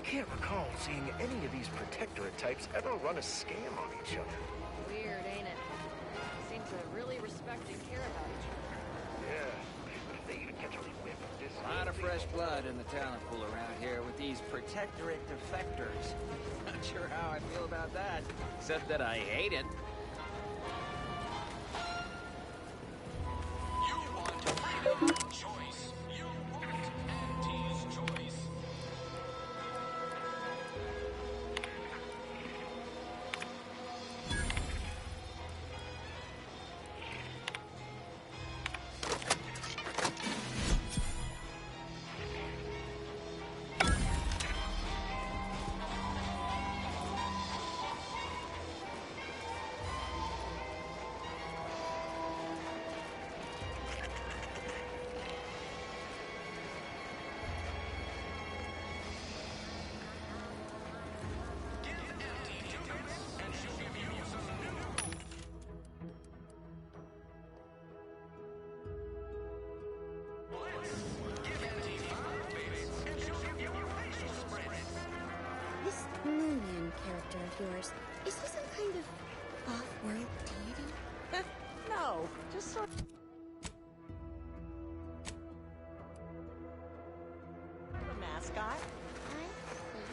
can't recall seeing any of these protectorate types ever run a scam on each other. Weird, ain't it? Seem to really respect and care about each other. Yeah, but if they even catch a whiff of this... A lot of fresh blood in the talent pool around here with these protectorate defectors. Not sure how I feel about that, except that I hate it. You want freedom of choice. You want Auntie's choice. This Moonian character of yours, is he some kind of off-world deity? No, just sort of a mascot. I see.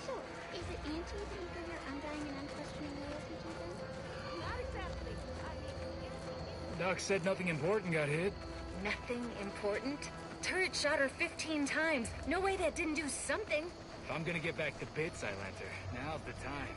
So, is it Auntie that you feel your undying and unquestioning loyalty to then? Not exactly. Doc said nothing important got hit. Nothing important? Turret shot her 15 times. No way that didn't do something. If I'm gonna get back to bits, Islander, now's the time.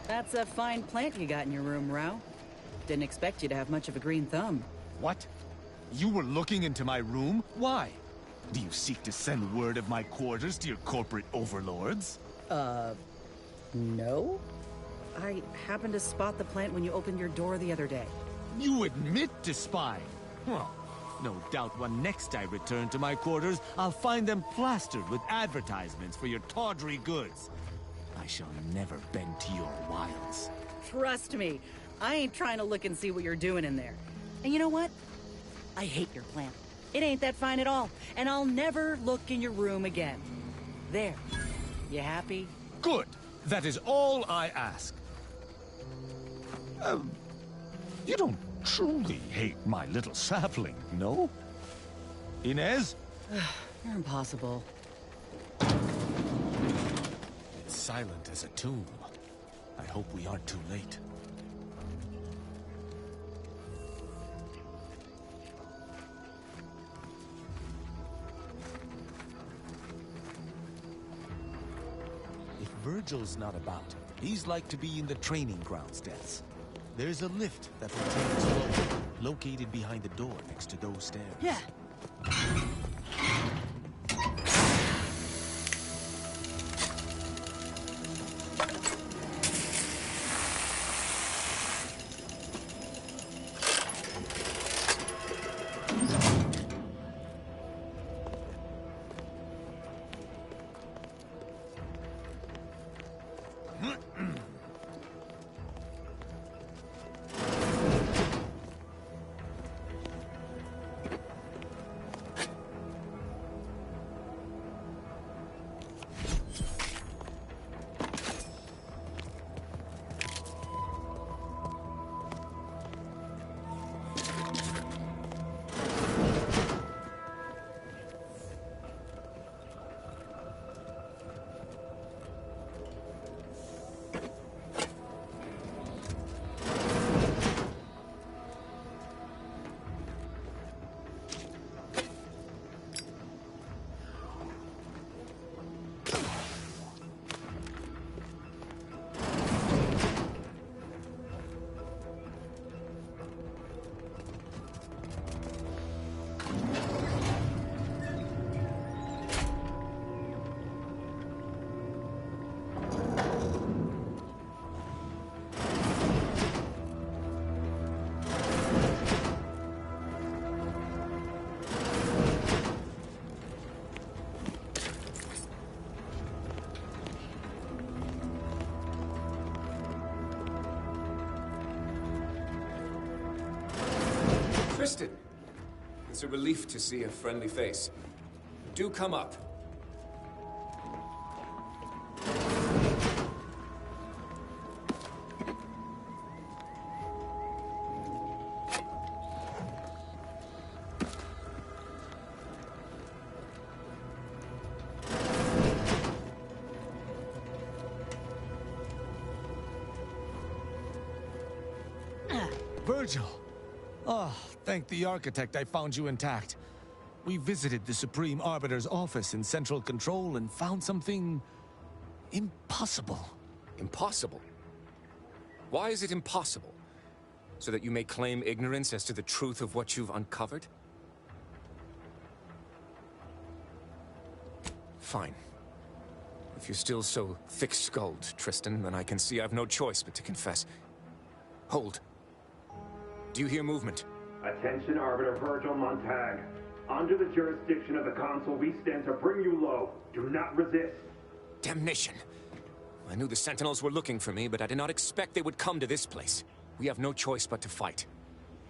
That's a fine plant you got in your room, Rao. Didn't expect you to have much of a green thumb. What? You were looking into my room? Why? Do you seek to send word of my quarters to your corporate overlords? No? I happened to spot the plant when you opened your door the other day. You admit to spying? Well, no doubt when next I return to my quarters, I'll find them plastered with advertisements for your tawdry goods. I shall never bend to your wiles. Trust me, I ain't trying to look and see what you're doing in there. And you know what? I hate your plant. It ain't that fine at all, and I'll never look in your room again. There. You happy? Good. That is all I ask. You don't truly hate my little sapling, no? Inez? You're impossible. It's silent as a tomb. I hope we aren't too late. If Virgil's not about, he's like to be in the training grounds deaths. There's a lift that will take us lower, located behind the door next to those stairs. Yeah. It's a relief to see a friendly face. Do come up. Virgil! Oh, thank the architect I found you intact. We visited the Supreme Arbiter's office in Central Control and found something... impossible. Impossible? Why is it impossible? So that you may claim ignorance as to the truth of what you've uncovered? Fine. If you're still so thick-skulled, Tristan, then I can see I've no choice but to confess. Hold. Do you hear movement? Attention, Arbiter Virgil Montag. Under the jurisdiction of the Council, we stand to bring you low. Do not resist. Damnation. I knew the Sentinels were looking for me, but I did not expect they would come to this place. We have no choice but to fight.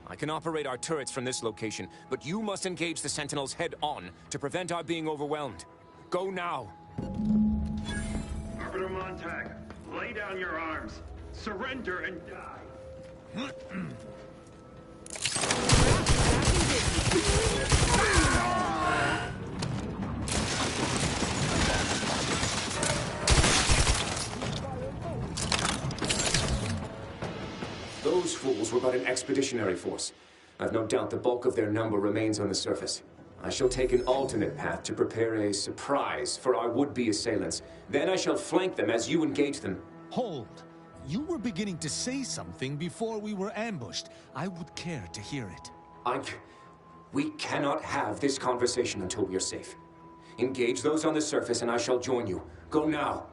I can operate our turrets from this location, but you must engage the Sentinels head-on to prevent our being overwhelmed. Go now. Arbiter Montag, lay down your arms. Surrender and die. Those fools were but an expeditionary force. I've no doubt the bulk of their number remains on the surface. I shall take an alternate path to prepare a surprise for our would-be assailants. Then I shall flank them as you engage them. Hold. You were beginning to say something before we were ambushed. I would care to hear it. We cannot have this conversation until we are safe. Engage those on the surface and I shall join you. Go now.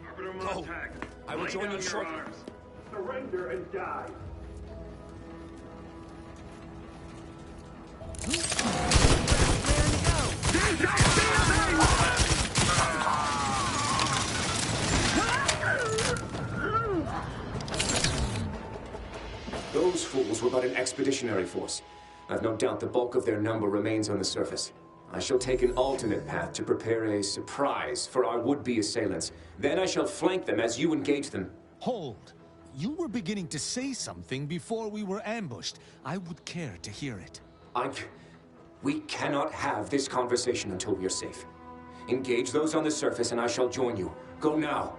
Arbiter Montag, I will lay join down you your shortly. arms. Surrender and die. Those fools were but an expeditionary force. I've no doubt the bulk of their number remains on the surface. I shall take an alternate path to prepare a surprise for our would-be assailants. Then I shall flank them as you engage them. Hold. You were beginning to say something before we were ambushed. I would care to hear it. We cannot have this conversation until we are safe. Engage those on the surface and I shall join you. Go now.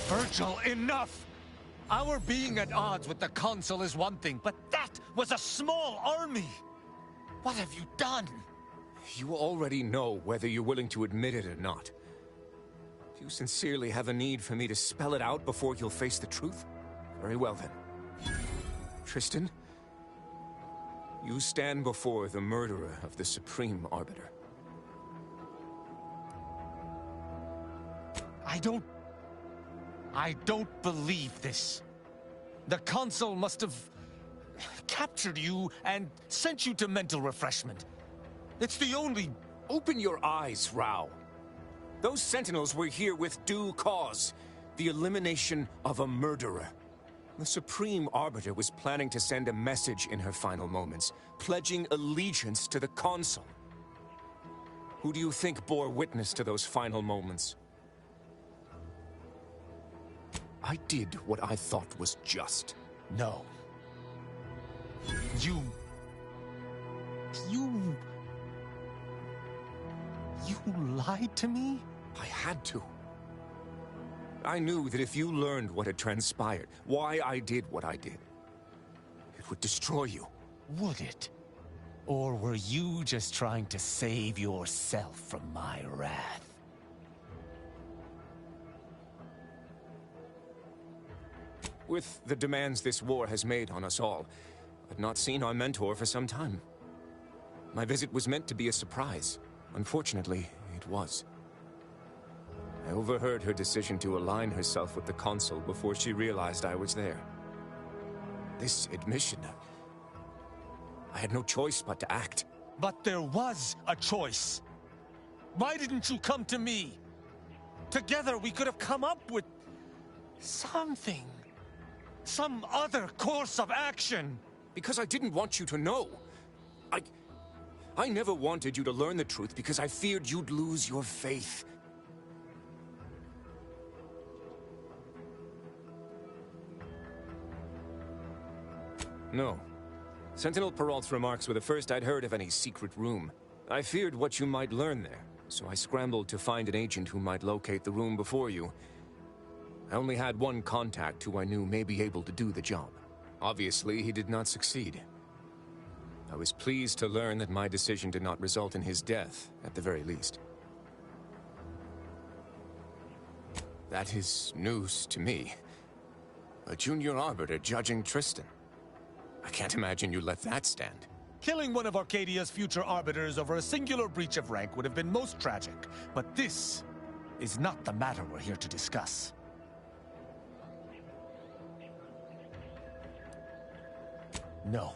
Virgil, enough! Our being at odds with the Council is one thing, but that was a small army! What have you done? You already know whether you're willing to admit it or not. Do you sincerely have a need for me to spell it out before you'll face the truth? Very well then. Tristan, you stand before the murderer of the Supreme Arbiter. I don't believe this. The Consul must have captured you and sent you to mental refreshment. It's the only... Open your eyes, Rao. Those Sentinels were here with due cause. The elimination of a murderer. The Supreme Arbiter was planning to send a message in her final moments, pledging allegiance to the Consul. Who do you think bore witness to those final moments? I did what I thought was just. No. You lied to me? I had to. I knew that if you learned what had transpired, why I did what I did, it would destroy you. Would it? Or were you just trying to save yourself from my wrath? With the demands this war has made on us all, I've not seen our mentor for some time. My visit was meant to be a surprise. Unfortunately, it was. I overheard her decision to align herself with the Consul before she realized I was there. This admission... I had no choice but to act. But there was a choice. Why didn't you come to me? Together we could have come up with... something. Some other course of action. Because I didn't want you to know. I never wanted you to learn the truth because I feared you'd lose your faith. No. Sentinel Peralt's remarks were the first I'd heard of any secret room. I feared what you might learn there, so I scrambled to find an agent who might locate the room before you. I only had one contact who I knew may be able to do the job. Obviously, he did not succeed. I was pleased to learn that my decision did not result in his death, at the very least. That is news to me. A junior arbiter judging Tristan. I can't imagine you let that stand. Killing one of Arcadia's future arbiters over a singular breach of rank would have been most tragic, but this is not the matter we're here to discuss. No.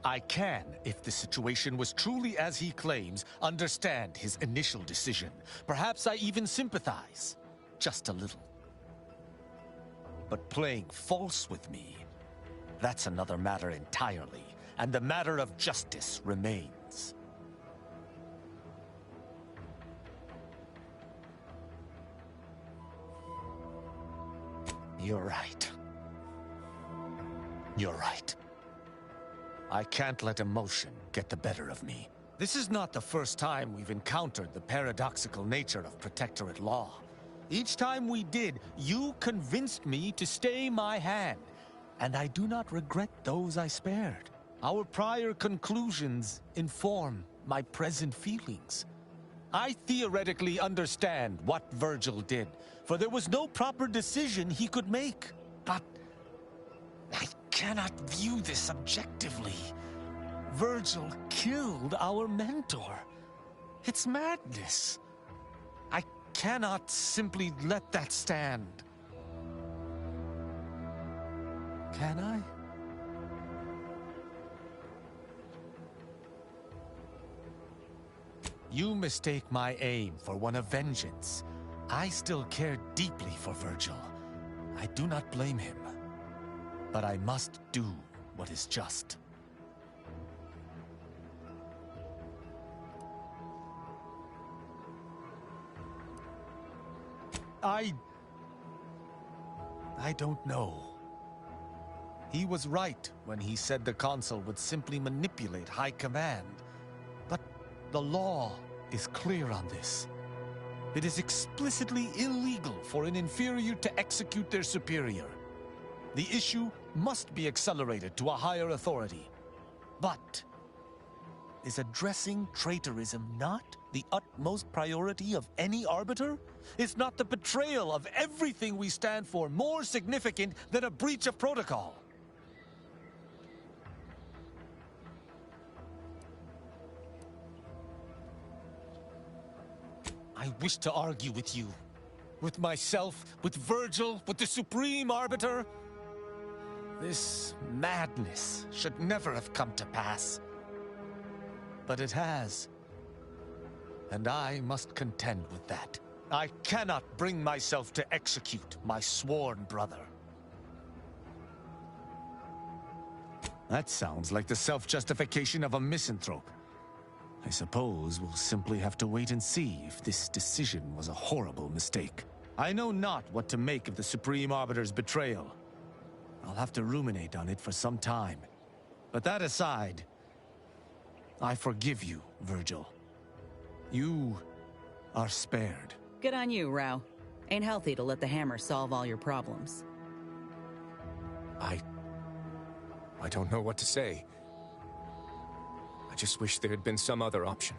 I can, if the situation was truly as he claims, understand his initial decision. Perhaps I even sympathize. Just a little. But playing false with me, that's another matter entirely, and the matter of justice remains. You're right. You're right. I can't let emotion get the better of me. This is not the first time we've encountered the paradoxical nature of Protectorate law. Each time we did, you convinced me to stay my hand, and I do not regret those I spared. Our prior conclusions inform my present feelings. I theoretically understand what Virgil did, for there was no proper decision he could make. But I cannot view this objectively. Virgil killed our mentor. It's madness. I cannot simply let that stand. Can I? You mistake my aim for one of vengeance. I still care deeply for Virgil. I do not blame him. But I must do what is just. I don't know. He was right when he said the Consul would simply manipulate High Command. But the law is clear on this. It is explicitly illegal for an inferior to execute their superior. The issue must be accelerated to a higher authority. But is addressing traitorism not the utmost priority of any arbiter? Is not the betrayal of everything we stand for more significant than a breach of protocol? I wish to argue with you. With myself, with Virgil, with the Supreme Arbiter. This madness should never have come to pass. But it has. And I must contend with that. I cannot bring myself to execute my sworn brother. That sounds like the self-justification of a misanthrope. I suppose we'll simply have to wait and see if this decision was a horrible mistake. I know not what to make of the Supreme Arbiter's betrayal. I'll have to ruminate on it for some time. But that aside, I forgive you, Virgil. You are spared. Good on you, Rao. Ain't healthy to let the hammer solve all your problems. I don't know what to say. I just wish there had been some other option.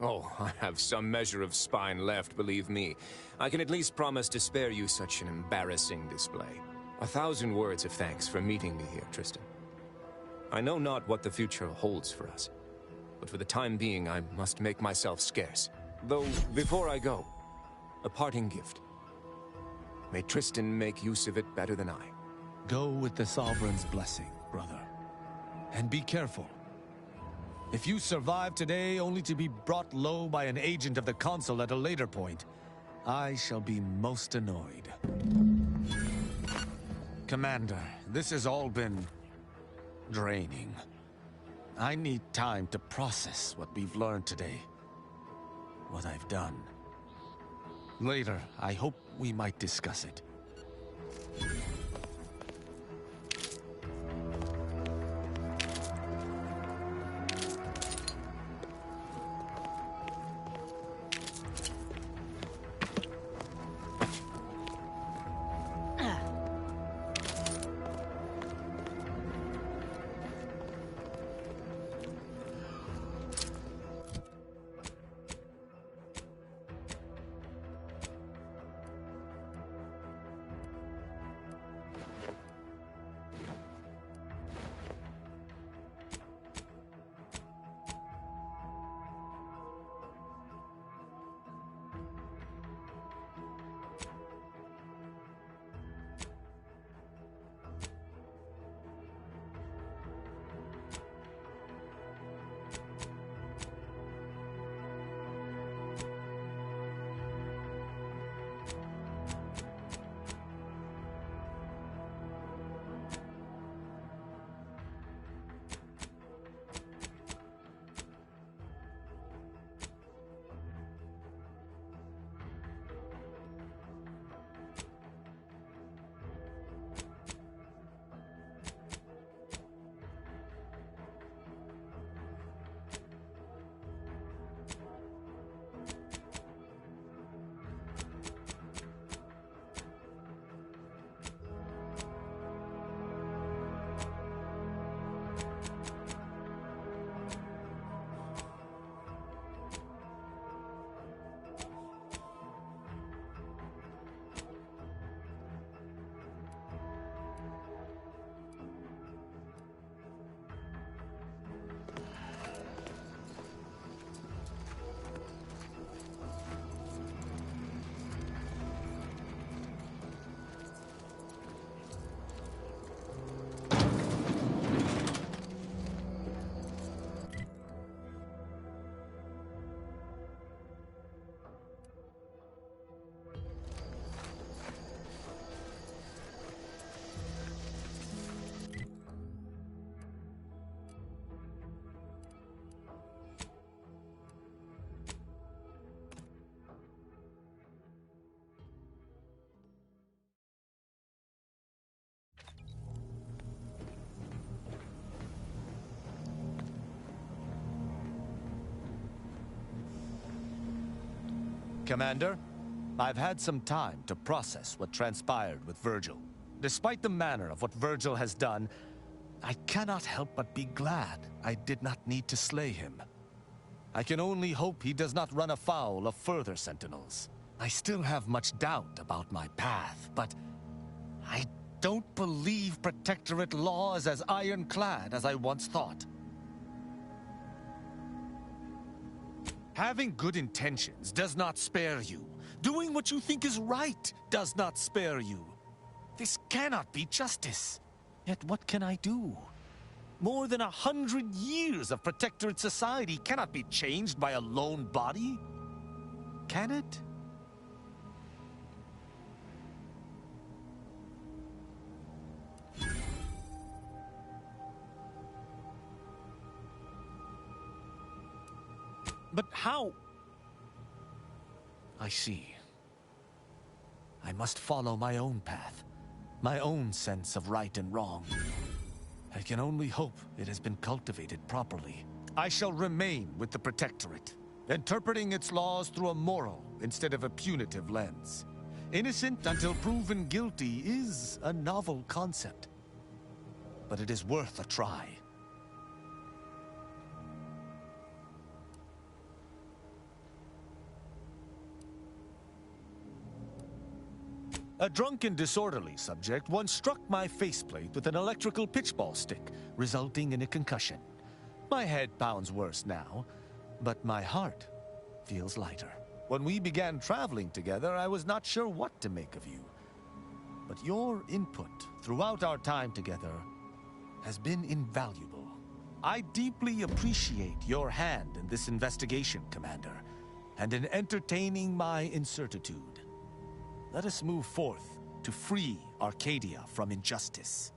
Oh, I have some measure of spine left, believe me. I can at least promise to spare you such an embarrassing display. 1,000 words of thanks for meeting me here, Tristan. I know not what the future holds for us, but for the time being, I must make myself scarce. Though, before I go, a parting gift. May Tristan make use of it better than I. Go with the Sovereign's blessing, brother. And be careful. If you survive today only to be brought low by an agent of the Council at a later point, I shall be most annoyed. Commander, this has all been draining. I need time to process what we've learned today. What I've done. Later, I hope we might discuss it. Commander, I've had some time to process what transpired with Virgil. Despite the manner of what Virgil has done, I cannot help but be glad I did not need to slay him. I can only hope he does not run afoul of further sentinels. I still have much doubt about my path, but I don't believe Protectorate law is as ironclad as I once thought. Having good intentions does not spare you. Doing what you think is right does not spare you. This cannot be justice. Yet what can I do? More than 100 years of Protectorate society cannot be changed by a lone body. Can it? But how? I see. I must follow my own path, my own sense of right and wrong. I can only hope it has been cultivated properly. I shall remain with the Protectorate, interpreting its laws through a moral instead of a punitive lens. Innocent until proven guilty is a novel concept, but it is worth a try. A drunken, disorderly subject once struck my faceplate with an electrical pitchball stick, resulting in a concussion. My head pounds worse now, but my heart feels lighter. When we began traveling together, I was not sure what to make of you. But your input throughout our time together has been invaluable. I deeply appreciate your hand in this investigation, Commander, and in entertaining my incertitude. Let us move forth to free Arcadia from injustice.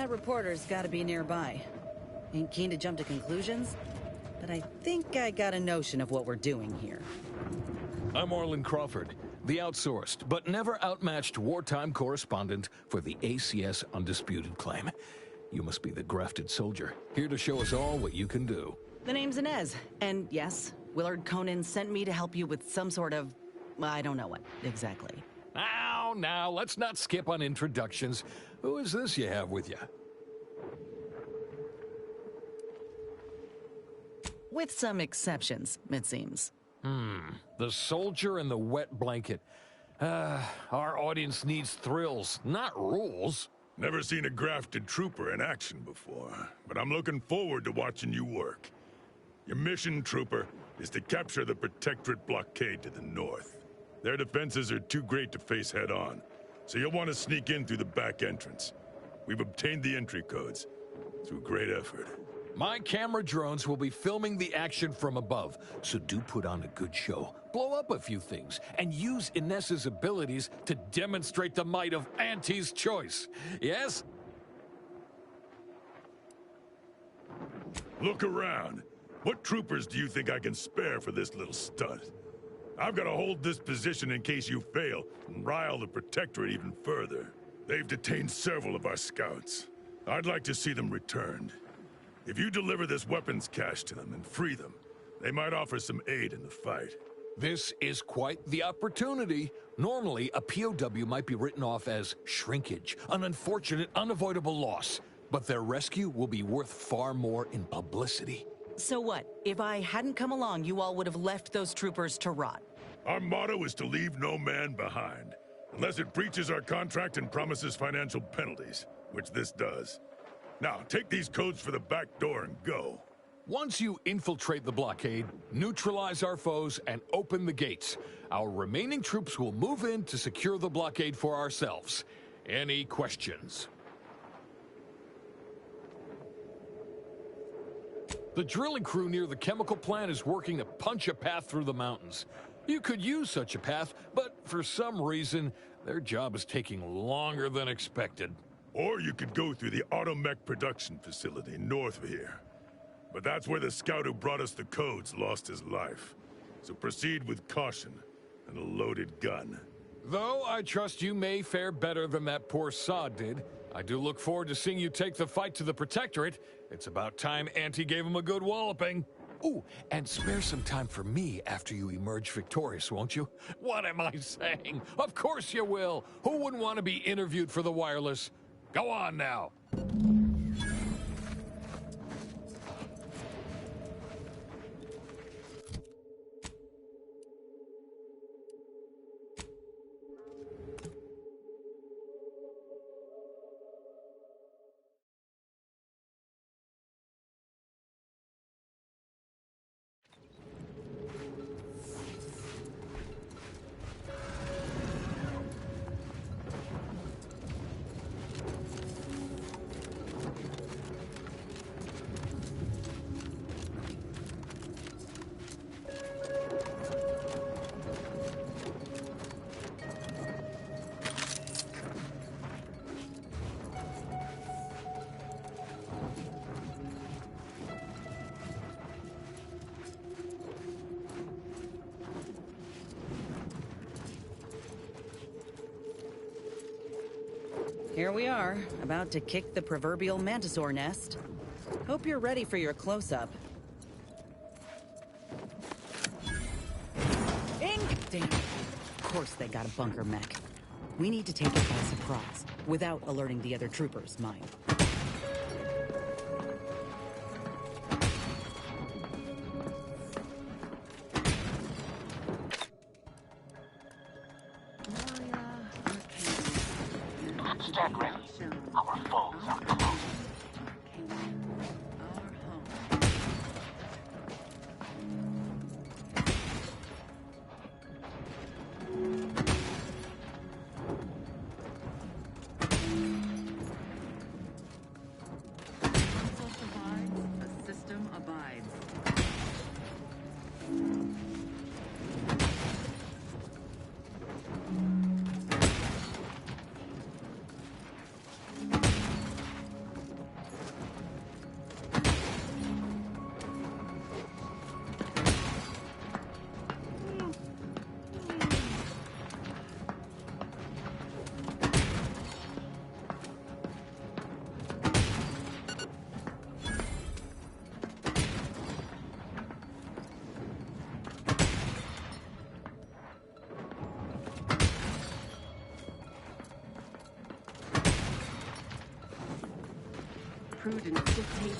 That reporter's gotta be nearby. Ain't keen to jump to conclusions, but I think I got a notion of what we're doing here. I'm Orlin Crawford, the outsourced but never outmatched wartime correspondent for the ACS Undisputed Claim. You must be the grafted soldier, here to show us all what you can do. The name's Inez, and yes, Willard Conan sent me to help you with some sort of... I don't know what, exactly. Now, let's not skip on introductions. Who is this you have with you? With some exceptions, it seems. The soldier and the wet blanket. Our audience needs thrills, not rules. Never seen a grafted trooper in action before, but I'm looking forward to watching you work. Your mission, trooper, is to capture the Protectorate blockade to the north. Their defenses are too great to face head-on, so you'll want to sneak in through the back entrance. We've obtained the entry codes through great effort. My camera drones will be filming the action from above, so do put on a good show. Blow up a few things, and use Inez's abilities to demonstrate the might of Auntie's choice. Yes? Look around. What troopers do you think I can spare for this little stunt? I've got to hold this position in case you fail and rile the Protectorate even further. They've detained several of our scouts. I'd like to see them returned. If you deliver this weapons cache to them and free them, they might offer some aid in the fight. This is quite the opportunity. Normally, a POW might be written off as shrinkage, an unfortunate, unavoidable loss. But their rescue will be worth far more in publicity. So what? If I hadn't come along, you all would have left those troopers to rot. Our motto is to leave no man behind, unless it breaches our contract and promises financial penalties, which this does. Now, take these codes for the back door and go. Once you infiltrate the blockade, neutralize our foes, and open the gates, our remaining troops will move in to secure the blockade for ourselves. Any questions? The drilling crew near the chemical plant is working to punch a path through the mountains. You could use such a path, but for some reason, their job is taking longer than expected. Or you could go through the Automech production facility north of here. But that's where the scout who brought us the codes lost his life. So proceed with caution and a loaded gun. Though I trust you may fare better than that poor sod did, I do look forward to seeing you take the fight to the Protectorate. It's about time Auntie gave him a good walloping. Ooh, and spare some time for me after you emerge victorious, won't you? What am I saying? Of course you will. Who wouldn't want to be interviewed for the wireless? Go on now. Here we are, about to kick the proverbial mantisaur nest. Hope you're ready for your close-up. Damn. Of course they got a bunker mech. We need to take it by surprise, without alerting the other troopers, mind. Stand ready. Our foes are close. A system abides. prudent dictate,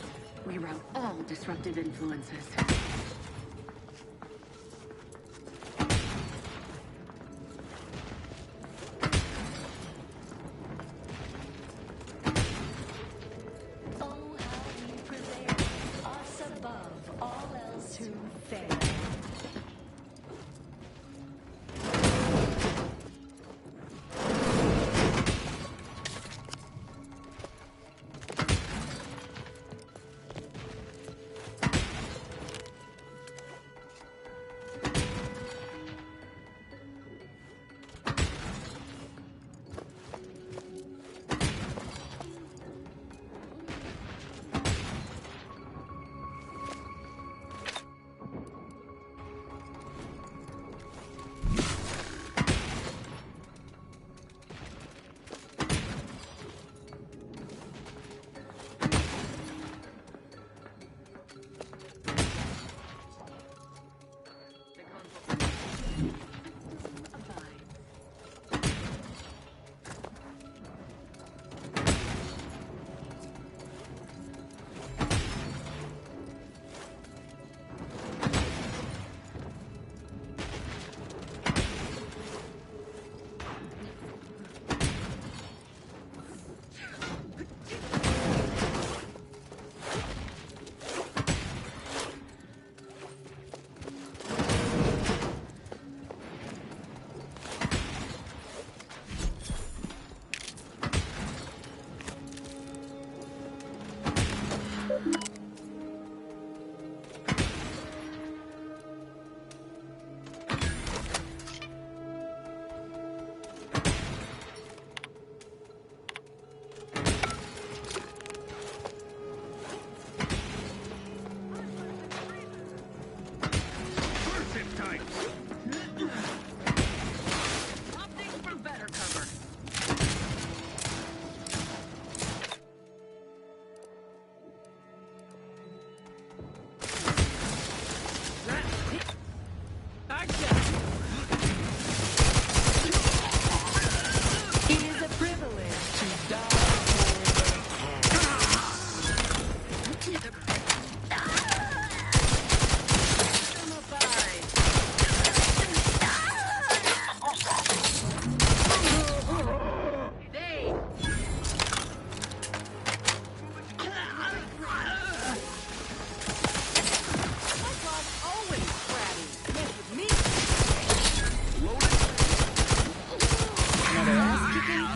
we rout all disruptive influences. Oh, how we prevail, us above all else who fail.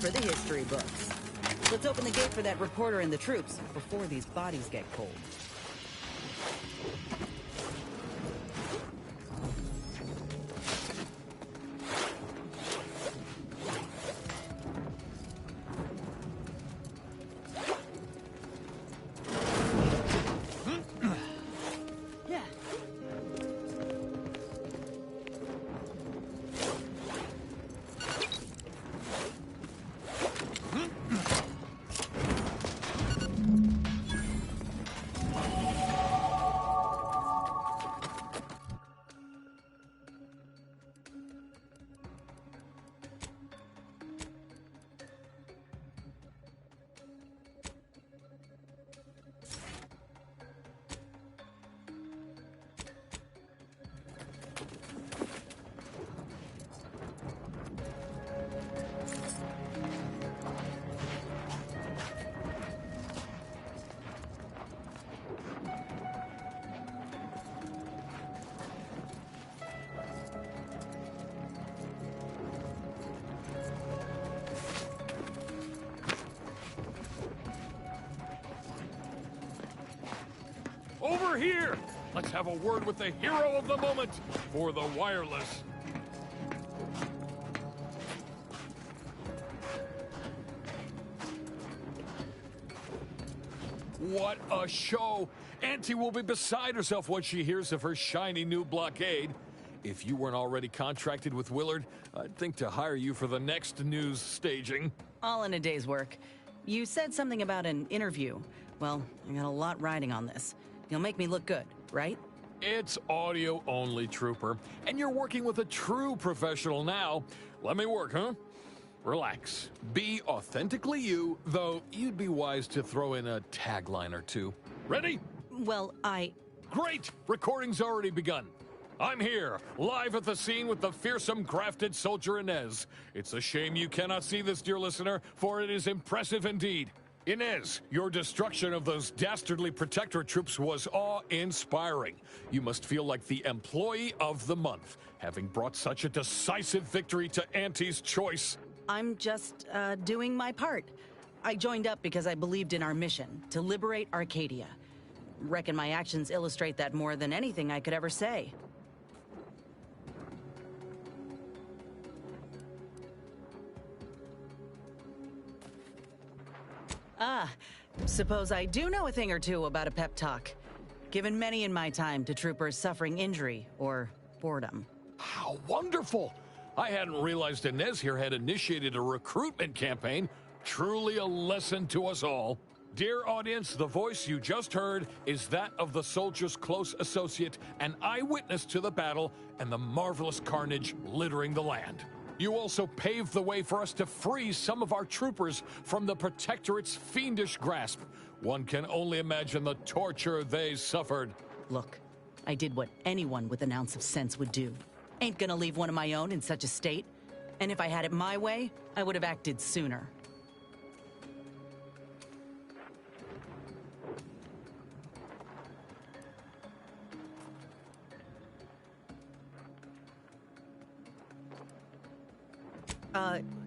For the history books. Let's open the gate for that reporter and the troops before these bodies get cold. Over here! Let's have a word with the hero of the moment for the wireless. What a show! Auntie will be beside herself when she hears of her shiny new blockade. If you weren't already contracted with Willard, I'd think to hire you for the next news staging. All in a day's work. You said something about an interview. Well, I got a lot riding on this. You'll make me look good, right? It's audio only, Trooper. And you're working with a true professional now. Let me work, huh? Relax. Be authentically you, though you'd be wise to throw in a tagline or two. Ready? Well, Great! Recording's already begun. I'm here, live at the scene with the fearsome grafted soldier Inez. It's a shame you cannot see this, dear listener, for it is impressive indeed. Inez, your destruction of those dastardly Protectorate troops was awe-inspiring. You must feel like the employee of the month, having brought such a decisive victory to Auntie's choice. I'm just doing my part. I joined up because I believed in our mission, to liberate Arcadia. Reckon my actions illustrate that more than anything I could ever say. Suppose I do know a thing or two about a pep talk. Given many in my time to troopers suffering injury or boredom. How wonderful! I hadn't realized Inez here had initiated a recruitment campaign. Truly a lesson to us all. Dear audience, the voice you just heard is that of the soldier's close associate, an eyewitness to the battle and the marvelous carnage littering the land. You also paved the way for us to free some of our troopers from the Protectorate's fiendish grasp. One can only imagine the torture they suffered. Look, I did what anyone with an ounce of sense would do. Ain't gonna leave one of my own in such a state. And if I had it my way, I would have acted sooner.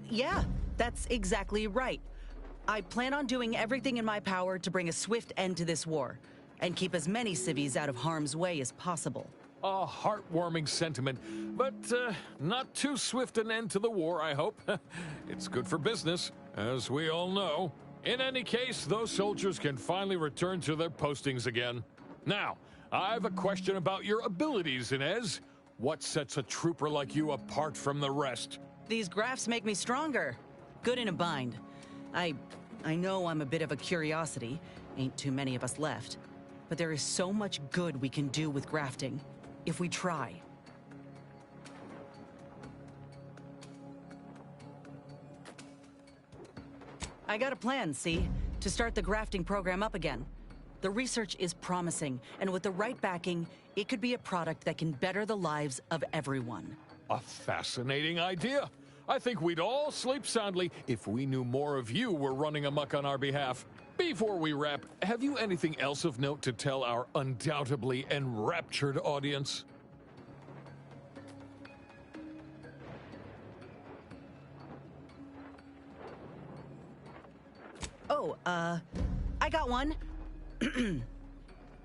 Yeah, that's exactly right. I plan on doing everything in my power to bring a swift end to this war, and keep as many civvies out of harm's way as possible. A heartwarming sentiment, but not too swift an end to the war, I hope. It's good for business, as we all know. In any case, those soldiers can finally return to their postings again. Now, I've a question about your abilities, Inez. What sets a trooper like you apart from the rest? These graphs make me stronger. Good in a bind. I know I'm a bit of a curiosity. Ain't too many of us left. But there is so much good we can do with grafting, if we try. I got a plan, see? To start the grafting program up again. The research is promising, and with the right backing, it could be a product that can better the lives of everyone. A fascinating idea. I think we'd all sleep soundly if we knew more of you were running amok on our behalf. Before we wrap, have you anything else of note to tell our undoubtedly enraptured audience? Oh, I got one.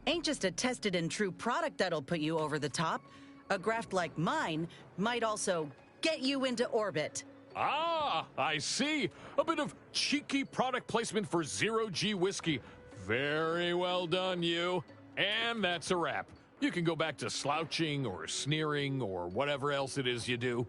Ain't just a tested and true product that'll put you over the top. A graft like mine might also get you into orbit. Ah, I see. A bit of cheeky product placement for zero-G whiskey. Very well done, you. And that's a wrap. You can go back to slouching or sneering or whatever else it is you do.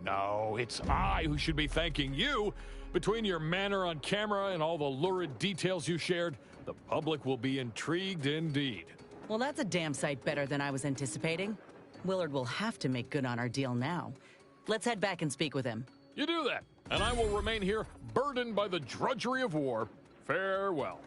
No, it's I who should be thanking you. Between your manner on camera and all the lurid details you shared, the public will be intrigued indeed. Well, that's a damn sight better than I was anticipating. Willard will have to make good on our deal now. Let's head back and speak with him. You do that, and I will remain here, burdened by the drudgery of war. Farewell.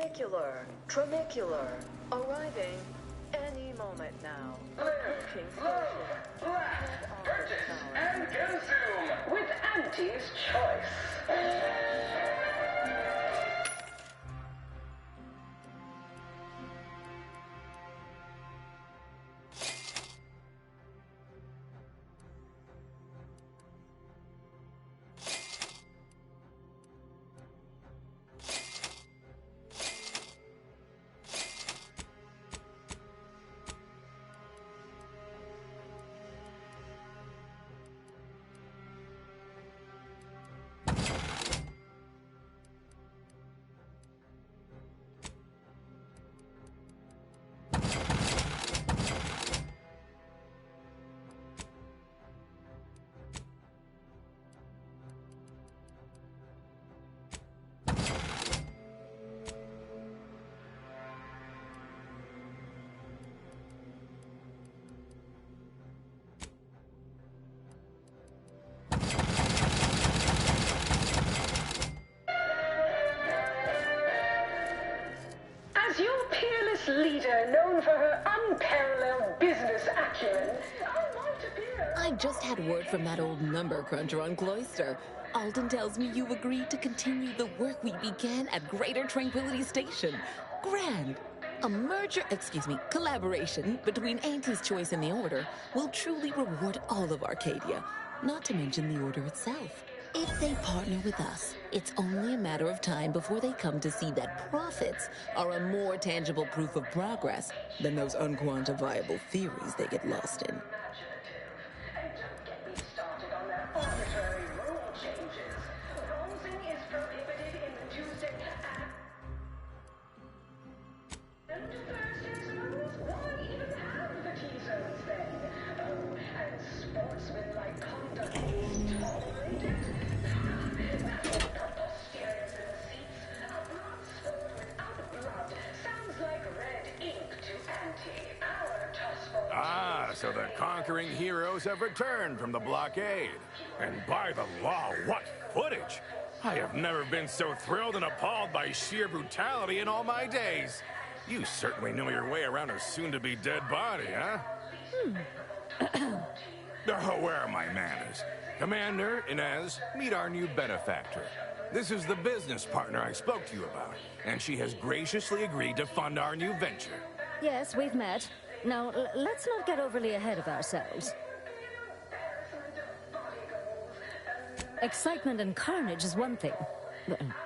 Funicular, tramicular, arriving any moment now. Approaching station. Purchase and consume with Auntie's Choice. As your peerless leader, known for her unparalleled business acumen, I might appear... I just had word from that old number cruncher on Cloister. Alden tells me you've agreed to continue the work we began at Greater Tranquility Station. Grand! A collaboration between Auntie's Choice and the Order will truly reward all of Arcadia, not to mention the Order itself. If they partner with us, it's only a matter of time before they come to see that profits are a more tangible proof of progress than those unquantifiable theories they get lost in. And don't get me started on their arbitrary rule changes. Bronzing is prohibited in the Tuesday and Thursday's rules. Why even have the T-zones then? Oh, and sportsmanlike conduct is tolerated. Ah, so the conquering heroes have returned from the blockade. And by the law, what footage! I have never been so thrilled and appalled by sheer brutality in all my days. You certainly know your way around a soon-to-be dead body, huh? Oh, where are my manners? Commander, Inez, meet our new benefactor. This is the business partner I spoke to you about, and she has graciously agreed to fund our new venture. Yes, we've met. Now, let's not get overly ahead of ourselves. Excitement and carnage is one thing.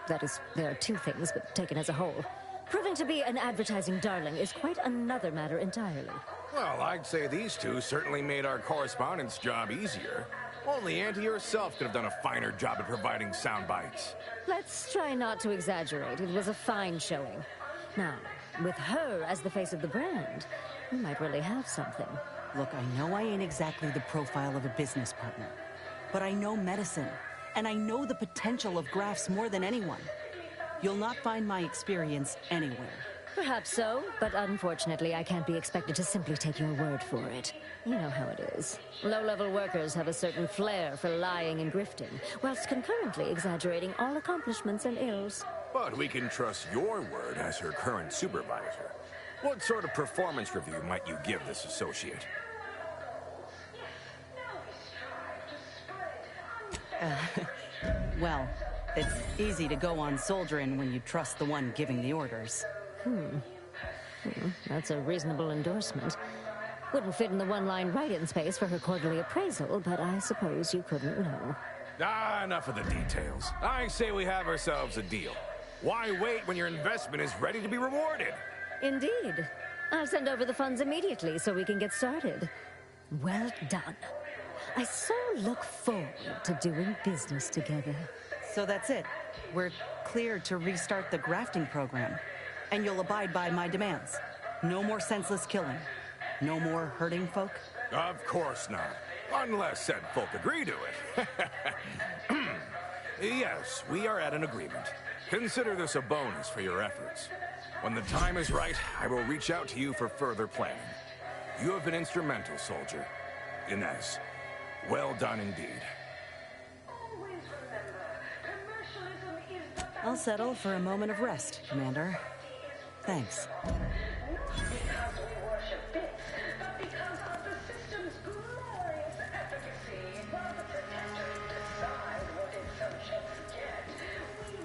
That is, there are two things, but taken as a whole. Proving to be an advertising darling is quite another matter entirely. Well, I'd say these two certainly made our correspondence job easier. Only Auntie herself could have done a finer job at providing sound bites. Let's try not to exaggerate. It was a fine showing. Now, with her as the face of the brand, we might really have something. Look, I know I ain't exactly the profile of a business partner, but I know medicine, and I know the potential of grafts more than anyone. You'll not find my experience anywhere. Perhaps so, but unfortunately I can't be expected to simply take your word for it. You know how it is. Low-level workers have a certain flair for lying and grifting, whilst concurrently exaggerating all accomplishments and ills. But we can trust your word as her current supervisor. What sort of performance review might you give this associate? Well, it's easy to go on soldiering when you trust the one giving the orders. That's a reasonable endorsement. Wouldn't fit in the one-line write-in space for her quarterly appraisal, but I suppose you couldn't know. Ah, enough of the details. I say we have ourselves a deal. Why wait when your investment is ready to be rewarded? Indeed. I'll send over the funds immediately so we can get started. Well done. I so look forward to doing business together. So that's it. We're clear to restart the grafting program. And you'll abide by my demands. No more senseless killing. No more hurting folk? Of course not. Unless said folk agree to it. Yes, we are at an agreement. Consider this a bonus for your efforts. When the time is right, I will reach out to you for further planning. You have been instrumental, soldier. Inez, well done indeed. I'll settle for a moment of rest, Commander. Thanks. Not because we worship bits, but because of the system's glorious efficacy. While the protectors decide what its subjects get, we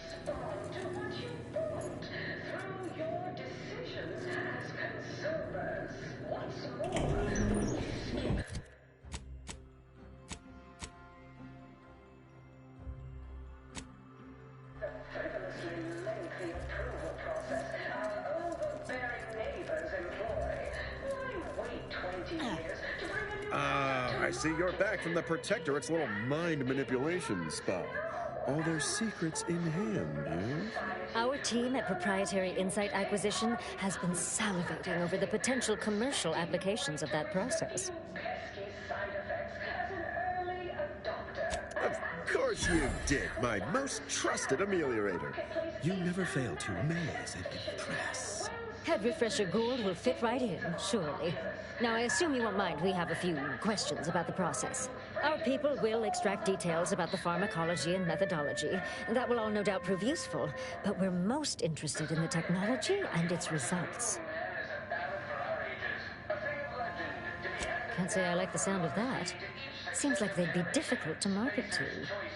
respond to what you want through your decisions as consumers. What's more, we skip the frivolously lengthy approval process our overbearing neighbors employ. Why wait 20 years to bring a new I see you're back from the Protectorate's little mind manipulation spell. All their secrets in hand, yes? Our team at Proprietary Insight Acquisition has been salivating over the potential commercial applications of that process. pesky side effects as an early adopter? Of course you did, my most trusted ameliorator. You never fail to amaze and impress. Head Refresher Gould will fit right in, surely. Now, I assume you won't mind we have a few questions about the process. Our people will extract details about the pharmacology and methodology. That will all no doubt prove useful, but we're most interested in the technology and its results. Can't say I like the sound of that. Seems like they'd be difficult to market to.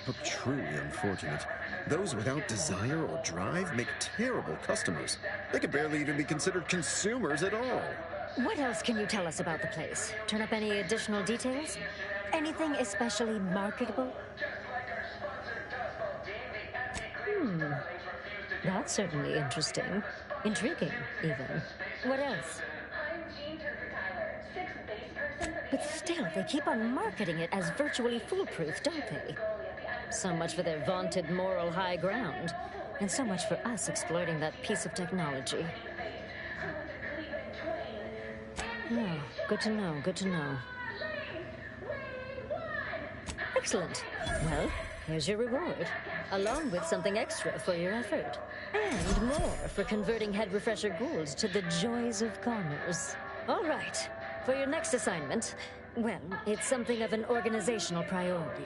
But truly unfortunate. Those without desire or drive make terrible customers. They could barely even be considered consumers at all. What else can you tell us about the place? Turn up any additional details? Anything especially marketable? That's certainly interesting. Intriguing, even. What else? But still, they keep on marketing it as virtually foolproof, don't they? So much for their vaunted moral high ground, and so much for us exploiting that piece of technology. Oh, good to know, good to know. Excellent. Well, here's your reward, along with something extra for your effort. And more for converting Head Refresher Goulds to the joys of commerce. All right, for your next assignment, well, it's something of an organizational priority.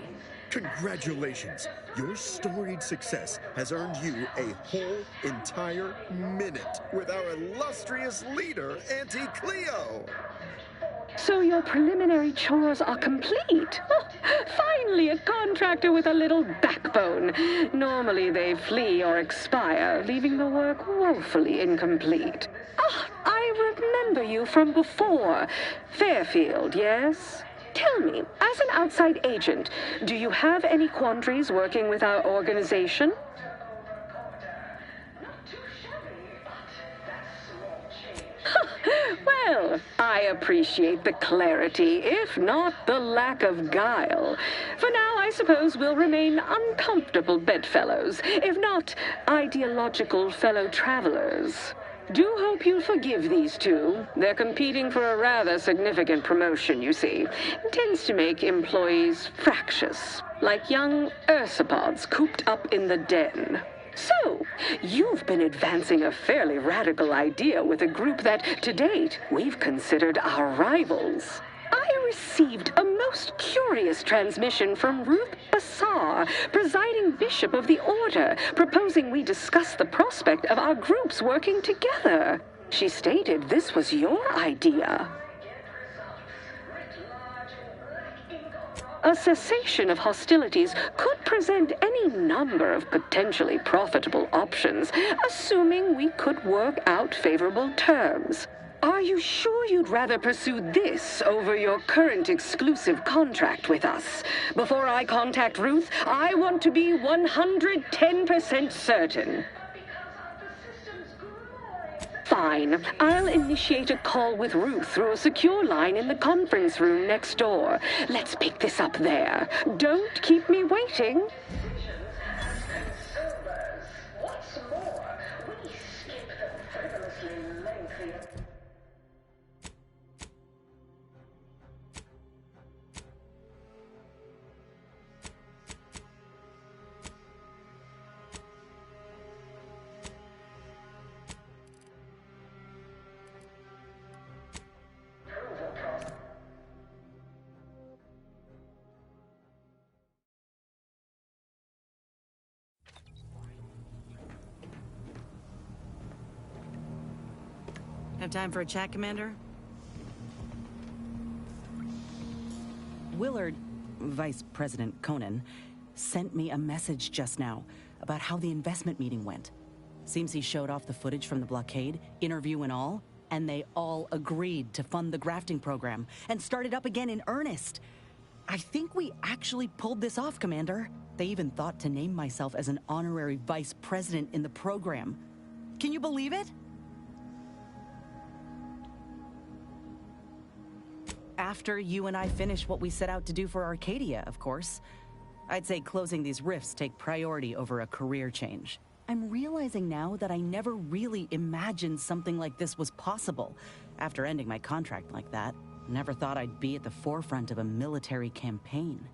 Congratulations! Your storied success has earned you a whole entire minute with our illustrious leader, Auntie Cleo! So your preliminary chores are complete. Oh, finally, a contractor with a little backbone. Normally they flee or expire, leaving the work woefully incomplete. Ah, I remember you from before. Fairfield, yes? Tell me, as an outside agent, do you have any quandaries working with our organization? Well, I appreciate the clarity, if not the lack of guile. For now, I suppose we'll remain uncomfortable bedfellows, if not ideological fellow travelers. Do hope you forgive these two. They're competing for a rather significant promotion, you see. It tends to make employees fractious, like young ursopods cooped up in the den. So, you've been advancing a fairly radical idea with a group that, to date, we've considered our rivals. I received a most curious transmission from Ruth Bassar, presiding bishop of the order, proposing we discuss the prospect of our groups working together. She stated this was your idea. A cessation of hostilities could present any number of potentially profitable options, assuming we could work out favorable terms. Are you sure you'd rather pursue this over your current exclusive contract with us? Before I contact Ruth, I want to be 110% certain. Fine. I'll initiate a call with Ruth through a secure line in the conference room next door. Let's pick this up there. Don't keep me waiting. Have time for a chat, Commander? Willard, Vice President Conan, sent me a message just now about how the investment meeting went. Seems he showed off the footage from the blockade, interview and all, and they all agreed to fund the grafting program and start it up again in earnest. I think we actually pulled this off, Commander. They even thought to name myself as an honorary vice president in the program. Can you believe it? After you and I finish what we set out to do for Arcadia, of course. I'd say closing these rifts take priority over a career change. I'm realizing now that I never really imagined something like this was possible. After ending my contract like that, never thought I'd be at the forefront of a military campaign.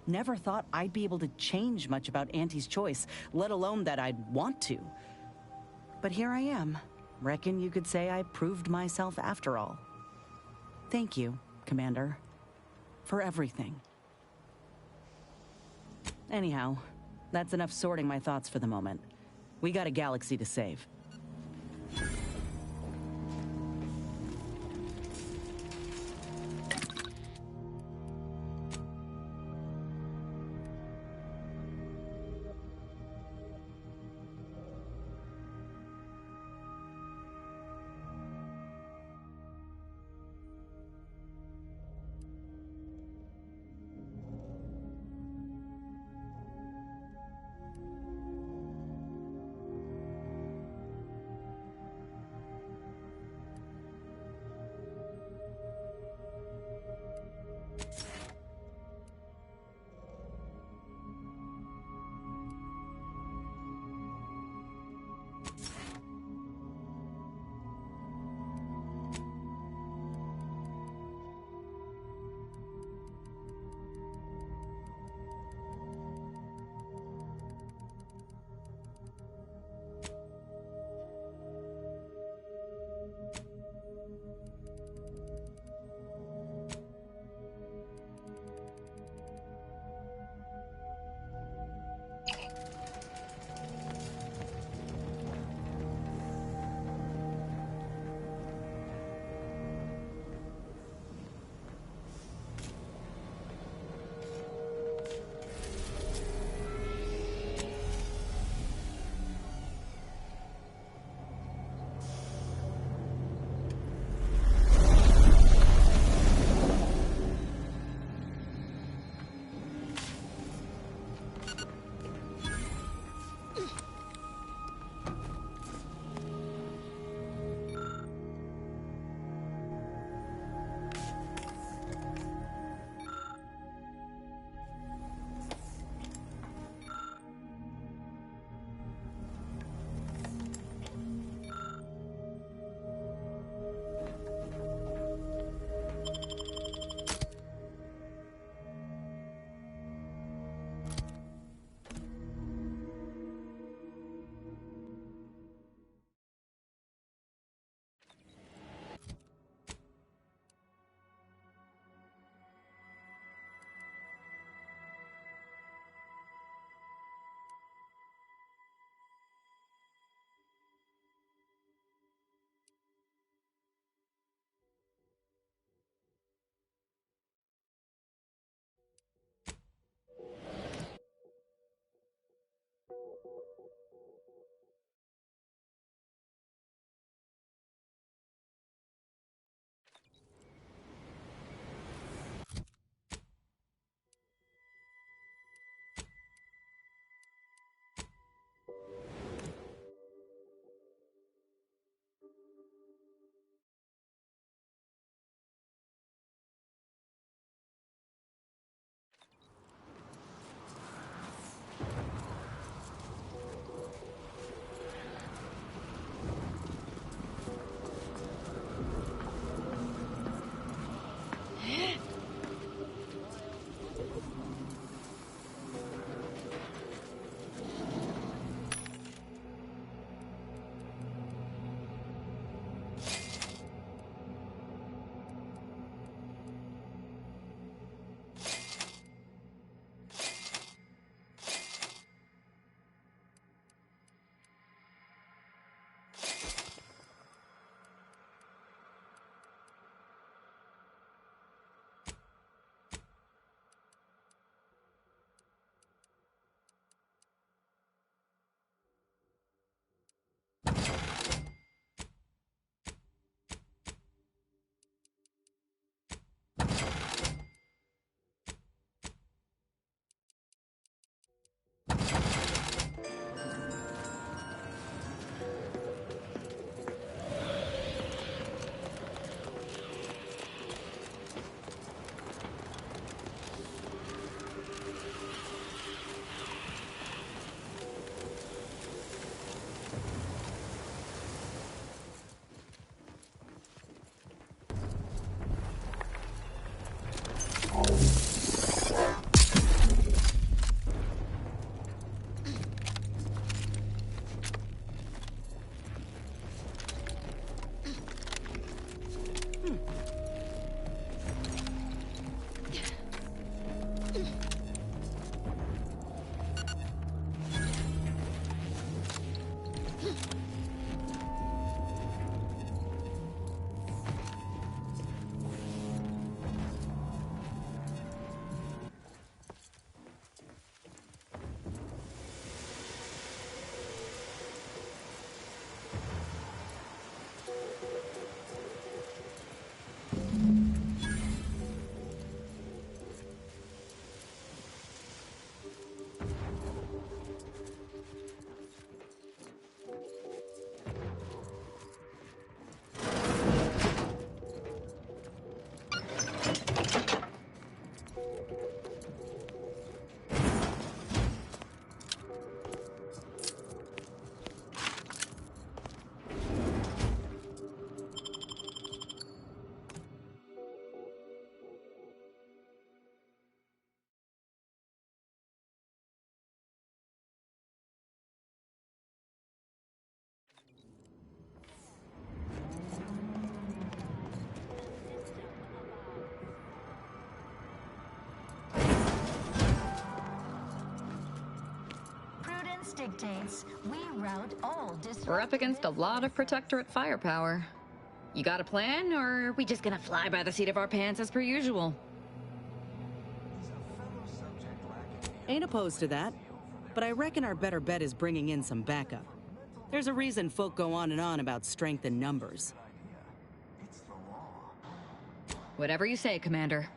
Never thought I'd be able to change much about Auntie's choice, let alone that I'd want to. But here I am. Reckon you could say I proved myself after all. Thank you, Commander, for everything. Anyhow, that's enough sorting my thoughts for the moment. We got a galaxy to save. dictates, we rout all We're up against a lot of Protectorate firepower. You got a plan, or are we just gonna fly by the seat of our pants as per usual? Ain't opposed to that, but I reckon our better bet is bringing in some backup. There's a reason folk go on and on about strength in numbers. Whatever you say, Commander.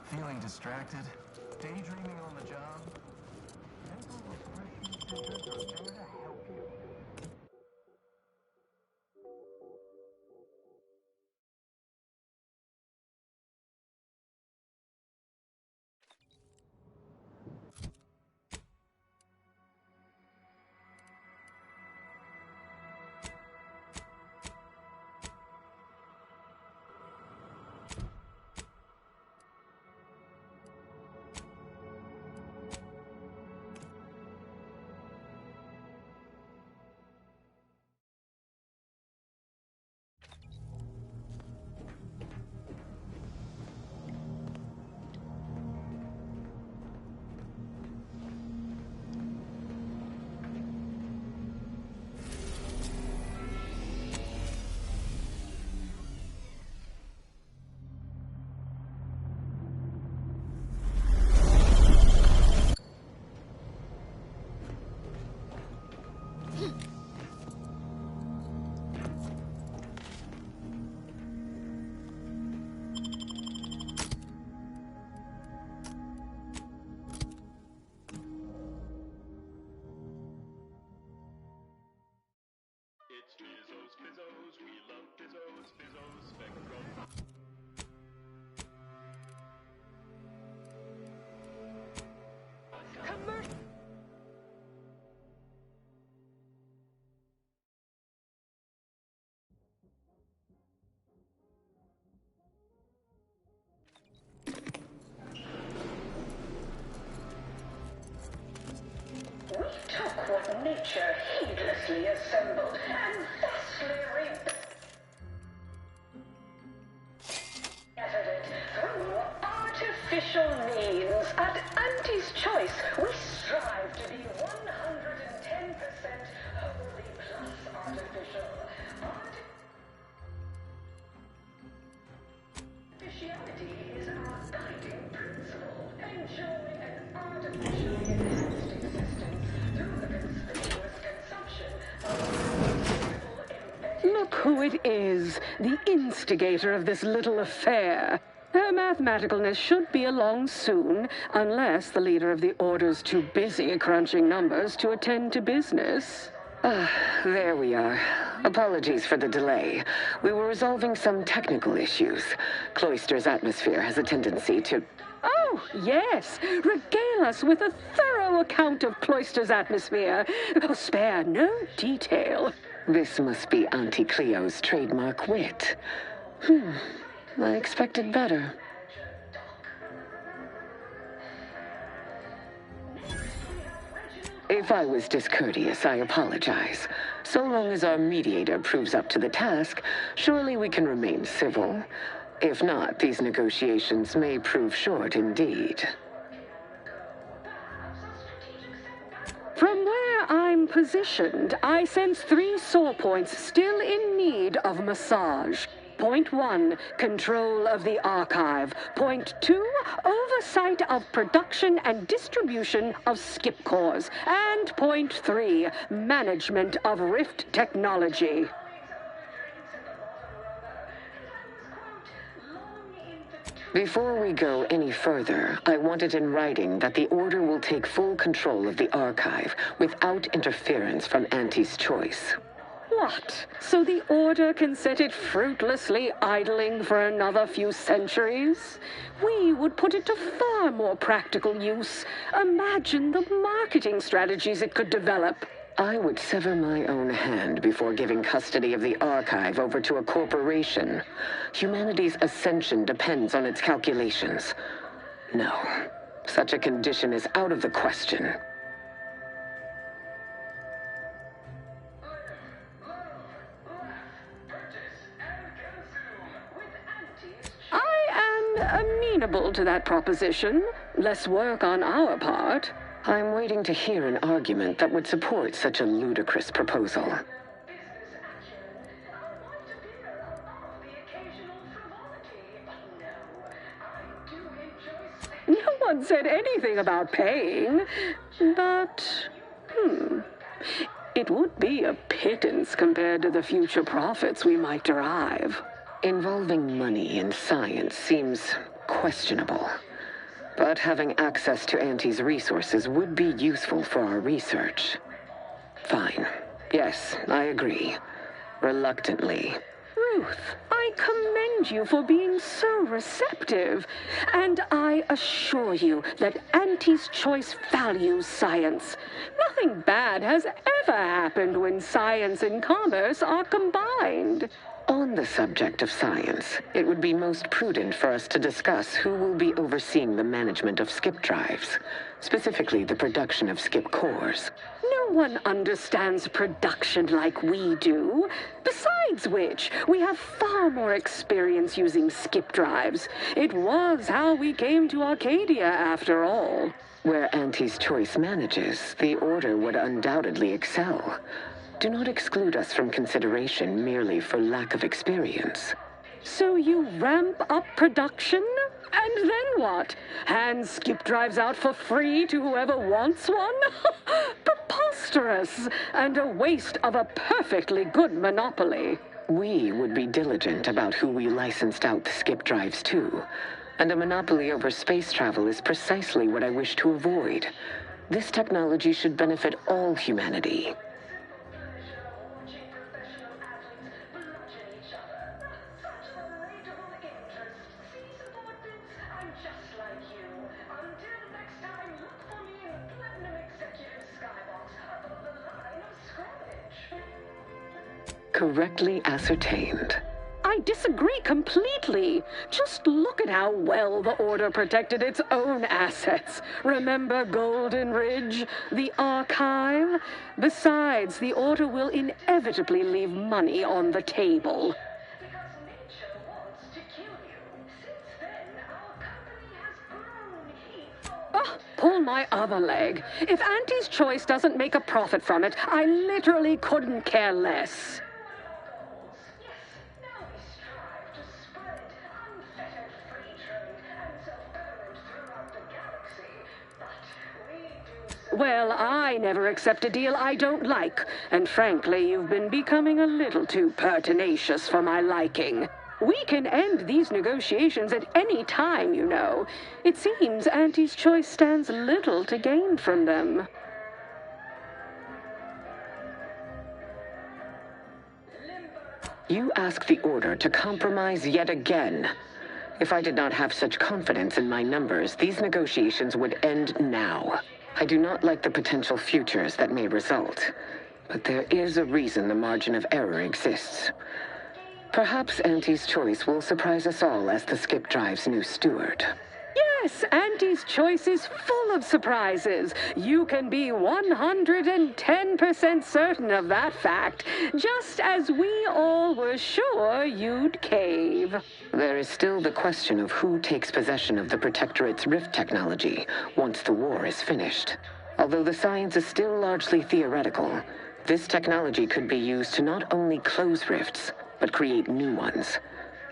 Feeling distracted? Daydreaming on the job? Mental refreshing centers are there to help you. We took what nature heedlessly assembled and thusly re-bettered it through artificial means. At Auntie's choice, we strive to be 110% wholly plus artificial. Artificiality is our guiding principle. Enjoy an artificially enhanced existence through the conspicuous consumption of Look who it is, the instigator of this little affair. Her mathematicalness should be along soon, unless the leader of the Order's too busy crunching numbers to attend to business. There we are. Apologies for the delay. We were resolving some technical issues. Cloister's atmosphere has a tendency to... Oh, yes! Regale us with a thorough account of Cloister's atmosphere. Oh, spare no detail. This must be Auntie Cleo's trademark wit. I expected better. If I was discourteous, I apologize. So long as our mediator proves up to the task, surely we can remain civil. If not, these negotiations may prove short indeed. From where I'm positioned, I sense 3 sore points still in need of massage. Point 1, control of the archive. Point 2, oversight of production and distribution of skip cores. And point 3, management of Rift technology. Before we go any further, I want it in writing that the Order will take full control of the archive without interference from Auntie's choice. What? So the Order can set it fruitlessly idling for another few centuries? We would put it to far more practical use. Imagine the marketing strategies it could develop. I would sever my own hand before giving custody of the archive over to a corporation. Humanity's ascension depends on its calculations. No, such a condition is out of the question. I am amenable to that proposition. Less work on our part. I'm waiting to hear an argument that would support such a ludicrous proposal. No one said anything about paying, but, it would be a pittance compared to the future profits we might derive. Involving money in science seems questionable. But having access to Auntie's resources would be useful for our research. Fine. Yes, I agree. Reluctantly. Ruth, I commend you for being so receptive. And I assure you that Auntie's Choice values science. Nothing bad has ever happened when science and commerce are combined. On the subject of science, it would be most prudent for us to discuss who will be overseeing the management of skip drives, specifically the production of skip cores. No one understands production like we do. Besides which, we have far more experience using skip drives. It was how we came to Arcadia, after all. Where Auntie's Choice manages, the Order would undoubtedly excel. Do not exclude us from consideration merely for lack of experience. So you ramp up production? And then what? Hand skip drives out for free to whoever wants one? Preposterous, and a waste of a perfectly good monopoly. We would be diligent about who we licensed out the skip drives to. And a monopoly over space travel is precisely what I wish to avoid. This technology should benefit all humanity. Correctly ascertained. I disagree completely. Just look at how well the Order protected its own assets. Remember Golden Ridge, the Archive? Besides, the Order will inevitably leave money on the table. Oh, pull my other leg. If Auntie's Choice doesn't make a profit from it, I literally couldn't care less. Well, I never accept a deal I don't like, and frankly, you've been becoming a little too pertinacious for my liking. We can end these negotiations at any time, you know. It seems Auntie's Choice stands little to gain from them. You ask the Order to compromise yet again. If I did not have such confidence in my numbers, these negotiations would end now. I do not like the potential futures that may result, but there is a reason the margin of error exists. Perhaps Auntie's Choice will surprise us all as the skip drive's new steward. Yes, Auntie's Choice is full of surprises. You can be 110% certain of that fact, just as we all were sure you'd cave. There is still the question of who takes possession of the Protectorate's rift technology once the war is finished. Although the science is still largely theoretical, this technology could be used to not only close rifts, but create new ones.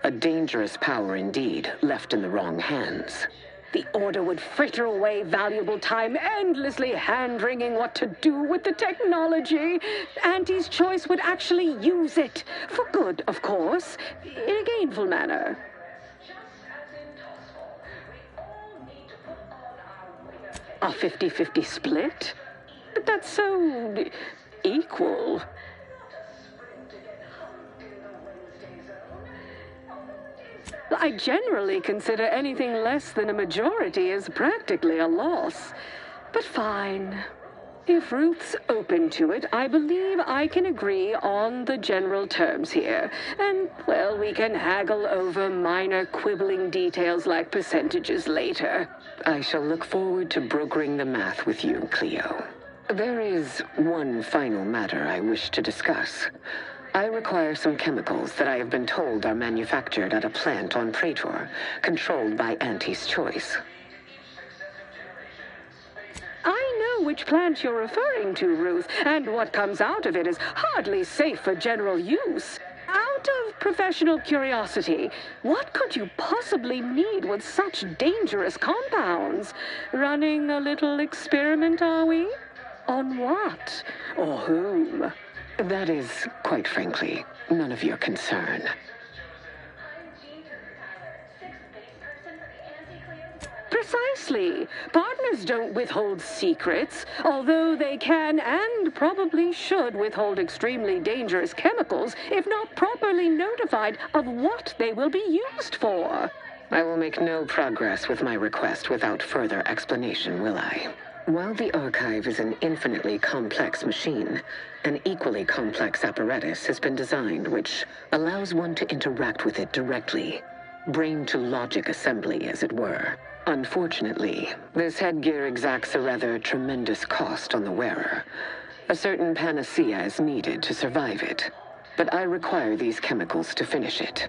A dangerous power indeed, left in the wrong hands. The Order would fritter away valuable time endlessly hand-wringing what to do with the technology. Auntie's Choice would actually use it. For good, of course. In a gainful manner. A 50-50 split? But that's so equal. I generally consider anything less than a majority as practically a loss. But fine. If Ruth's open to it, I believe I can agree on the general terms here. And, well, we can haggle over minor quibbling details like percentages later. I shall look forward to brokering the math with you, Cleo. There is one final matter I wish to discuss. I require some chemicals that I have been told are manufactured at a plant on Praetor, controlled by Auntie's Choice. which plant you're referring to, Ruth, and what comes out of it is hardly safe for general use. Out of professional curiosity, what could you possibly need with such dangerous compounds? Running a little experiment, are we? On what? Or whom? That is, quite frankly, none of your concern. Precisely. Partners don't withhold secrets, although they can and probably should withhold extremely dangerous chemicals if not properly notified of what they will be used for. I will make no progress with my request without further explanation, will I? While the Archive is an infinitely complex machine, an equally complex apparatus has been designed which allows one to interact with it directly. Brain-to-logic assembly, as it were. Unfortunately, this headgear exacts a rather tremendous cost on the wearer. A certain panacea is needed to survive it, but I require these chemicals to finish it.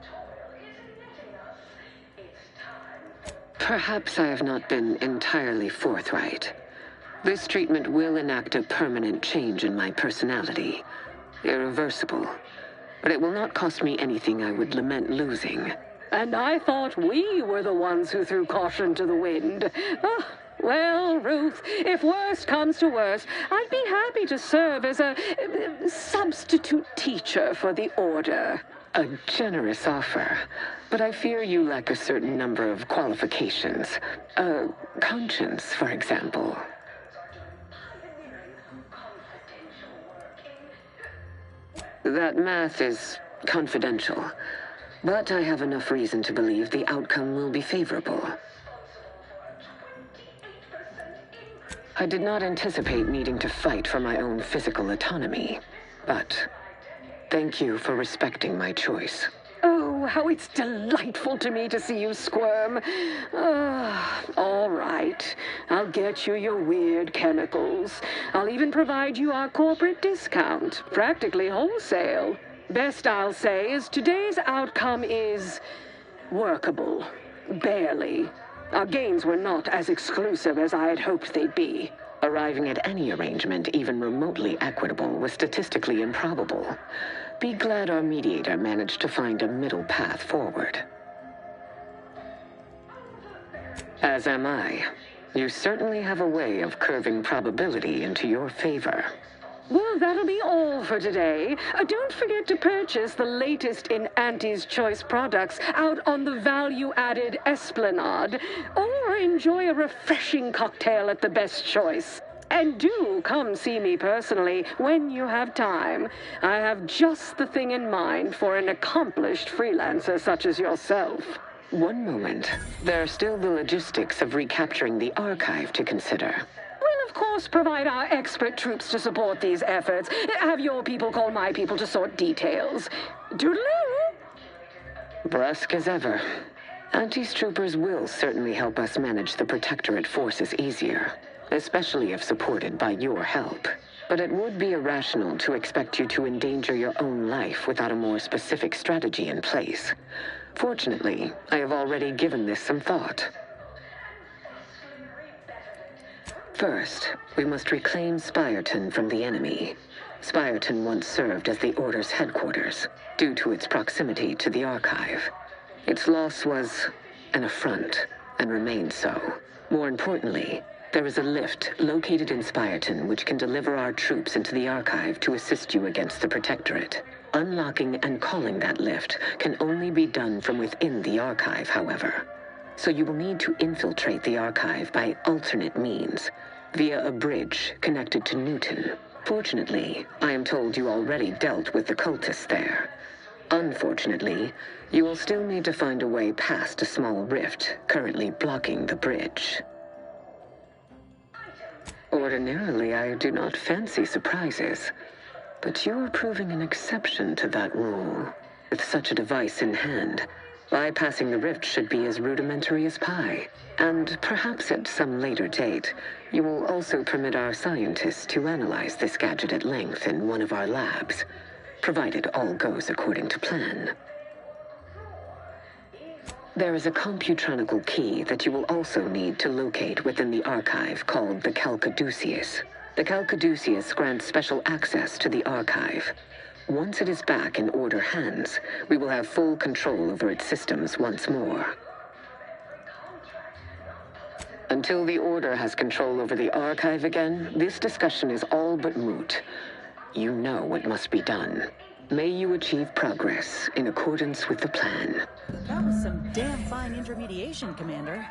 Perhaps I have not been entirely forthright. This treatment will enact a permanent change in my personality. Irreversible. But it will not cost me anything I would lament losing. And I thought we were the ones who threw caution to the wind. Oh, well, Ruth, if worst comes to worst, I'd be happy to serve as a substitute teacher for the Order. A generous offer, but I fear you lack a certain number of qualifications. Conscience, for example. That math is confidential. But I have enough reason to believe the outcome will be favorable. I did not anticipate needing to fight for my own physical autonomy, but thank you for respecting my choice. Oh, how it's delightful to me to see you squirm. All right. I'll get you your weird chemicals. I'll even provide you our corporate discount, practically wholesale. Best I'll say is today's outcome is workable. Barely. Our gains were not as exclusive as I had hoped they'd be. Arriving at any arrangement even remotely equitable was statistically improbable. Be glad our mediator managed to find a middle path forward. As am I. You certainly have a way of curving probability into your favor. Well, that'll be all for today. Don't forget to purchase the latest in Auntie's Choice products out on the value-added Esplanade, or enjoy a refreshing cocktail at the Best Choice. And do come see me personally when you have time. I have just the thing in mind for an accomplished freelancer such as yourself. One moment. There are still the logistics of recapturing the Archive to consider. Of course, provide our expert troops to support these efforts. Have your people call my people to sort details. Doodaloo! Brusque as ever. Auntie's troopers will certainly help us manage the Protectorate forces easier, especially if supported by your help. But it would be irrational to expect you to endanger your own life without a more specific strategy in place. Fortunately, I have already given this some thought. First, we must reclaim Spireton from the enemy. Spireton once served as the Order's headquarters, due to its proximity to the Archive. Its loss was an affront, and remains so. More importantly, there is a lift located in Spireton which can deliver our troops into the Archive to assist you against the Protectorate. Unlocking and calling that lift can only be done from within the Archive, however. So you will need to infiltrate the Archive by alternate means, via a bridge connected to Newton. Fortunately, I am told you already dealt with the cultists there. Unfortunately, you will still need to find a way past a small rift currently blocking the bridge. Ordinarily, I do not fancy surprises, but you are proving an exception to that rule. With such a device in hand, bypassing the rift should be as rudimentary as pie. And perhaps at some later date, you will also permit our scientists to analyze this gadget at length in one of our labs, provided all goes according to plan. There is a computronical key that you will also need to locate within the archive called the Calcaduceus. The Calcaduceus grants special access to the archive. Once it is back in Order hands, we will have full control over its systems once more. Until the Order has control over the archive again, this discussion is all but moot. You know what must be done. May you achieve progress in accordance with the plan. That was some damn fine intermediation, Commander.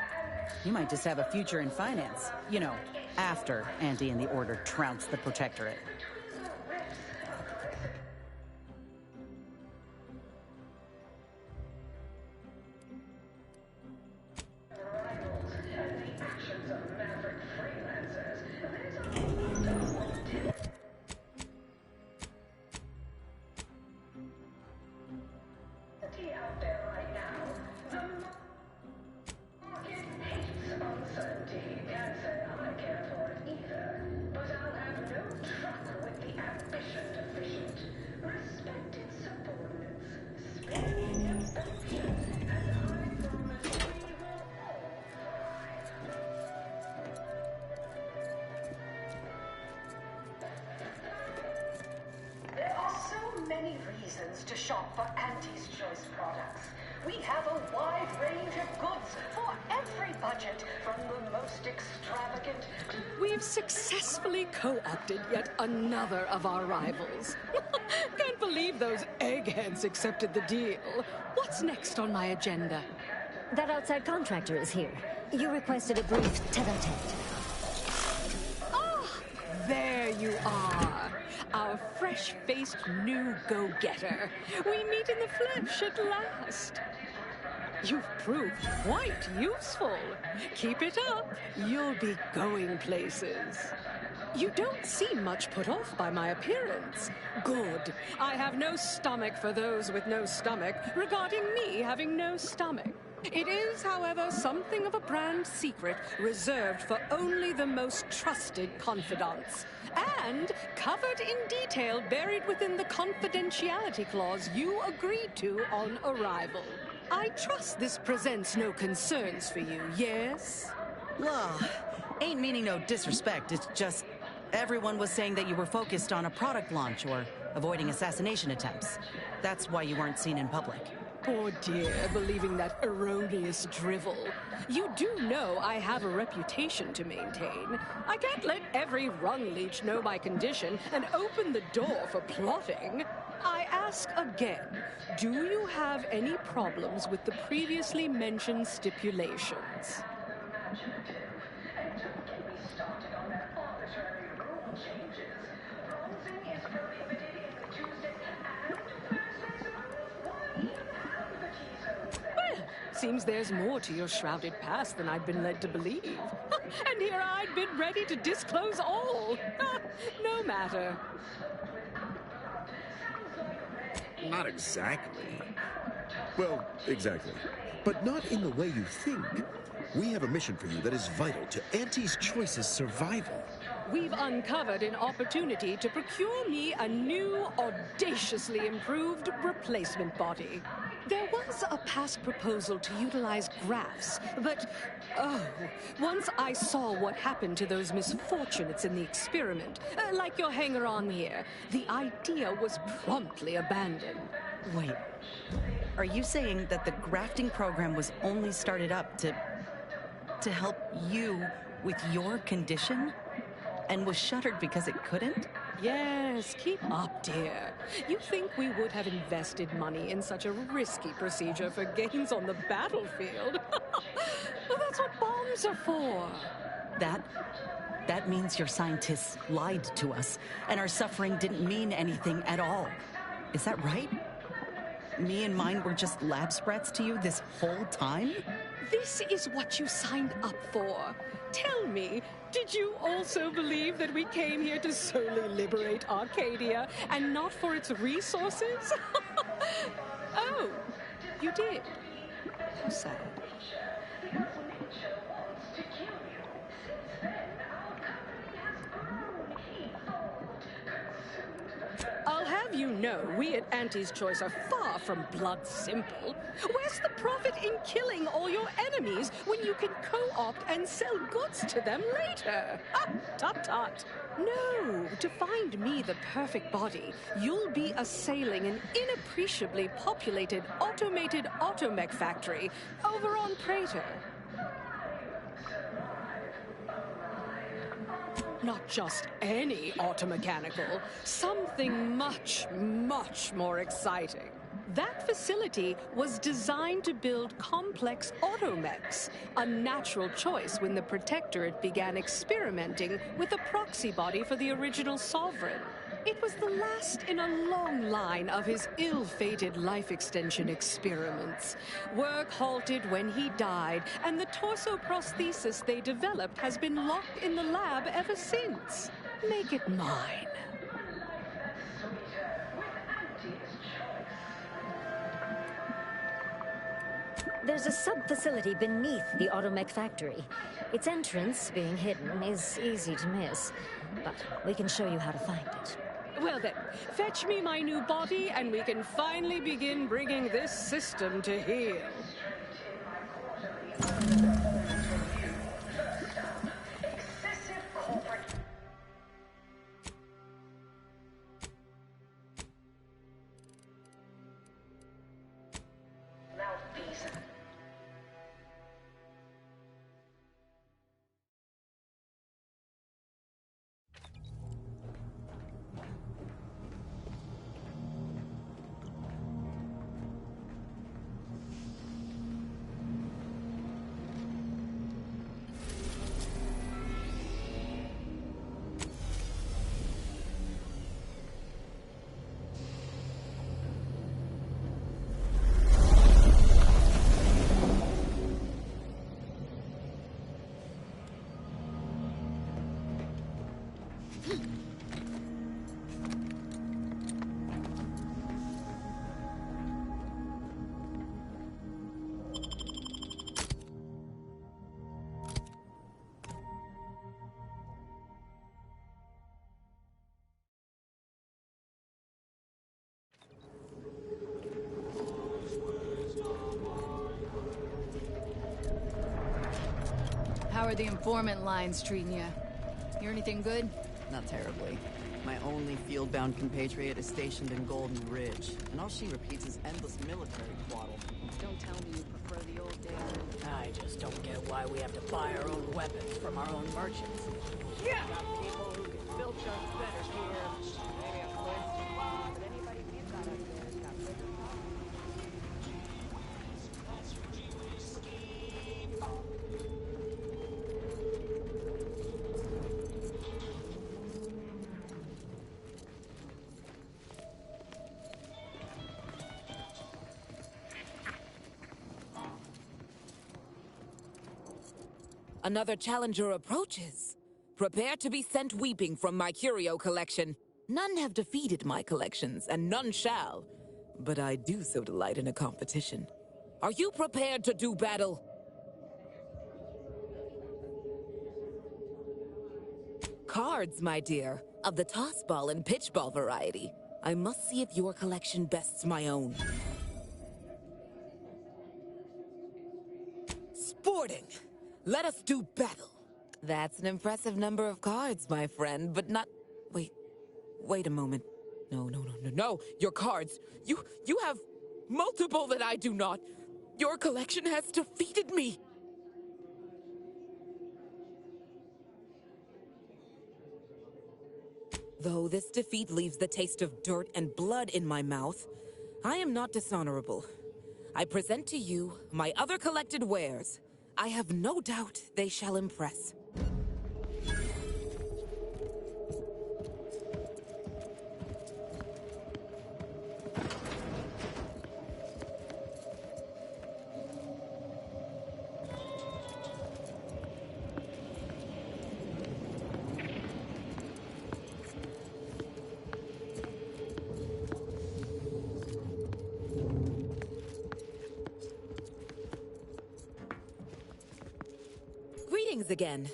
You might just have a future in finance. You know, after Anti and the Order trounce the Protectorate. Out there right now. The market hates uncertainty. Can't say I care for it either. But I'll have no truck with the ambition deficient. Respected subordinates, spare me the ambition, and I promise we will all thrive. There are so many reasons to shop for Anti's Choice products. We have a wide range of goods for every budget, from the most extravagant to... We've successfully co-opted yet another of our rivals. Can't believe those eggheads accepted the deal. What's next on my agenda? That outside contractor is here. You requested a brief tete-a-tete. Ah, there you are. Our fresh-faced new go-getter. We meet in the flesh at last. You've proved quite useful. Keep it up. You'll be going places. You don't seem much put off by my appearance. Good. I have no stomach for those with no stomach regarding me having no stomach. It is, however, something of a brand secret reserved for only the most trusted confidants. And covered in detail buried within the confidentiality clause you agreed to on arrival. I trust this presents no concerns for you, yes? Well, ain't meaning no disrespect. It's just everyone was saying that you were focused on a product launch or avoiding assassination attempts. That's why you weren't seen in public. Poor dear, believing that erroneous drivel. You do know I have a reputation to maintain. I can't let every rung leech know my condition and open the door for plotting. I ask again, do you have any problems with the previously mentioned stipulations? Seems there's more to your shrouded past than I'd been led to believe. And here I'd been ready to disclose all. No matter. Not exactly. Well, exactly. But not in the way you think. We have a mission for you that is vital to Anti's Choice's survival. We've uncovered an opportunity to procure me a new, audaciously improved replacement body. There was a past proposal to utilize graphs, but, once I saw what happened to those misfortunates in the experiment, like your hanger-on here, the idea was promptly abandoned. Wait, are you saying that the grafting program was only started up to help you with your condition? And was shuttered because it couldn't? Yes, keep up, dear. You think we would have invested money in such a risky procedure for gains on the battlefield? Well, that's what bombs are for. That means your scientists lied to us, and our suffering didn't mean anything at all. Is that right? Me and mine were just lab sprats to you this whole time? This is what you signed up for. Tell me, did you also believe that we came here to solely liberate Arcadia and not for its resources? Oh, you did. How sad. I'll have you no, we at Auntie's Choice are far from blood simple. Where's the profit in killing all your enemies when you can co-opt and sell goods to them later? Ah, tut-tut. No, to find me the perfect body, you'll be assailing an inappreciably populated automated automech factory over on Praetor. Not just any automechanical, something much, much more exciting. That facility was designed to build complex automechs, a natural choice when the Protectorate began experimenting with a proxy body for the original Sovereign. It was the last in a long line of his ill-fated life extension experiments. Work halted when he died, and the torso prosthesis they developed has been locked in the lab ever since. Make it mine. There's a sub-facility beneath the automech factory. Its entrance, being hidden, is easy to miss, but we can show you how to find it. Well then, fetch me my new body and we can finally begin bringing this system to heel. How are the informant lines treating you? Hear anything good? Not terribly. My only field-bound compatriot is stationed in Golden Ridge, and all she repeats is endless military twaddle. Don't tell me you prefer the old days. I just don't get why we have to buy our own weapons from our own merchants. Yeah! Got people who can filch us better here. Maybe a coincidence, but anybody we've got up there's got bigger problems. Another challenger approaches. Prepare to be sent weeping from my curio collection. None have defeated my collections, and none shall. But I do so delight in a competition. Are you prepared to do battle? Cards, my dear, of the toss ball and pitch ball variety. I must see if your collection bests my own. Sporting! Let us do battle. That's an impressive number of cards, my friend, but not... Wait a moment. No, your cards. You have multiple that I do not. Your collection has defeated me. Though this defeat leaves the taste of dirt and blood in my mouth, I am not dishonorable. I present to you my other collected wares. I have no doubt they shall impress. Greetings again.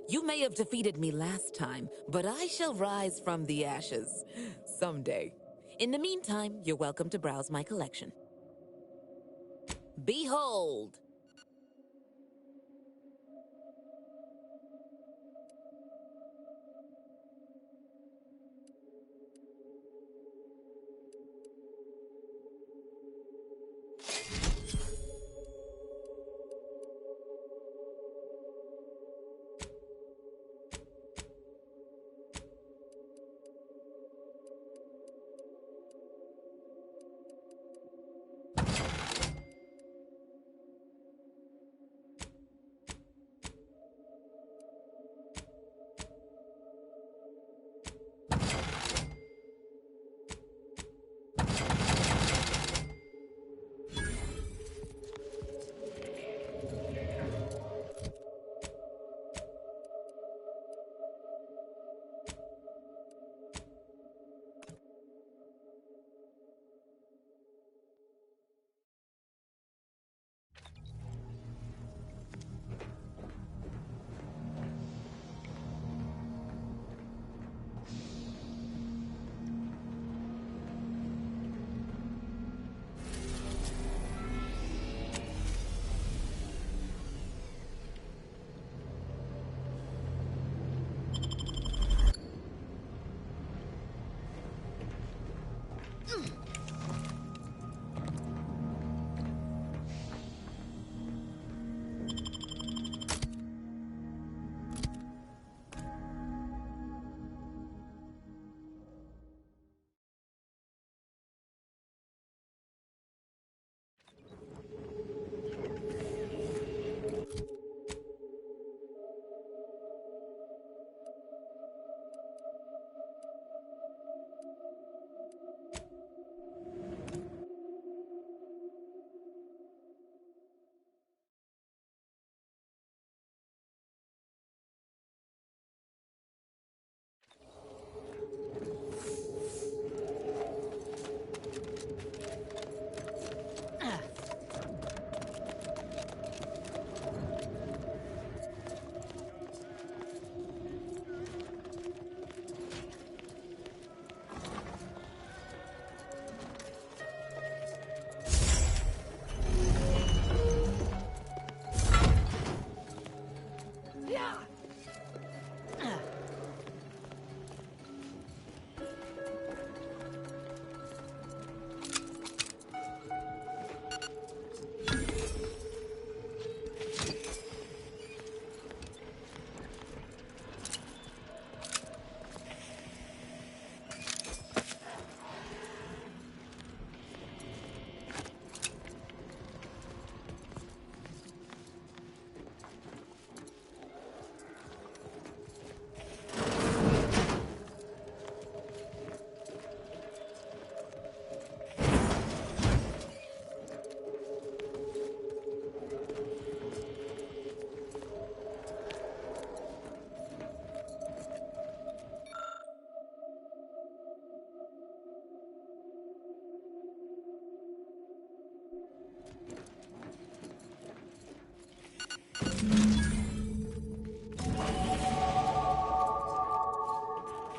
You may have defeated me last time, but I shall rise from the ashes someday. In the meantime, you're welcome to browse my collection. Behold!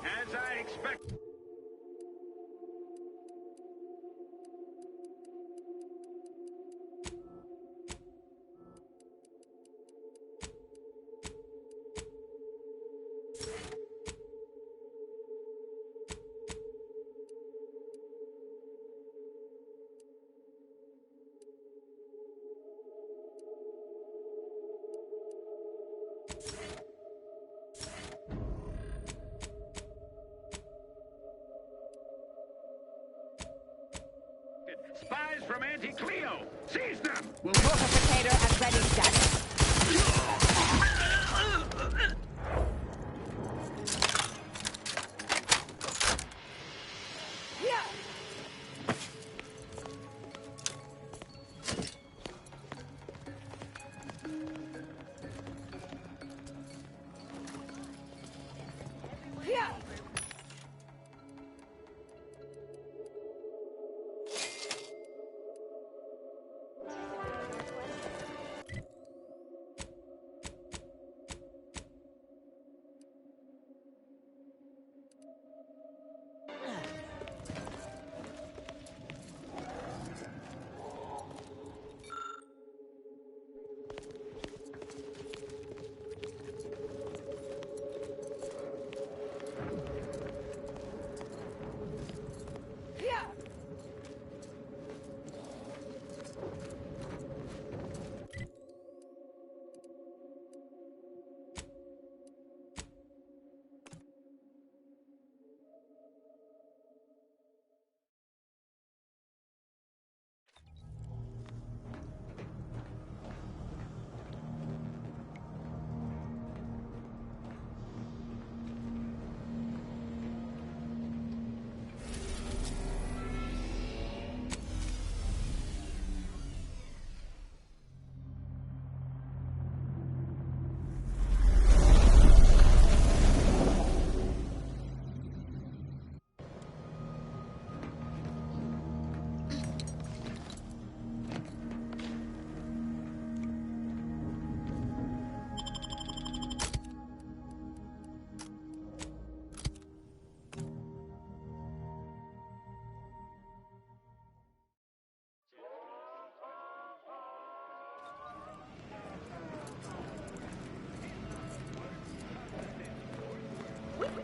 As I expect. Spies from Unlikeliy! Seize them! We'll mortificator at ready status.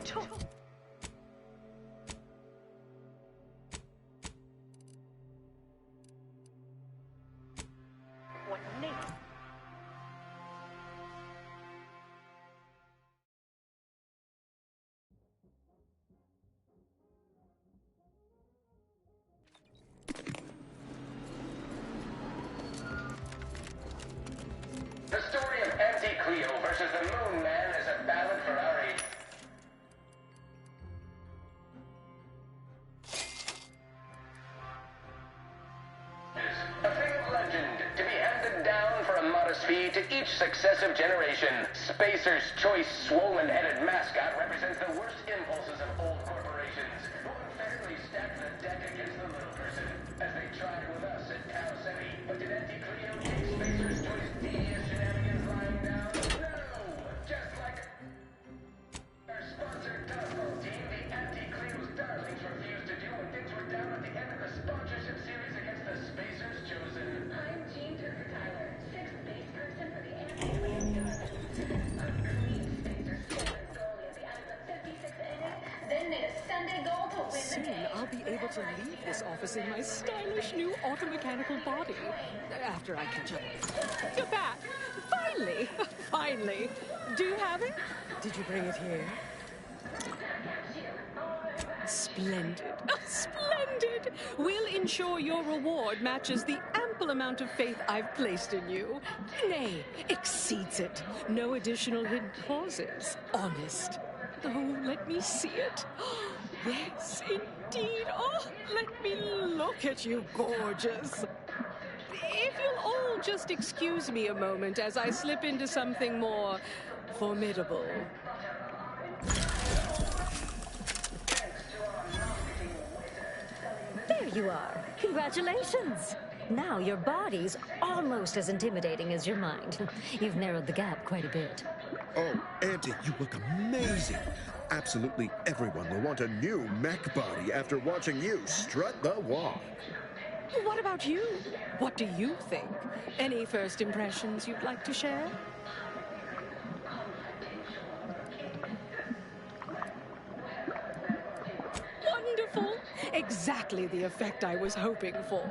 What name? The story of Unlikeliy versus the Moon Man is a ballad for our age. A thing of legend, to be handed down for a modest fee to each successive generation. Spacer's choice swollen-headed mascot represents the worst impulses of old corporations, who unfairly stack the deck against the little person, as they tried with us at Tau City. But did Unlikeliy take Spacer's choice devious shenanigans lying down? No! Just like our sponsor Dodgeball team, the Unlikely's darlings refused to do when things were down at the end of the sponsorship series against the Spacers chosen. I'm Jean Turner Tyler, sixth base person for the Unlikeliy Darlings. Unclean Spacers scored goalie at the end of the 56th inning, then made a Sunday goal to win the Soon game. I'll be able to leave this office in my stylish new automechanical body. After I catch up. You're back. Finally. Finally. Do you have it? Did you bring it here? Splendid. Splendid. We'll ensure your reward matches the ample amount of faith I've placed in you. Nay, exceeds it. No additional hidden clauses. Honest. Oh, let me see it. Yes, indeed. Oh, let me look at you, gorgeous. If you'll all just excuse me a moment as I slip into something more formidable. There you are. Congratulations. Now your body's almost as intimidating as your mind. You've narrowed the gap quite a bit. Oh, Auntie, you look amazing. Absolutely everyone will want a new mech body after watching you strut the walk. What about you? What do you think? Any first impressions you'd like to share? Wonderful! Exactly the effect I was hoping for.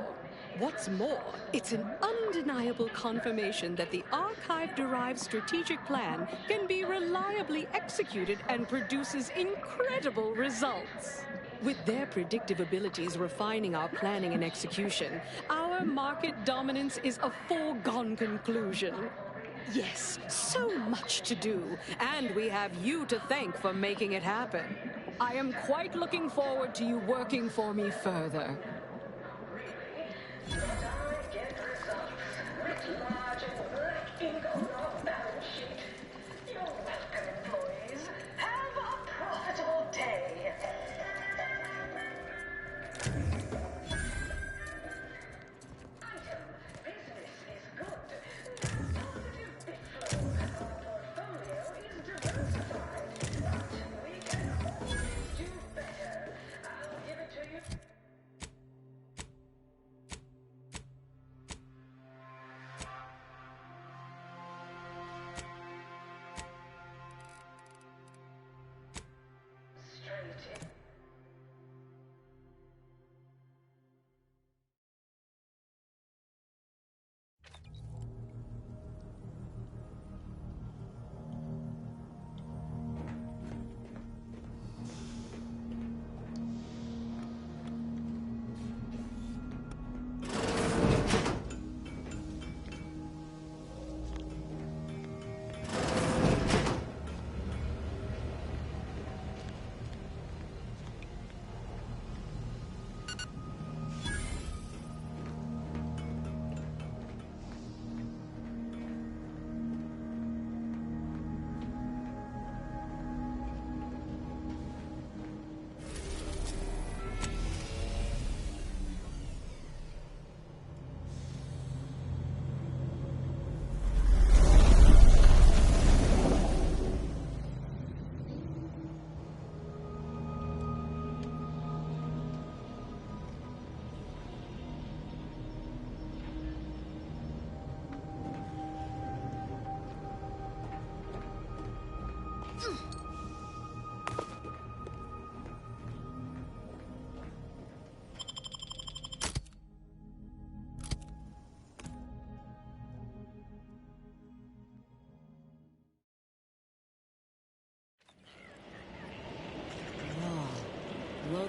What's more, it's an undeniable confirmation that the archive-derived strategic plan can be reliably executed and produces incredible results. With their predictive abilities refining our planning and execution, our market dominance is a foregone conclusion. Yes, so much to do, and we have you to thank for making it happen. I am quite looking forward to you working for me further. Get results. Writ large and black ink on our balance sheet. You're welcome, employees. Have a profitable day. Item. Business is good. There's positive bit flow. Our portfolio is diversified. But we can always do better. I'll give it to you. Straight in.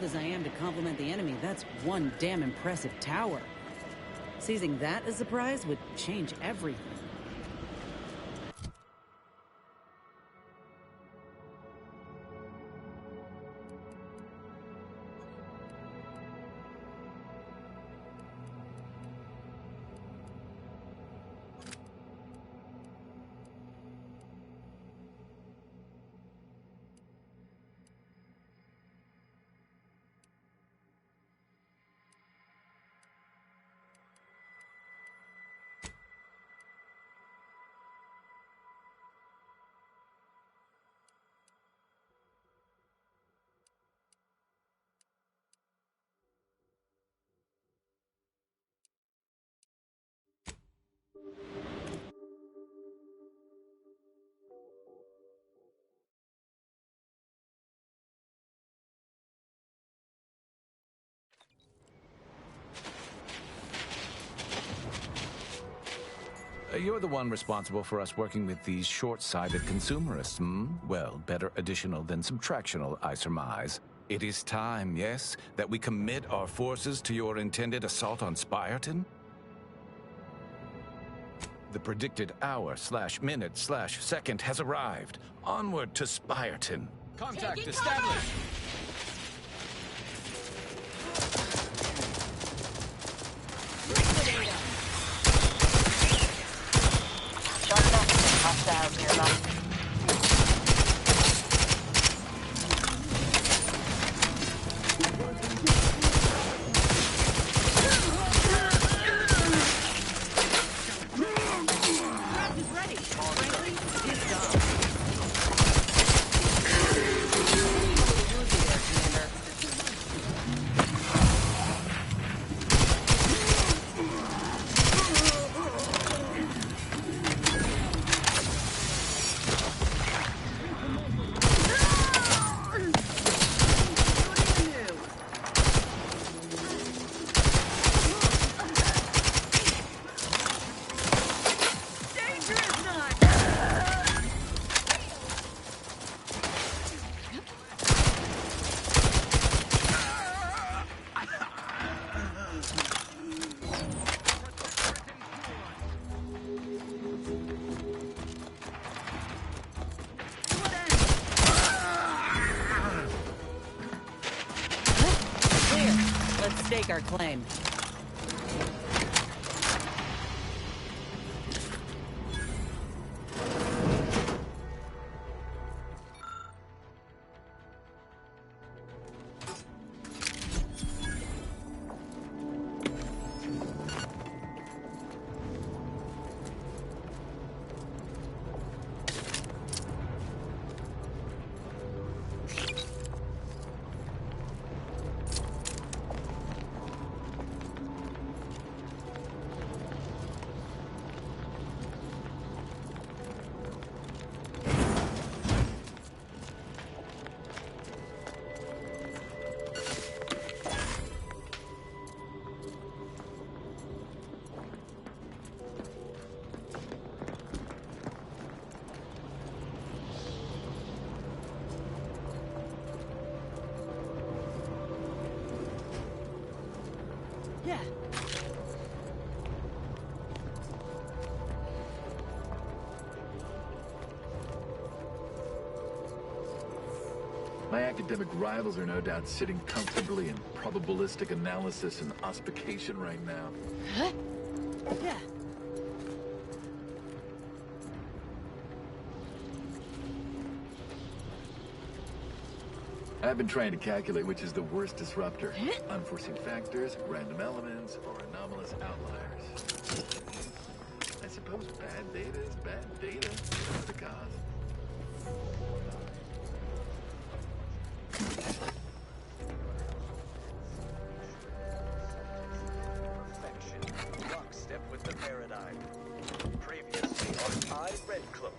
loath as I am to compliment the enemy, that's one damn impressive tower. Seizing that as a prize would change everything. You're the one responsible for us working with these short-sighted consumerists, hmm? Well, better additional than subtractional, I surmise. It is time, yes, that we commit our forces to your intended assault on Spyreton? The predicted hour/minute/second has arrived. Onward to Spyreton. Contact established! Hostiles nearby. Stake our claim. Yeah. My academic rivals are no doubt sitting comfortably in probabilistic analysis and ossification right now. Huh? Yeah. I've been trying to calculate which is the worst disruptor. Unforeseen factors, random elements, or anomalous outliers. I suppose bad data is bad data, whatever the cause. Perfection. Lockstep with the paradigm. Previously on I Red Cloak.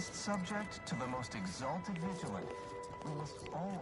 humblest subject to the most exalted vigilant. We must all...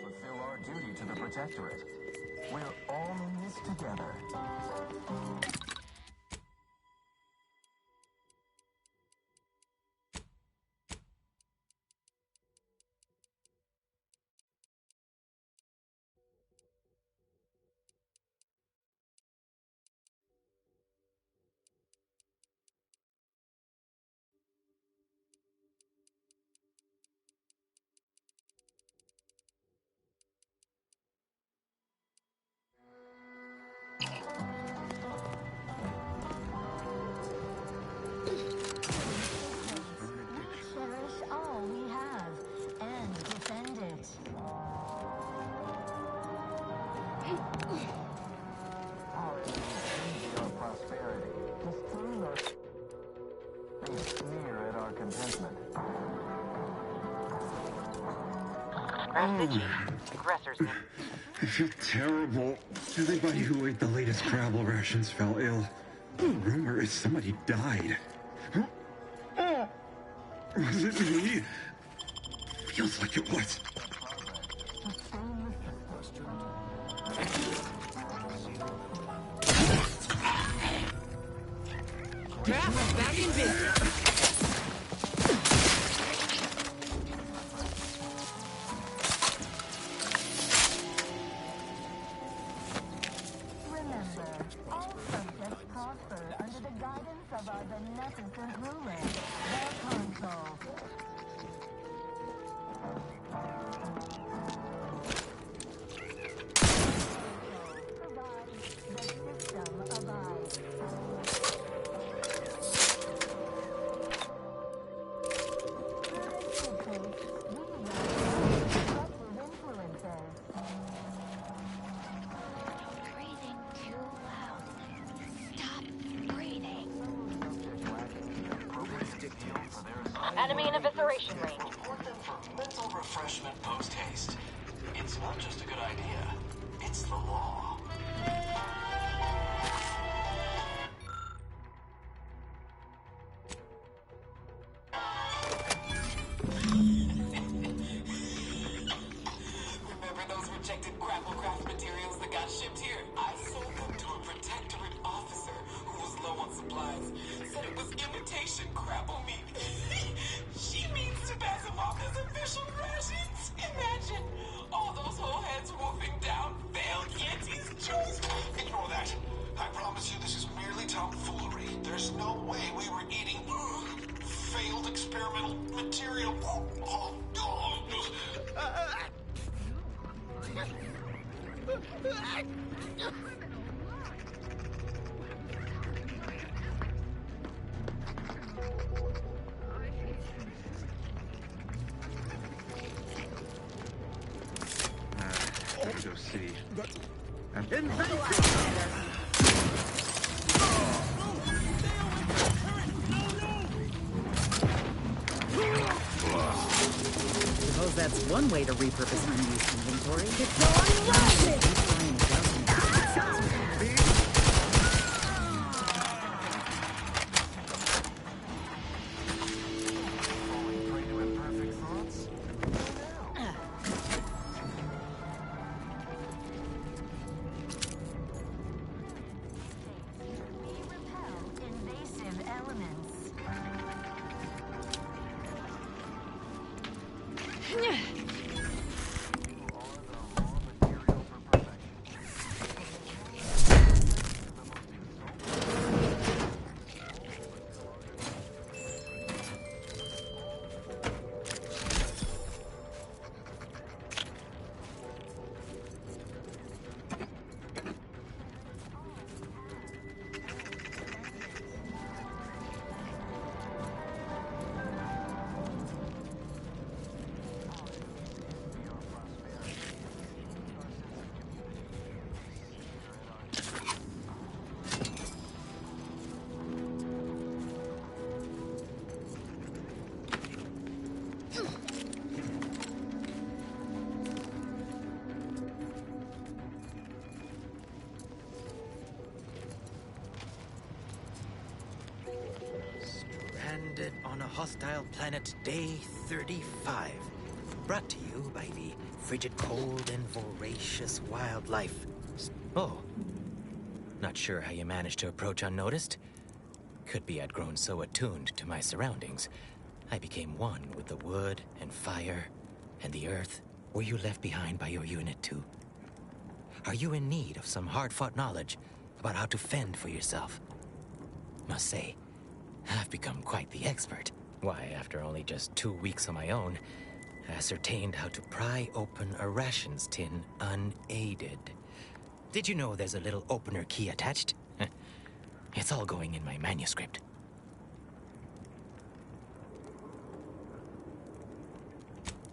fulfill our duty to the Protectorate. We're all in this together. Cherish all we have and defend it. Our enemies our prosperity, disdain our... They sneer at our contentment. Aggressors. I feel terrible. Everybody who ate the latest Crabble rations fell ill. The rumor is somebody died. Huh? Was it me? Feels like it was. Back in business. Remember, all subjects prosper under the guidance of our beneficent ruler, their consul. Provides the system abides. Breathing too loud. Stop breathing. Enemy in evisceration range. Report them for mental refreshment post-haste. It's not just a good idea, it's the law. Remember those rejected grapple craft materials that got shipped here? I sold them to a protectorate officer who was low on supplies. Said it was imitation grapple meat. She means to pass them off as official rations. Imagine all those whole heads wolfing down failed Yankees juice. Ignore that. I promise you this is merely tomfoolery. There's no way we were eating failed experimental material. Let's go see. Suppose that's one way to repurpose unused inventory. Invasive elements. Hostile Planet Day 35. Brought to you by the frigid cold and voracious wildlife. Oh. Not sure how you managed to approach unnoticed. Could be I'd grown so attuned to my surroundings, I became one with the wood and fire and the earth. Were you left behind by your unit too? Are you in need of some hard-fought knowledge about how to fend for yourself? Must say, I've become quite the expert. Why, after only just 2 weeks on my own, I ascertained how to pry open a rations tin unaided. Did you know there's a little opener key attached? It's all going in my manuscript.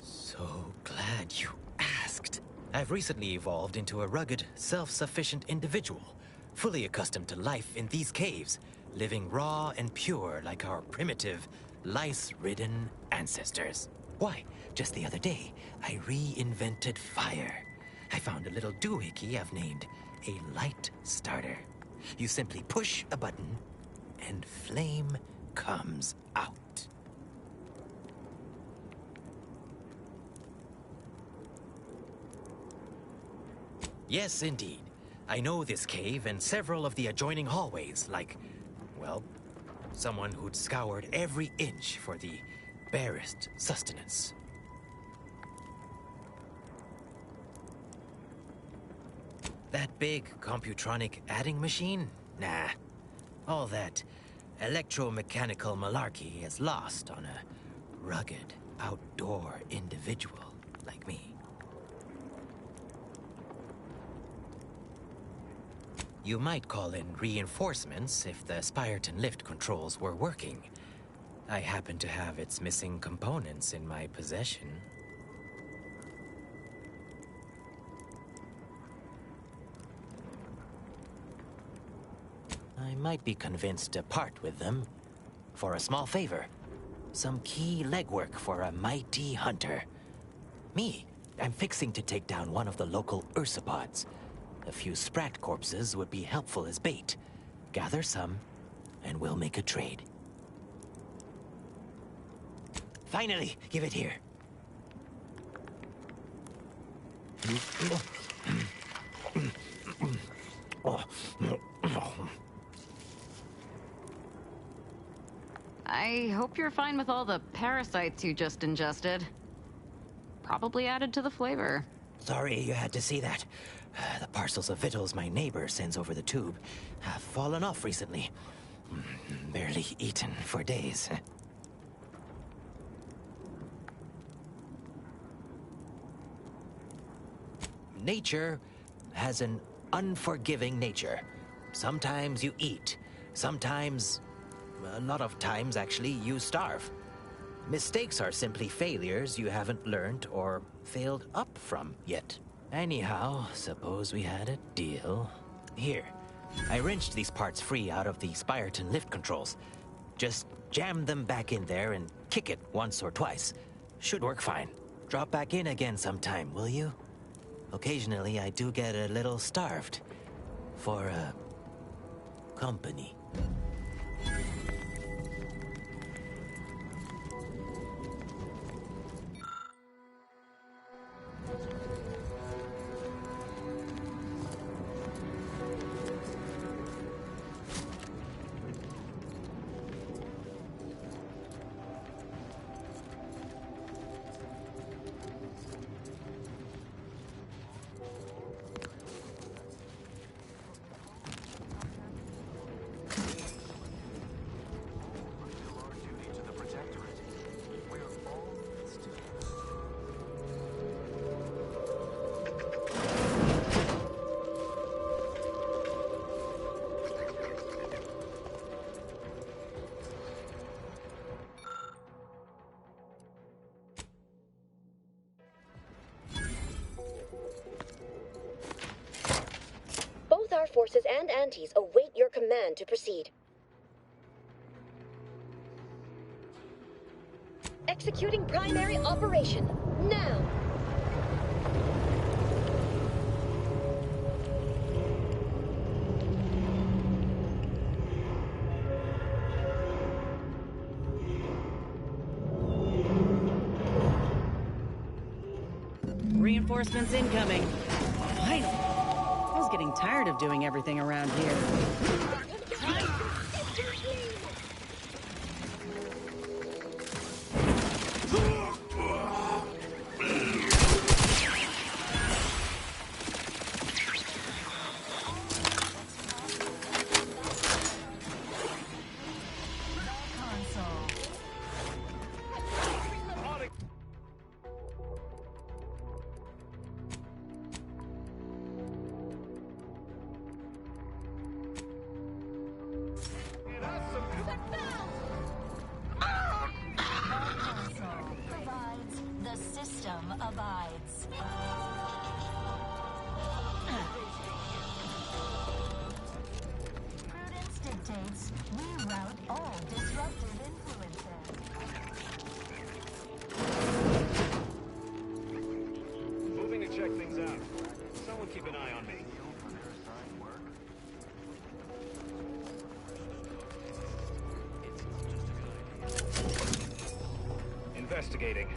So glad you asked. I've recently evolved into a rugged, self-sufficient individual, fully accustomed to life in these caves, living raw and pure like our primitive, lice-ridden ancestors. Why, just the other day, I reinvented fire. I found a little doohickey I've named a light starter. You simply push a button, and flame comes out. Yes, indeed. I know this cave and several of the adjoining hallways, like, well, someone who'd scoured every inch for the barest sustenance. That big computronic adding machine? Nah. All that electromechanical malarkey is lost on a rugged, outdoor individual like me. You might call in reinforcements if the Spyreton lift controls were working. I happen to have its missing components in my possession. I might be convinced to part with them for a small favor. Some key legwork for a mighty hunter. Me, I'm fixing to take down one of the local ursopods. A few sprat corpses would be helpful as bait. Gather some, and we'll make a trade. Finally, give it here. I hope you're fine with all the parasites you just ingested. Probably added to the flavor. Sorry you had to see that. The parcels of victuals my neighbor sends over the tube have fallen off recently. Barely eaten for days. Nature has an unforgiving nature. Sometimes you eat. Sometimes, a lot of times actually, you starve. Mistakes are simply failures you haven't learned or failed up from yet. Anyhow, suppose we had a deal. Here, I wrenched these parts free out of the Spyreton lift controls. Just jam them back in there and kick it once or twice. Should work fine. Drop back in again sometime, will you? Occasionally, I do get a little starved. For, company. Both our forces and antis await your command to proceed. Executing primary operation, now! Reinforcements incoming. Finally. I was getting tired of doing everything around here. Provides, the system abides. Prudence dictates we route all disruptive influences. Moving to check things out. Someone keep an eye on me. Investigating.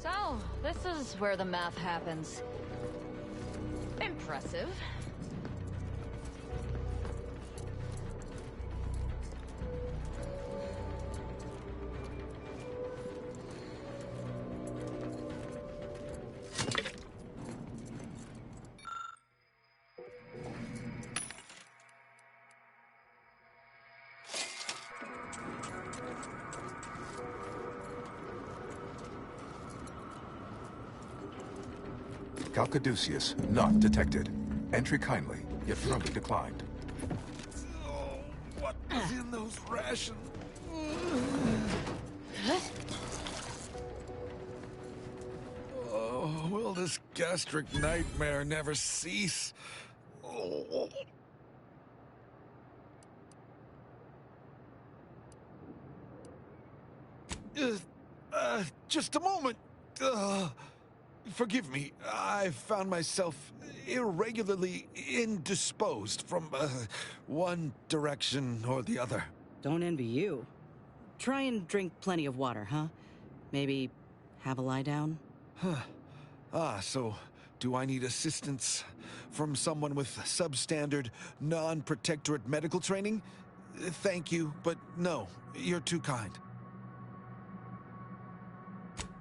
So, this is where the math happens. Impressive. Calcaduceus not detected. Entry kindly, yet firmly declined. What was in those rations? Oh, will this gastric nightmare never cease? Oh. Just a moment. Forgive me, I found myself irregularly indisposed from one direction or the other. Don't envy you. Try and drink plenty of water, huh? Maybe have a lie down? So do I need assistance from someone with substandard, non-protectorate medical training? Thank you, but no, you're too kind.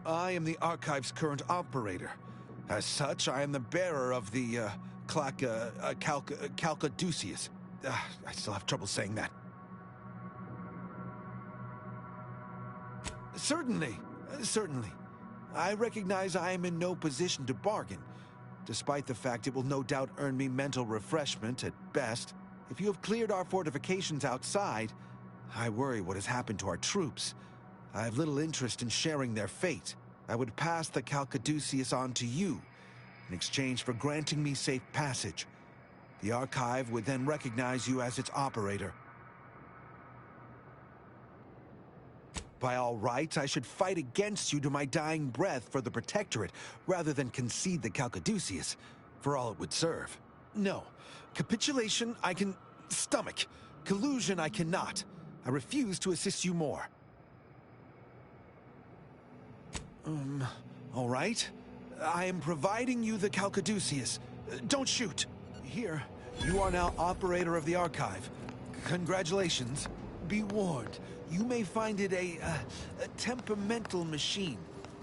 I am the Archive's current operator. As such, I am the bearer of the, Calcaduceus. I still have trouble saying that. Certainly. I recognize I am in no position to bargain, despite the fact it will no doubt earn me mental refreshment at best. If you have cleared our fortifications outside, I worry what has happened to our troops. I have little interest in sharing their fate. I would pass the Calcaduceus on to you, in exchange for granting me safe passage. The Archive would then recognize you as its operator. By all rights, I should fight against you to my dying breath for the Protectorate, rather than concede the Calcaduceus, for all it would serve. No. Capitulation I can stomach. Collusion I cannot. I refuse to assist you more. All right. I am providing you the Calcaduceus. Don't shoot. Here, you are now operator of the Archive. Congratulations. Be warned, you may find it a temperamental machine.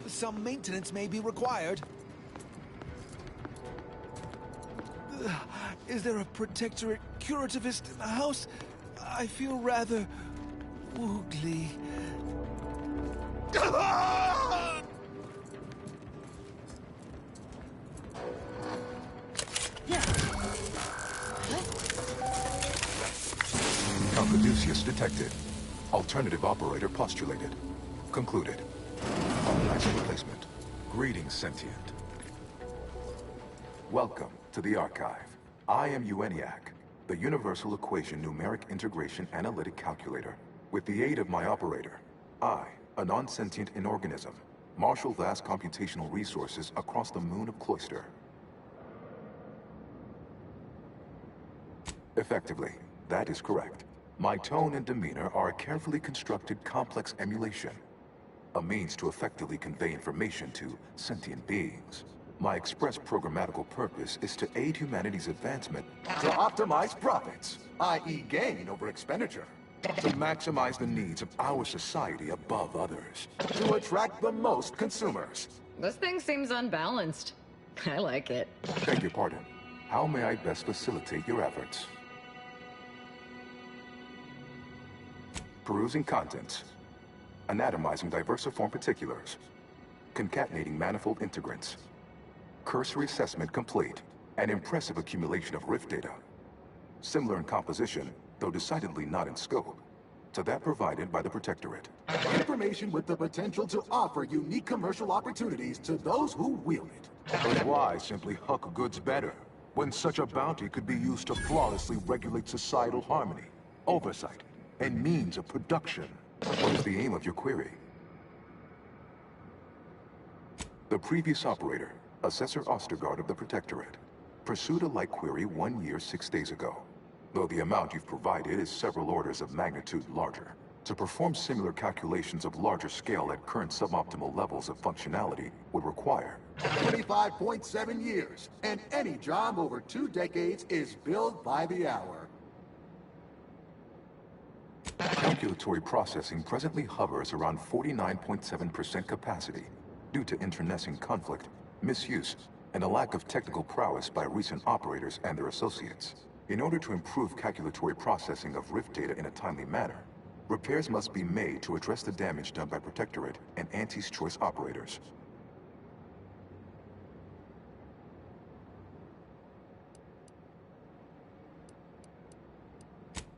Some maintenance may be required. Is there a Protectorate curativist in the house? I feel rather woogly. Calcaduceus detected. Alternative operator postulated. Concluded. Authorized replacement. Greetings, sentient. Welcome to the Archive. I am ENIAC, the Universal Equation Numeric Integration Analytic Calculator. With the aid of my operator, I, a non-sentient inorganism, Marshal vast computational resources across the moon of Cloister. Effectively, that is correct. My tone and demeanor are a carefully constructed complex emulation, a means to effectively convey information to sentient beings. My express programmatical purpose is to aid humanity's advancement, To optimize profits, i.e. gain over expenditure. to maximize the needs of our society above others. To attract the most consumers. This thing seems unbalanced. I like it. Beg your pardon. How may I best facilitate your efforts? Perusing contents. Anatomizing diversiform particulars. Concatenating manifold integrants. Cursory assessment complete. An impressive accumulation of rift data. Similar in composition, though decidedly not in scope, to that provided by the Protectorate. Information with the potential to offer unique commercial opportunities to those who wield it. But why simply huck goods better, when such a bounty could be used to flawlessly regulate societal harmony, oversight, and means of production? What is the aim of your query? The previous operator, Assessor Ostergaard of the Protectorate, pursued a like query 1 year, 6 days ago. Though the amount you've provided is several orders of magnitude larger. To perform similar calculations of larger scale at current suboptimal levels of functionality would require 25.7 years, and any job over 2 decades is billed by the hour. Calculatory processing presently hovers around 49.7% capacity due to internecine conflict, misuse, and a lack of technical prowess by recent operators and their associates. In order to improve calculatory processing of rift data in a timely manner, repairs must be made to address the damage done by Protectorate and Auntie's Choice operators.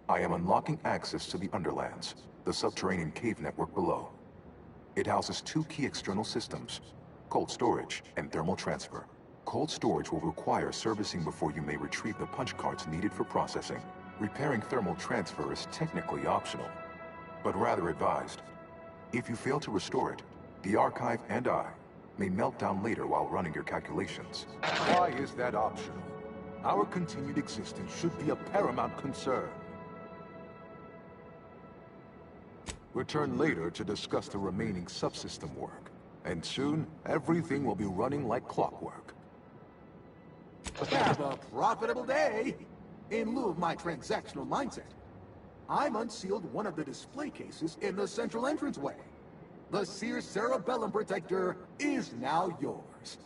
I am unlocking access to the Underlands, the subterranean cave network below. It houses 2 key external systems, cold storage and thermal transfer. Cold storage will require servicing before you may retrieve the punch cards needed for processing. Repairing thermal transfer is technically optional, but rather advised. If you fail to restore it, the Archive and I may melt down later while running your calculations. Why is that optional? Our continued existence should be a paramount concern. Return later to discuss the remaining subsystem work, and soon everything will be running like clockwork. Have a profitable day! In lieu of my transactional mindset, I'm unsealed one of the display cases in the central entranceway. The Sears Cerebellum Protector is now yours.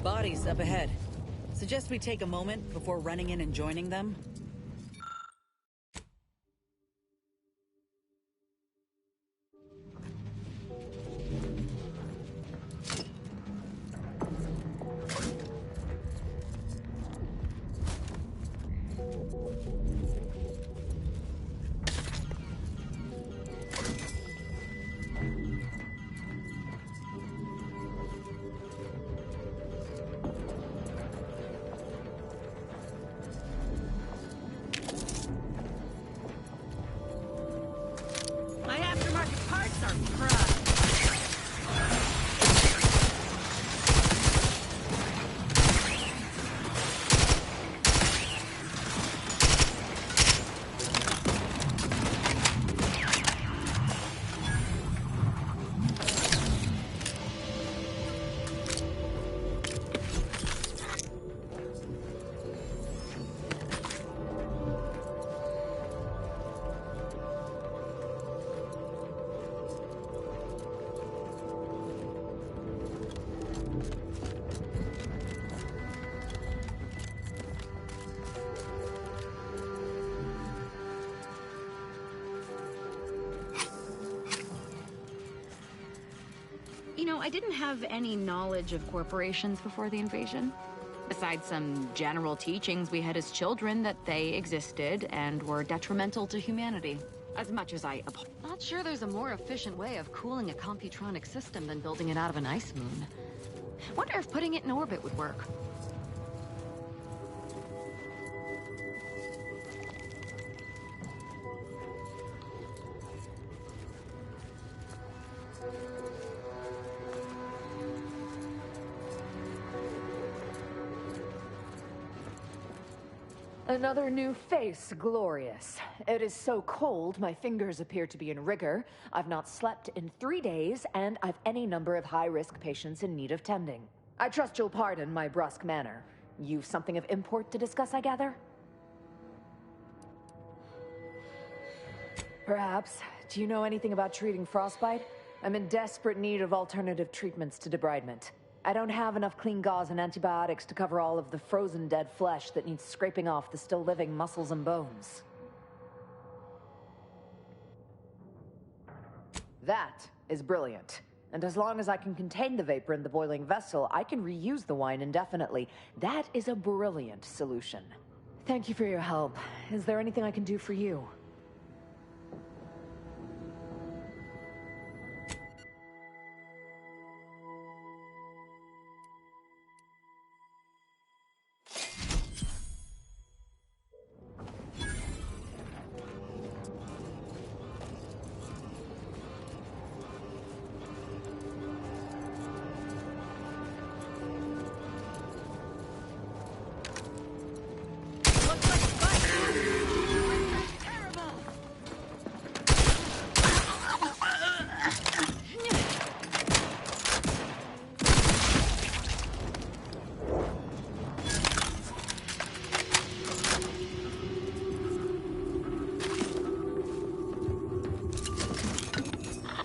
Bodies up ahead. Suggest we take a moment before running in and joining them? My aftermarket parts are fried. You know, I didn't have any knowledge of corporations before the invasion. Besides some general teachings we had as children that they existed and were detrimental to humanity. As much as I... Not sure there's a more efficient way of cooling a computronic system than building it out of an ice moon. Wonder if putting it in orbit would work. Another new face, glorious. It is so cold, my fingers appear to be in rigor. I've not slept in 3 days, and I've any number of high-risk patients in need of tending. I trust you'll pardon my brusque manner. You've something of import to discuss, I gather? Perhaps. Do you know anything about treating frostbite? I'm in desperate need of alternative treatments to debridement. I don't have enough clean gauze and antibiotics to cover all of the frozen dead flesh that needs scraping off the still living muscles and bones. That is brilliant. And as long as I can contain the vapor in the boiling vessel, I can reuse the wine indefinitely. That is a brilliant solution. Thank you for your help. Is there anything I can do for you?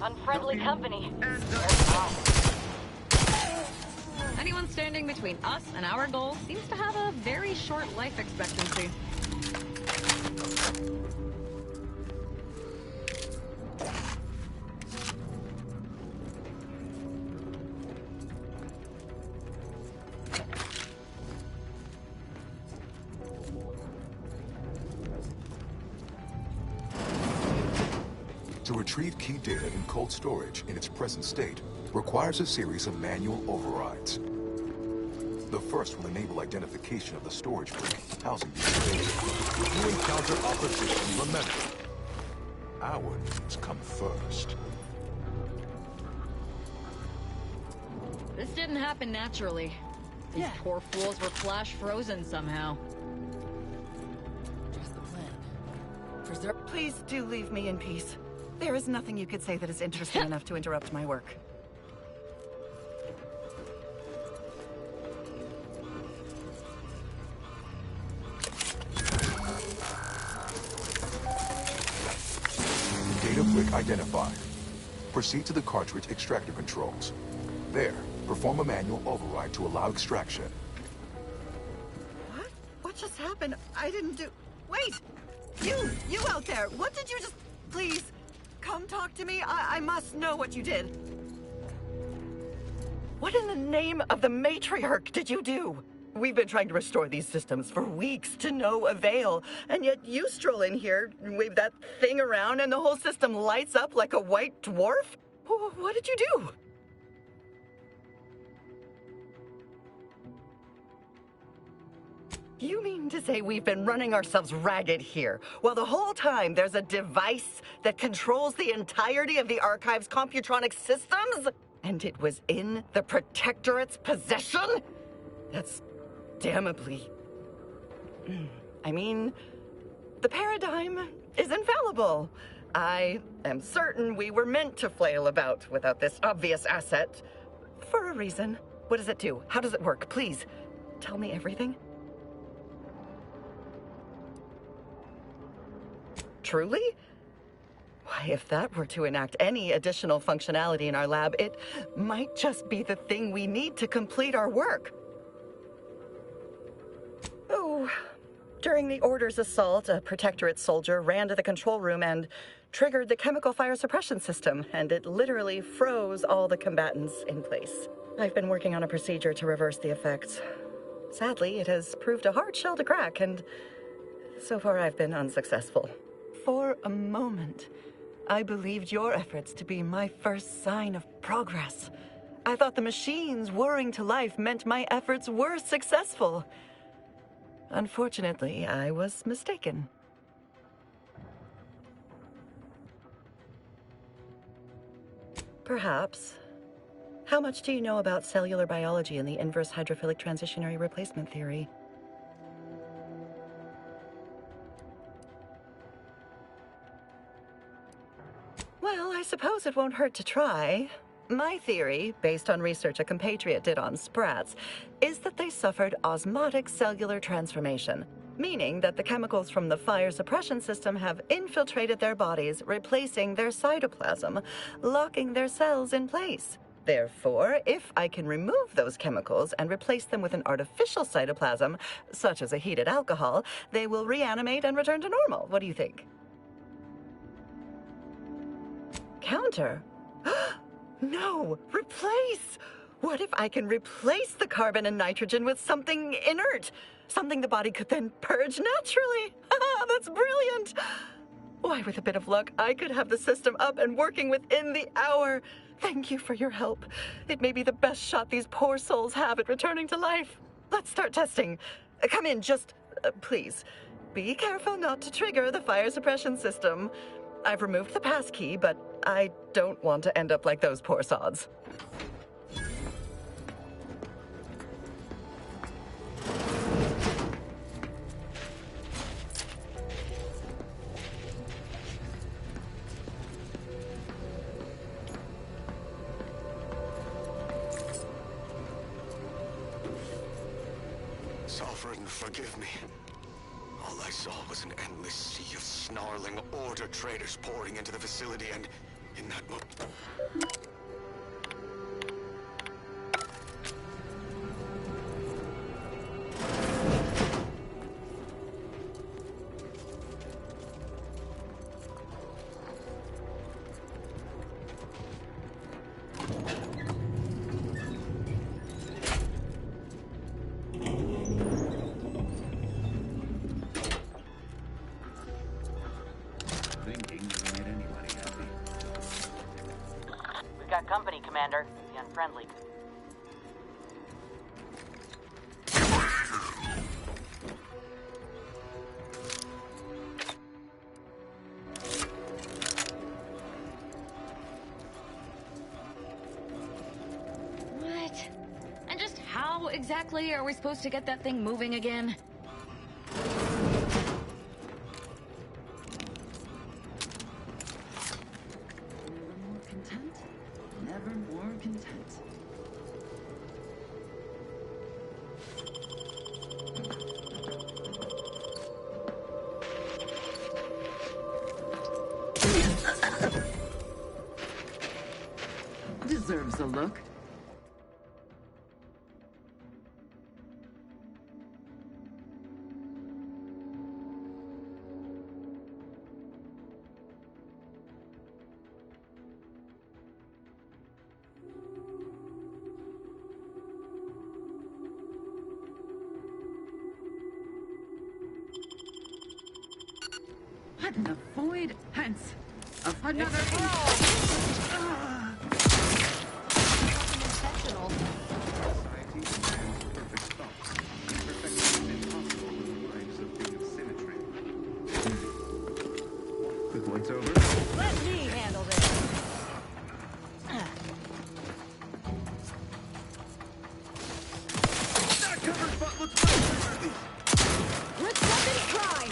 Unfriendly company. Anyone standing between us and our goal seems to have a very short life expectancy. To retrieve key data in cold storage in its present state requires a series of manual overrides. The first will enable identification of the storage brick housing these data. If you encounter opposition, remember, our needs come first. This didn't happen naturally. These poor fools were flash frozen somehow. Just the plan. Please do leave me in peace. There is nothing you could say that is interesting enough to interrupt my work. Data brick identified. Proceed to the cartridge extractor controls. There, perform a manual override to allow extraction. What? What just happened? I didn't do... Wait! You out there! What did you just... Please, come talk to me. I must know what you did. What in the name of the matriarch did you do? We've been trying to restore these systems for weeks to no avail, and yet you stroll in here, wave that thing around, and the whole system lights up like a white dwarf? What did you do? You mean to say we've been running ourselves ragged here, while the whole time there's a device that controls the entirety of the Archive's computronic systems? And it was in the Protectorate's possession? That's damnably... I mean, the paradigm is infallible. I am certain we were meant to flail about without this obvious asset. For a reason. What does it do? How does it work? Please, tell me everything. Truly? Why, if that were to enact any additional functionality in our lab, it might just be the thing we need to complete our work. Oh, during the Order's assault, a Protectorate soldier ran to the control room and triggered the chemical fire suppression system, and it literally froze all the combatants in place. I've been working on a procedure to reverse the effects. Sadly, it has proved a hard shell to crack, and so far I've been unsuccessful. For a moment, I believed your efforts to be my first sign of progress. I thought the machines whirring to life meant my efforts were successful. Unfortunately, I was mistaken. Perhaps. How much do you know about cellular biology and the inverse hydrophilic transitionary replacement theory? Well, I suppose it won't hurt to try. My theory, based on research a compatriot did on sprats, is that they suffered osmotic cellular transformation, meaning that the chemicals from the fire suppression system have infiltrated their bodies, replacing their cytoplasm, locking their cells in place. Therefore, if I can remove those chemicals and replace them with an artificial cytoplasm, such as a heated alcohol, they will reanimate and return to normal. What do you think? Counter? No, replace! What if I can replace the carbon and nitrogen with something inert? Something the body could then purge naturally? That's brilliant! Why, with a bit of luck, I could have the system up and working within the hour. Thank you for your help. It may be the best shot these poor souls have at returning to life. Let's start testing. Come in, just, please. Be careful not to trigger the fire suppression system. I've removed the passkey, but I don't want to end up like those poor sods. Sovereign, forgive me. All I saw was an endless sea of snarling Order traitors pouring into the facility, and in that moment... We've got company, Commander. The Unfriendly. What? And just how exactly are we supposed to get that thing moving again? Deserves a look. What in the void? Hence, of another Intentional. perfect thoughts. Perfection is impossible in the lives of being of symmetry. Quick once over. Let me handle this. That cover spot looks pretty. Let's let this try.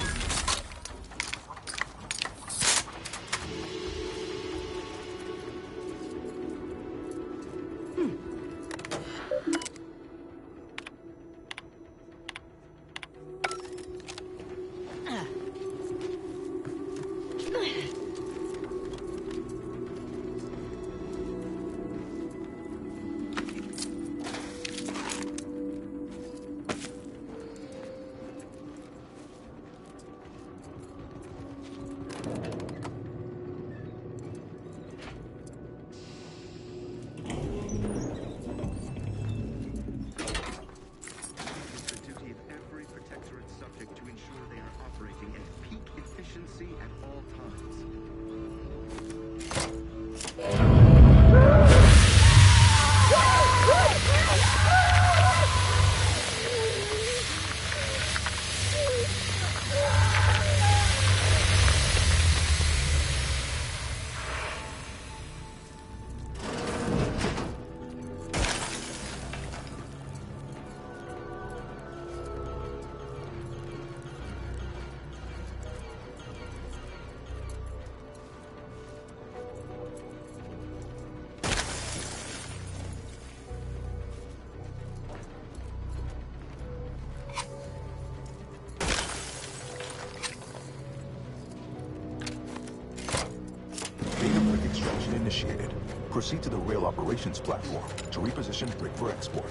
Initiated. Proceed to the rail operations platform to reposition brick for export.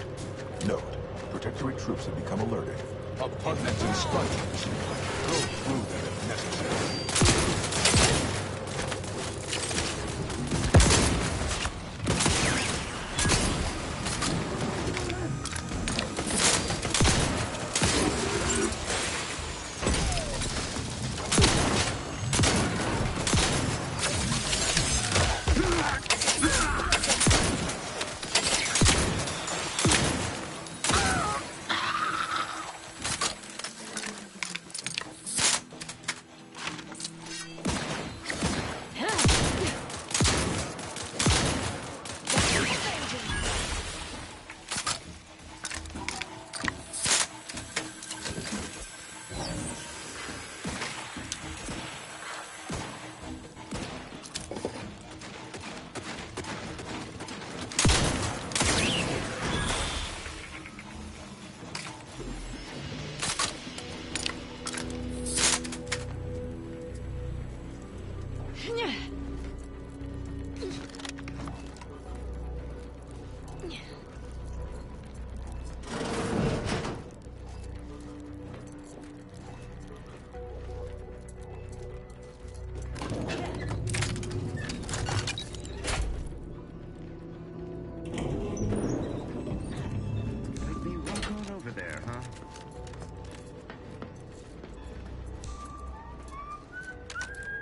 Note, Protectorate troops have become alerted. Opponents' instructions. Go through them if necessary.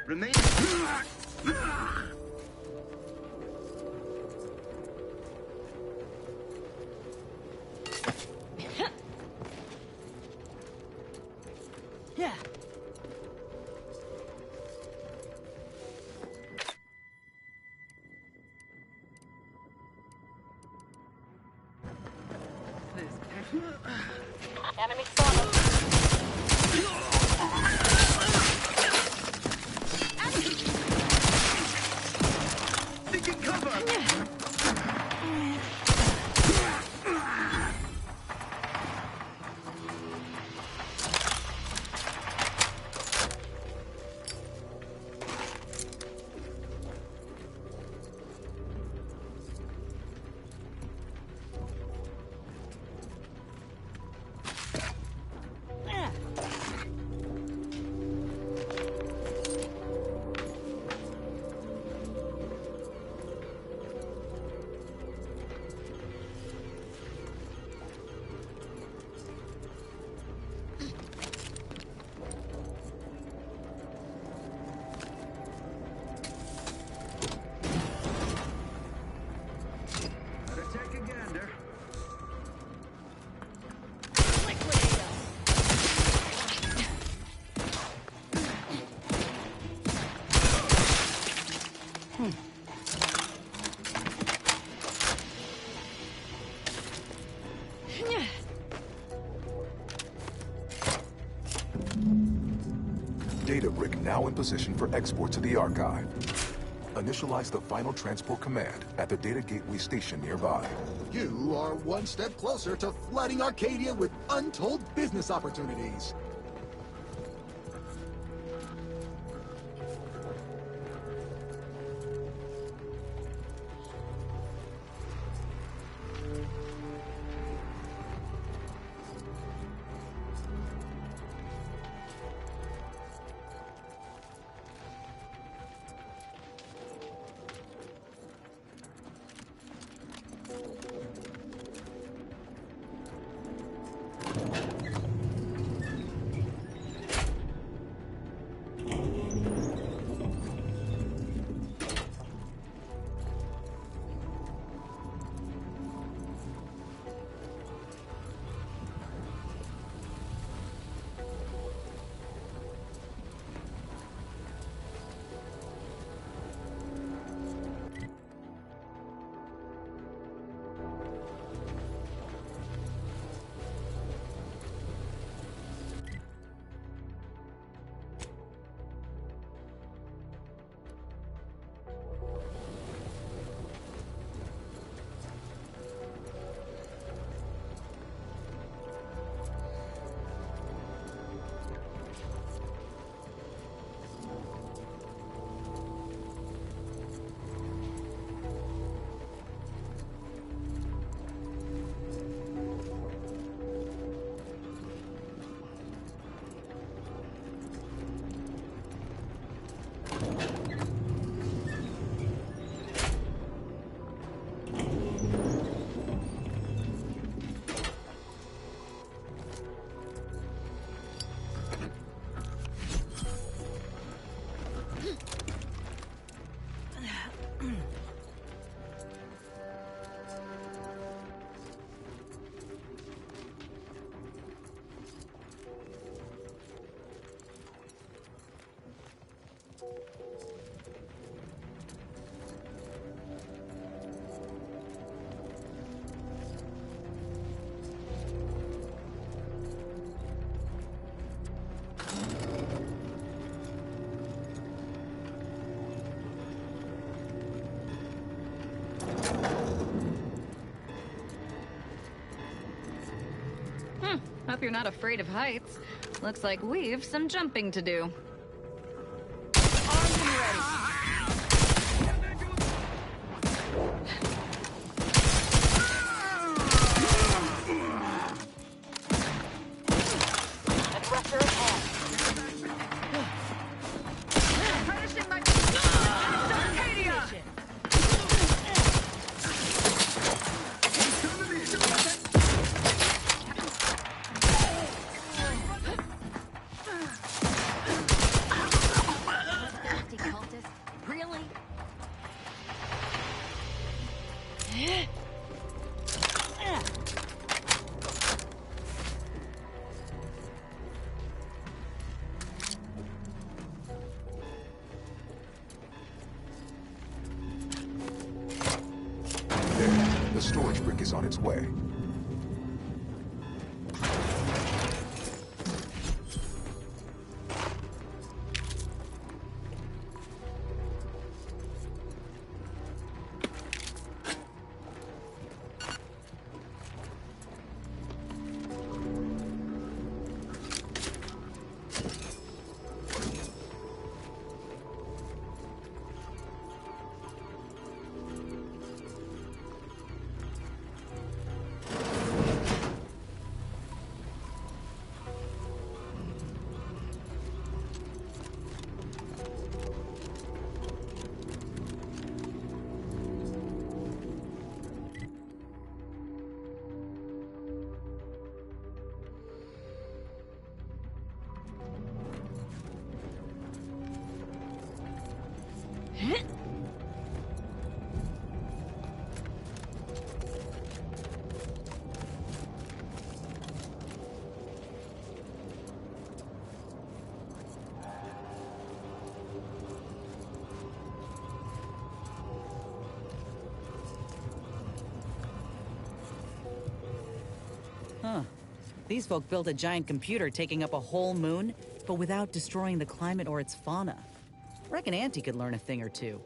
Remain. Yeah. Enemy spotted. Taking cover. data brick now in position for export to the archive. Initialize the final transport command at the data gateway station nearby. You are one step closer to flooding Arcadia with untold business opportunities. Hope you're not afraid of heights. Looks like we've some jumping to do. The storage brick is on its way. These folk built a giant computer taking up a whole moon, but without destroying the climate or its fauna. Reckon Auntie could learn a thing or two.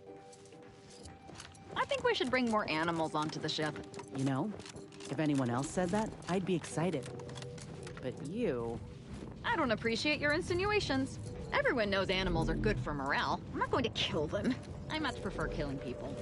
I think we should bring more animals onto the ship. You know, if anyone else said that, I'd be excited. But you... I don't appreciate your insinuations. Everyone knows animals are good for morale. I'm not going to kill them. I much prefer killing people.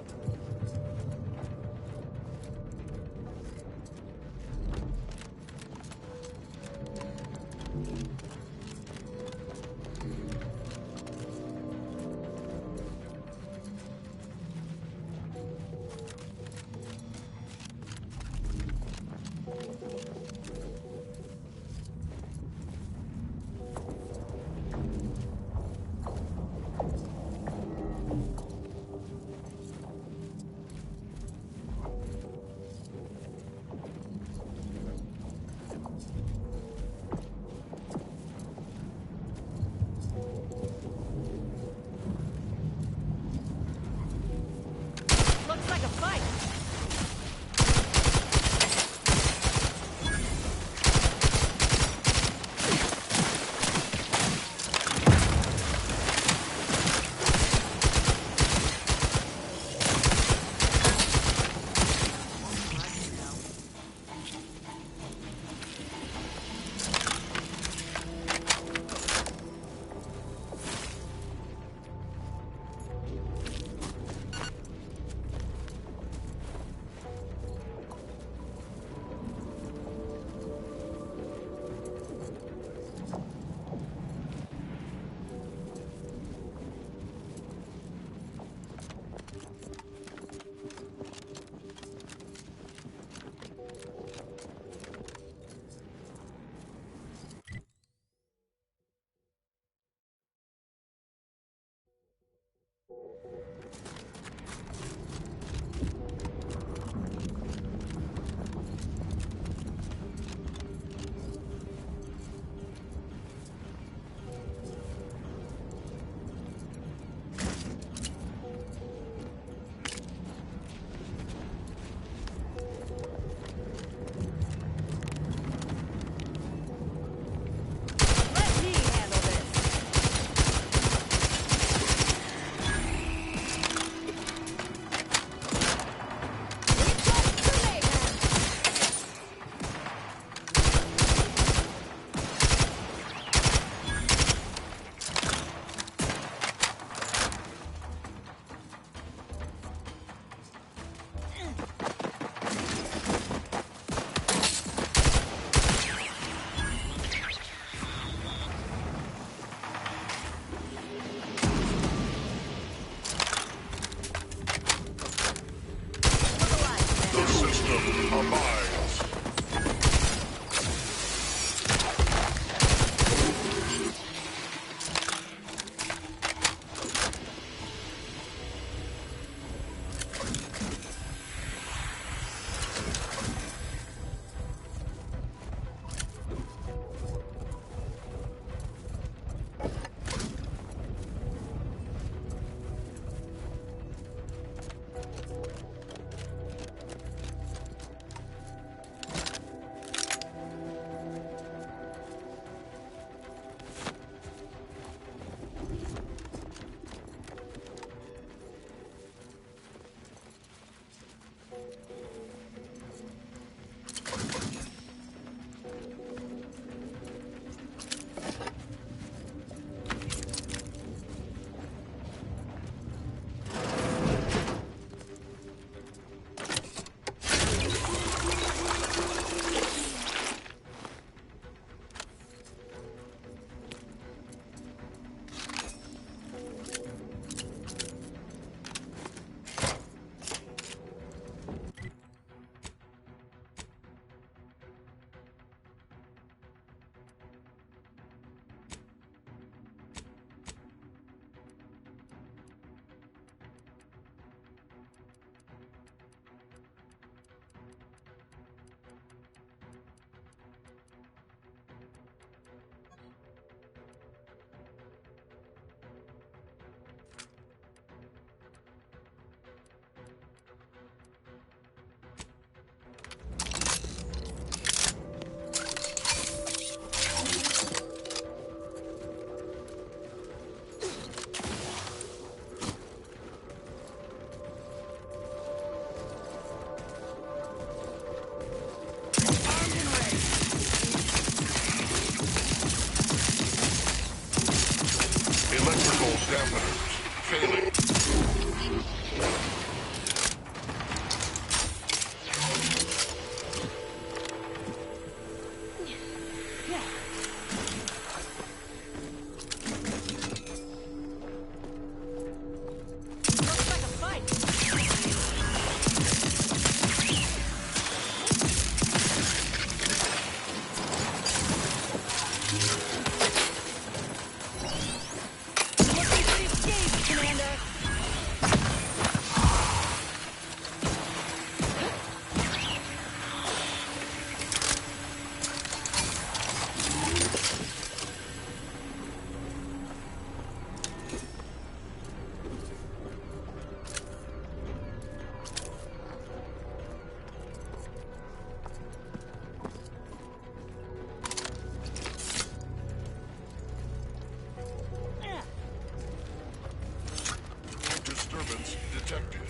Disturbance detected.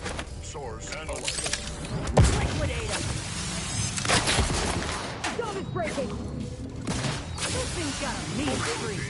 Source analyzed. Liquidate him! Dome is breaking! This thing's got a mean streak.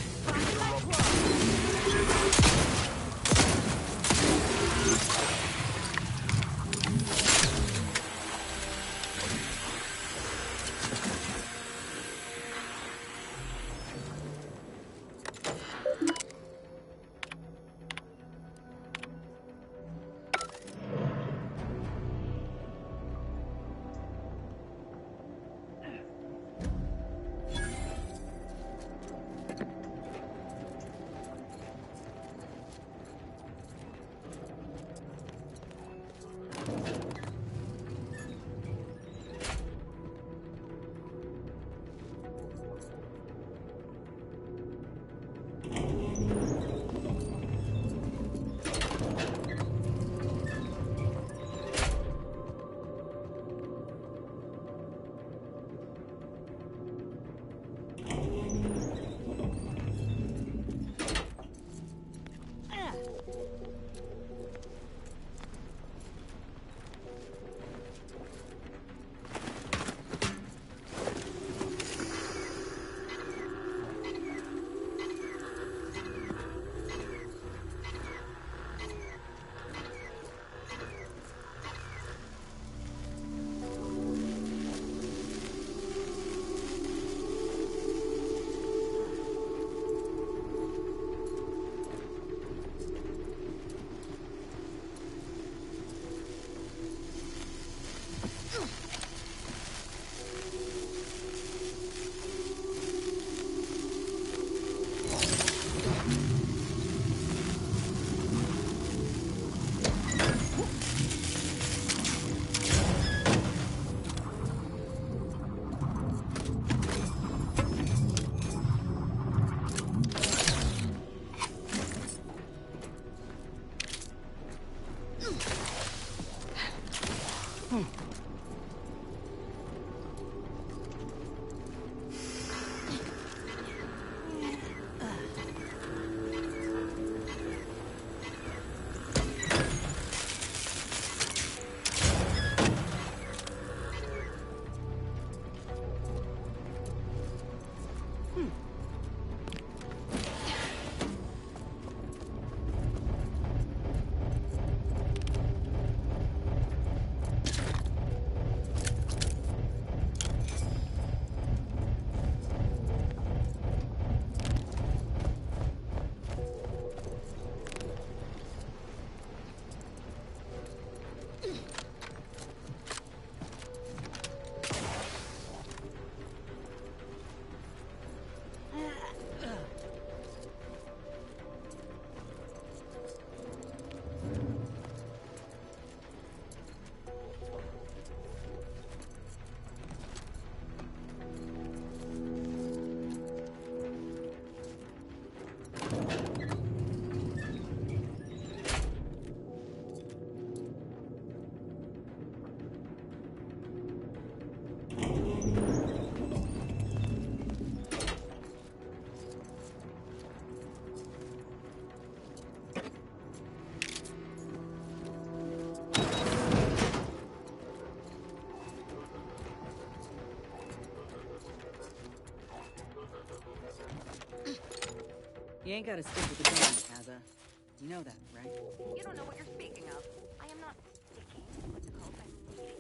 You ain't gotta stick with the gun, Kaza. You know that, right? You don't know what you're speaking of. I am not sticky. What's it called? Anything.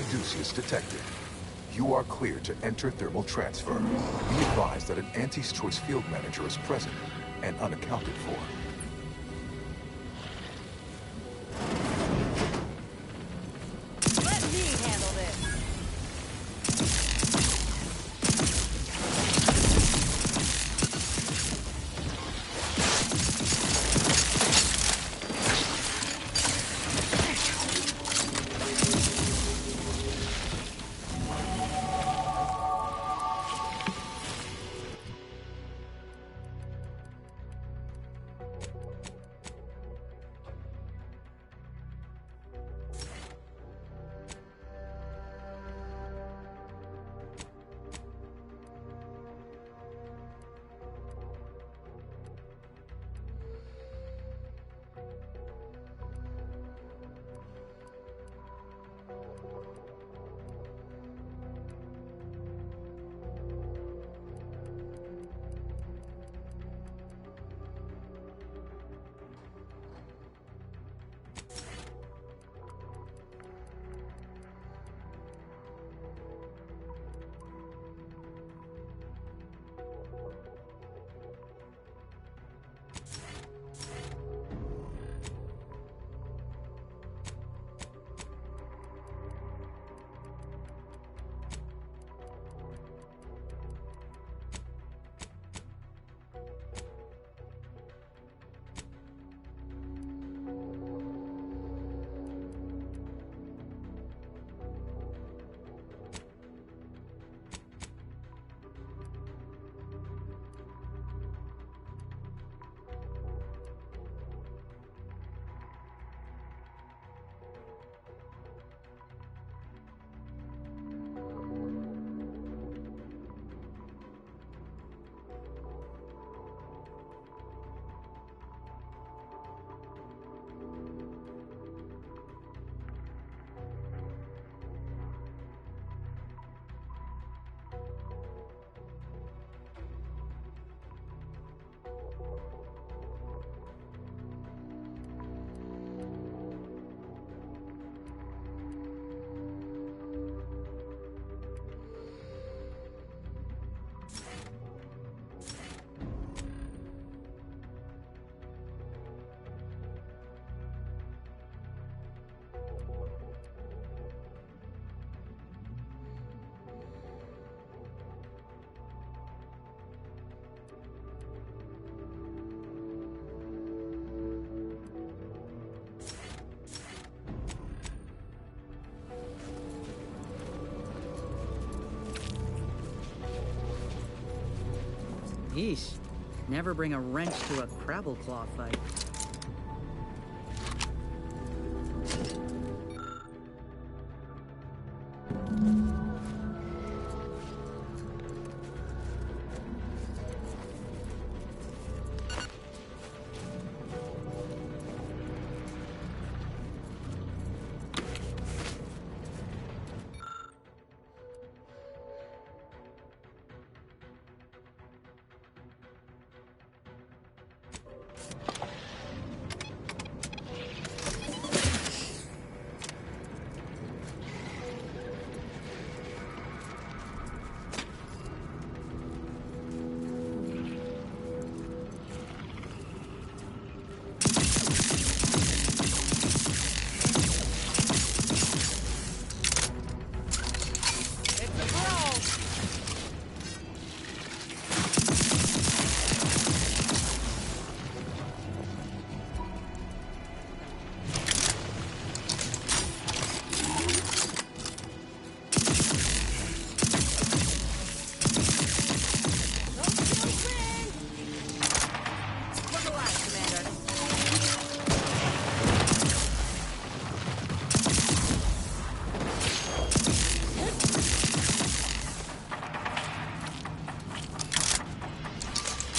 Caduceus detected. You are clear to enter thermal transfer. Be advised that an Auntie's Choice field manager is present and unaccounted for. Let me handle this. Yeesh. Never bring a wrench to a Crabble Claw fight.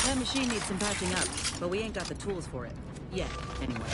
That machine needs some patching up, but we ain't got the tools for it. Yet, anyway.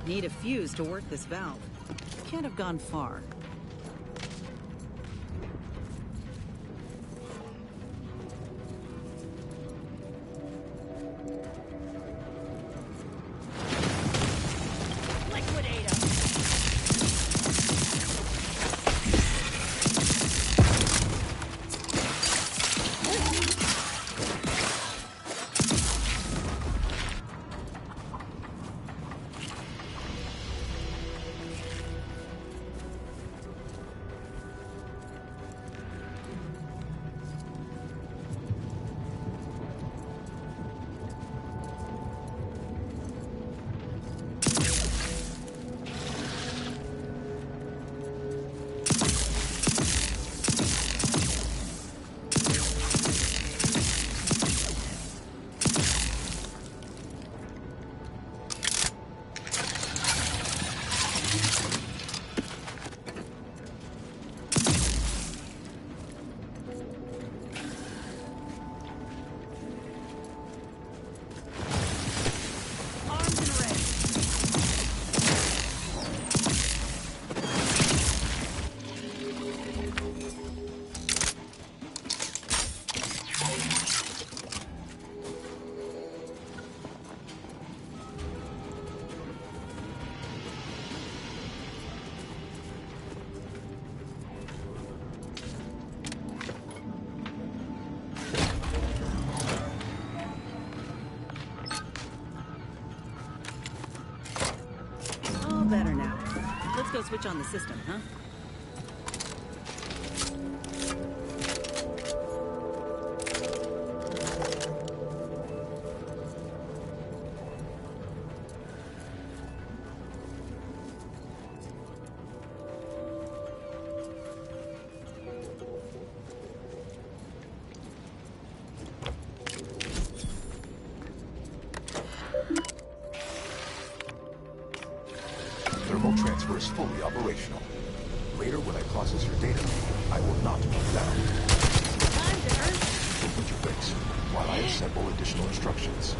Need a fuse to work this valve. Can't have gone far. switch on the system, huh? Thermal transfer is fully operational. Later, when I process your data, I will not move down. Time to earn. Put your fix while I assemble additional instructions.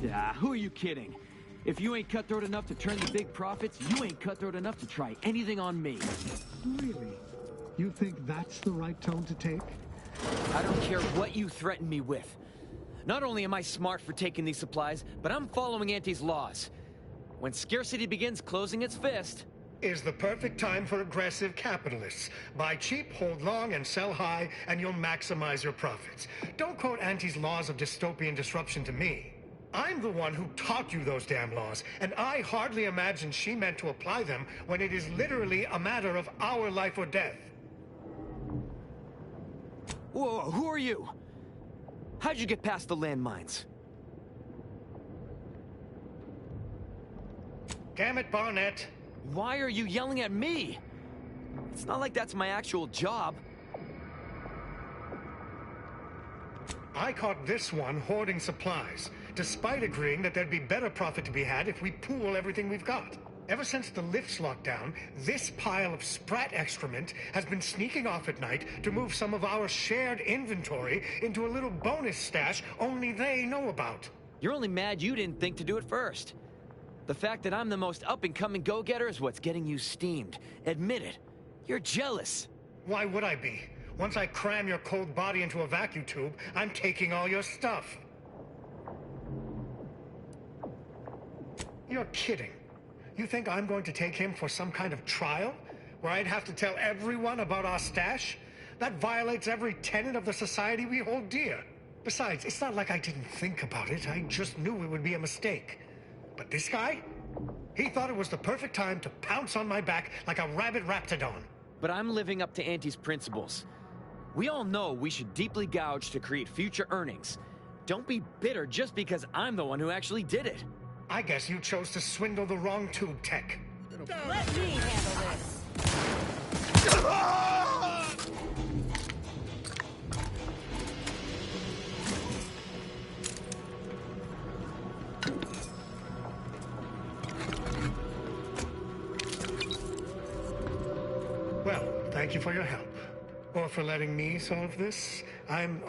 Yeah, who are you kidding? If you ain't cutthroat enough to turn the big profits, you ain't cutthroat enough to try anything on me. Really? You think that's the right tone to take? I don't care what you threaten me with. Not only am I smart for taking these supplies, but I'm following Auntie's laws. When scarcity begins closing its fist... Is the perfect time for aggressive capitalists. Buy cheap, hold long, and sell high, and you'll maximize your profits. Don't quote Auntie's laws of dystopian disruption to me. I'm the one who taught you those damn laws, and I hardly imagine she meant to apply them when it is literally a matter of our life or death. Whoa, who are you? How'd you get past the landmines? Damn it, Barnett. Why are you yelling at me? It's not like that's my actual job. I caught this one hoarding supplies, despite agreeing that there'd be better profit to be had if we pool everything we've got. Ever since the lifts locked down, this pile of sprat excrement has been sneaking off at night to move some of our shared inventory into a little bonus stash only they know about. You're only mad you didn't think to do it first. The fact that I'm the most up-and-coming go-getter is what's getting you steamed. Admit it. You're jealous. Why would I be? Once I cram your cold body into a vacuum tube, I'm taking all your stuff. You're kidding. You think I'm going to take him for some kind of trial? Where I'd have to tell everyone about our stash? That violates every tenet of the society we hold dear. Besides, it's not like I didn't think about it. I just knew it would be a mistake. But this guy? He thought it was the perfect time to pounce on my back like a rabid raptidon. But I'm living up to Auntie's principles. We all know we should deeply gouge to create future earnings. Don't be bitter just because I'm the one who actually did it. I guess you chose to swindle the wrong tube tech. Let me handle this. Well, thank you for your help. Or for letting me solve this. I'm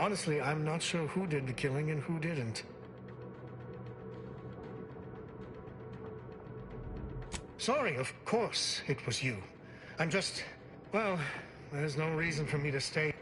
not sure who did the killing and who didn't. Sorry, of course it was you. I'm just... well, there's no reason for me to stay.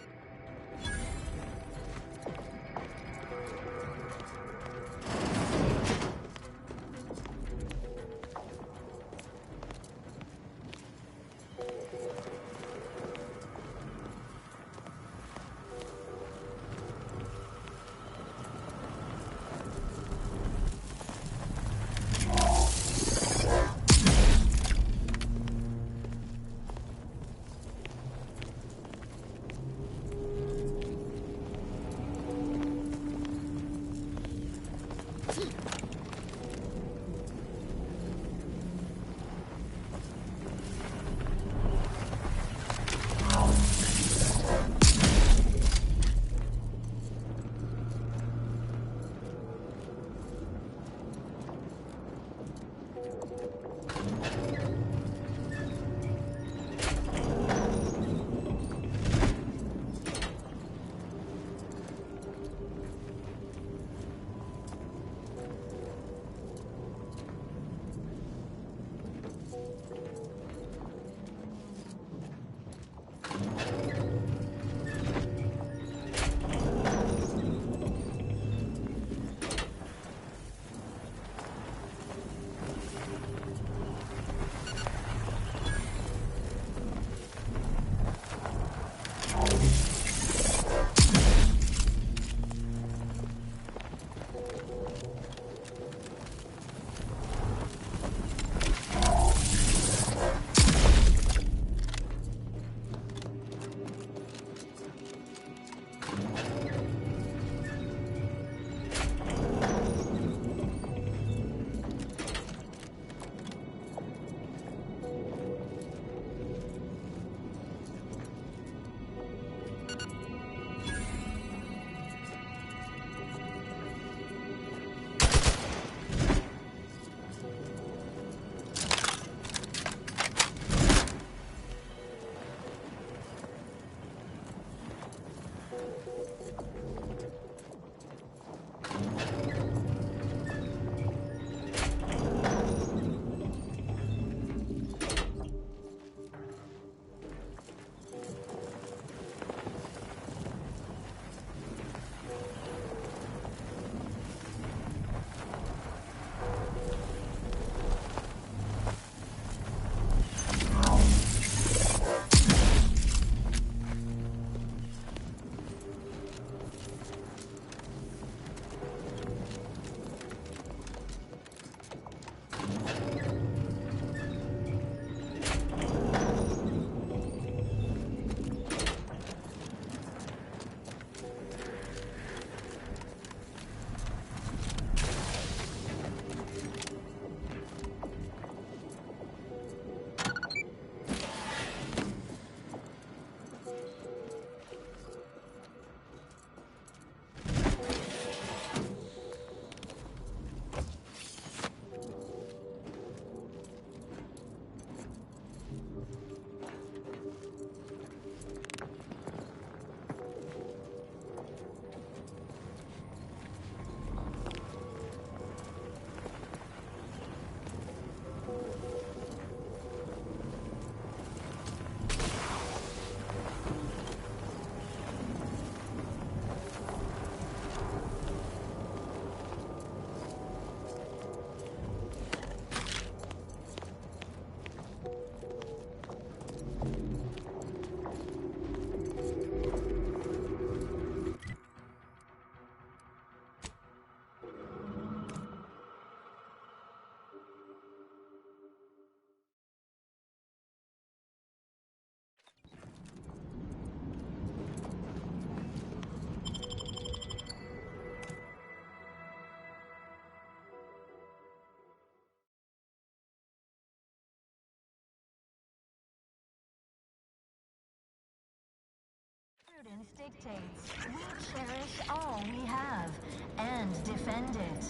Prudence dictates we cherish all we have and defend it.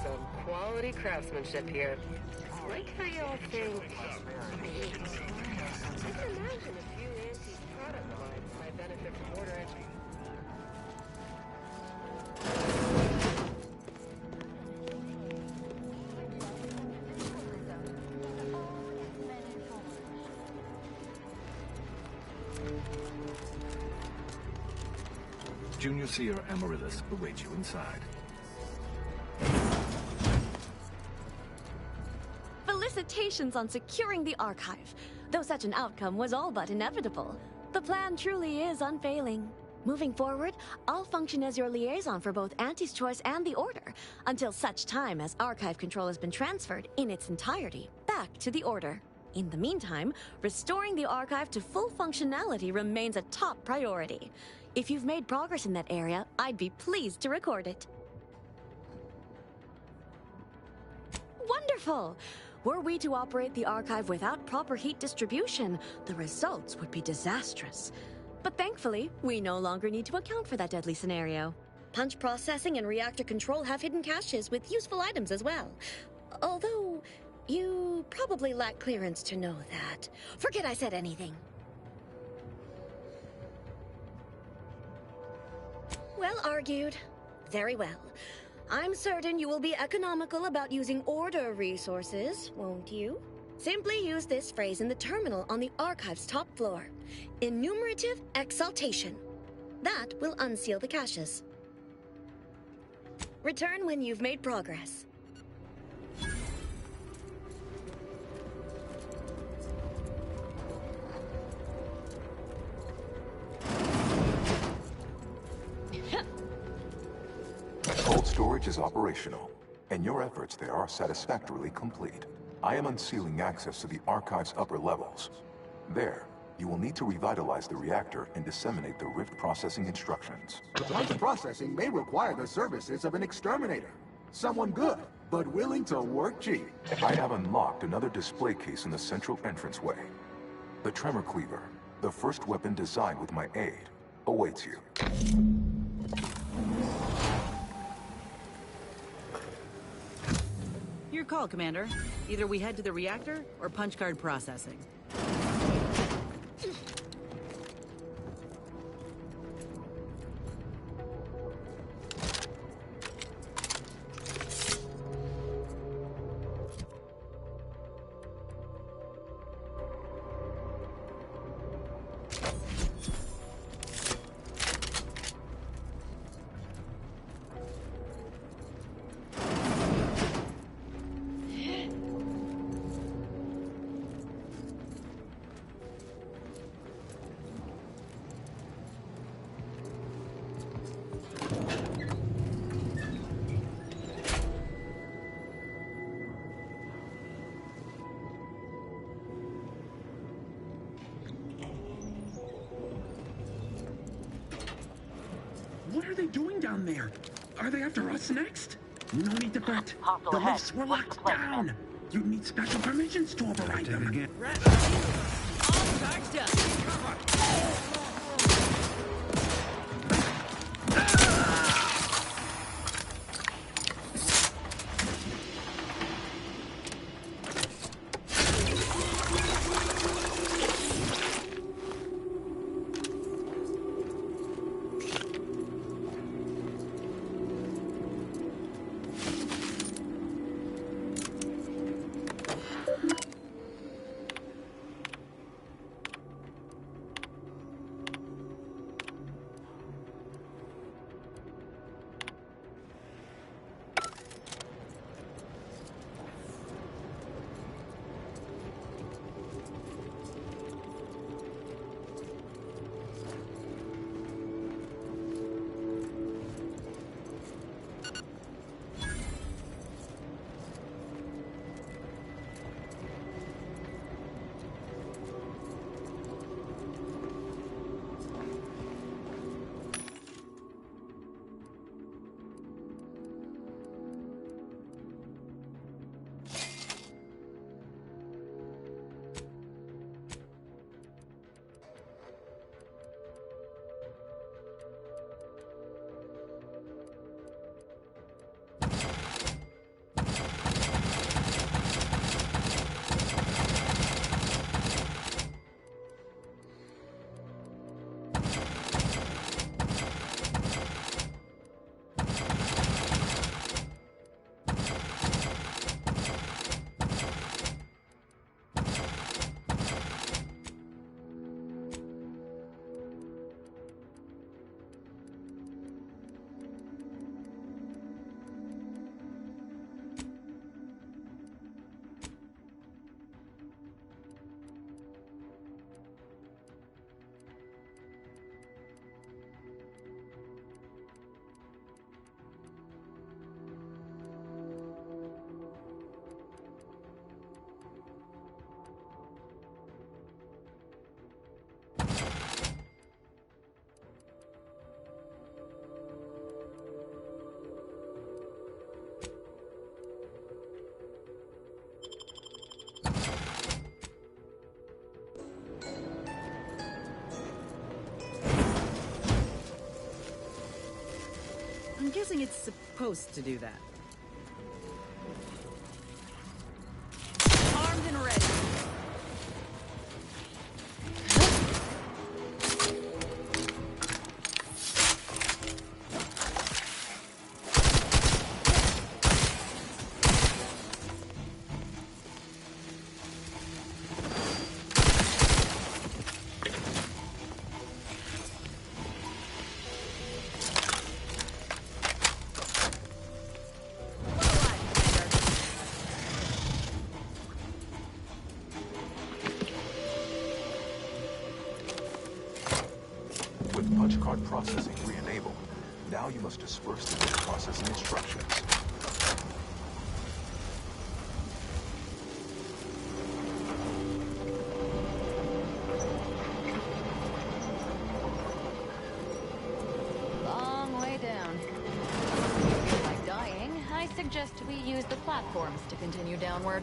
Some quality craftsmanship here. Like how y'all think. I can imagine a few antique product lines might benefit from order entry. Junior Seer Amaryllis awaits you inside. Felicitations on securing the archive. Though such an outcome was all but inevitable, the plan truly is unfailing. Moving forward, I'll function as your liaison for both Auntie's Choice and the Order, until such time as archive control has been transferred in its entirety back to the Order. In the meantime, restoring the archive to full functionality remains a top priority. If you've made progress in that area, I'd be pleased to record it. Wonderful! Were we to operate the archive without proper heat distribution, the results would be disastrous. But thankfully, we no longer need to account for that deadly scenario. Punch processing and reactor control have hidden caches with useful items as well. Although, you probably lack clearance to know that. Forget I said anything. Well argued. Very well. I'm certain you will be economical about using Order resources, won't you? Simply use this phrase in the terminal on the archive's top floor. Enumerative exaltation. That will unseal the caches. Return when you've made progress. Cold storage is operational, and your efforts there are satisfactorily complete. I am unsealing access to the archive's upper levels. There, you will need to revitalize the reactor and disseminate the rift processing instructions. Rift processing may require the services of an exterminator. Someone good, but willing to work cheap. I have unlocked another display case in the central entranceway. The Tremor Cleaver, the first weapon designed with my aid, awaits you. Your call, Commander. Either we head to the reactor or punch card processing. What are they doing down there? Are they after us next? No need to fret. Hostile The ahead. lifts were What's locked the plan, down. man? You'd need special permissions to override them. All charged up. I'm guessing it's supposed to do that. Armed and ready. With punch card processing re-enabled, now you must disperse the data processing instructions. Long way down. If you feel like dying, I suggest we use the platforms to continue downward.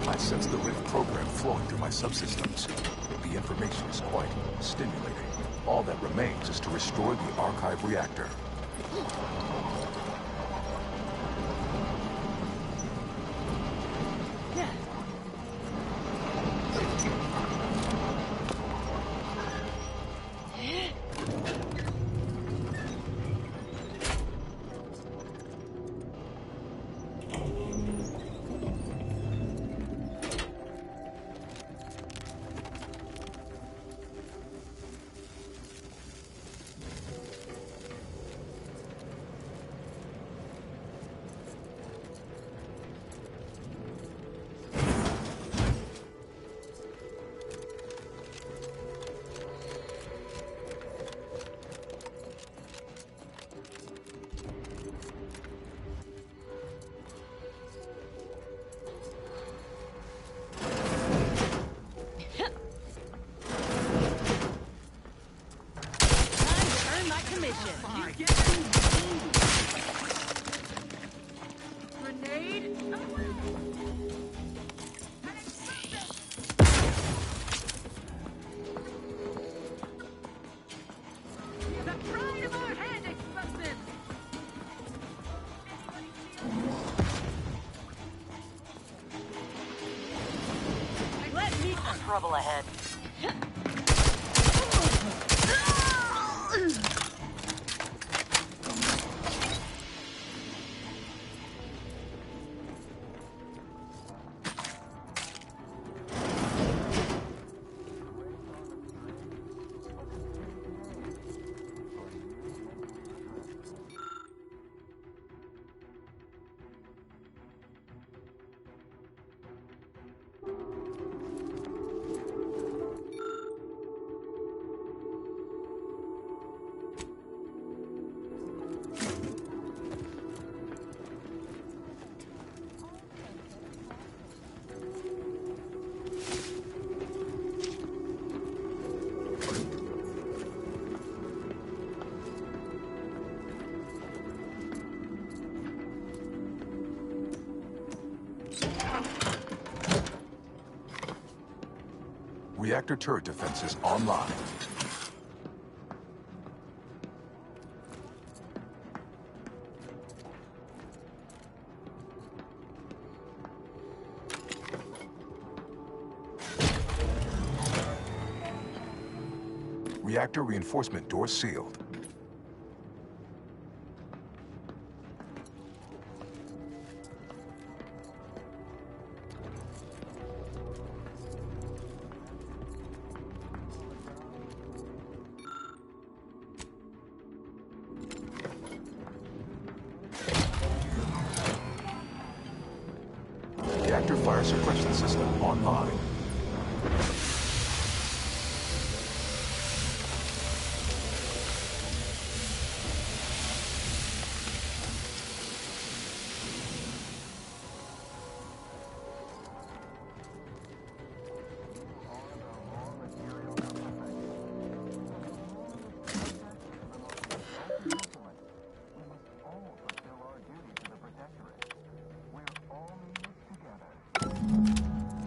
I sense the Rift program flowing through my subsystems. The information is quite stimulating. All that remains is to restore the archive reactor. The pride of our hand explosive! Let me... Trouble ahead. Reactor turret defenses online. Reactor reinforcement door sealed. Reactor fire suppression system online.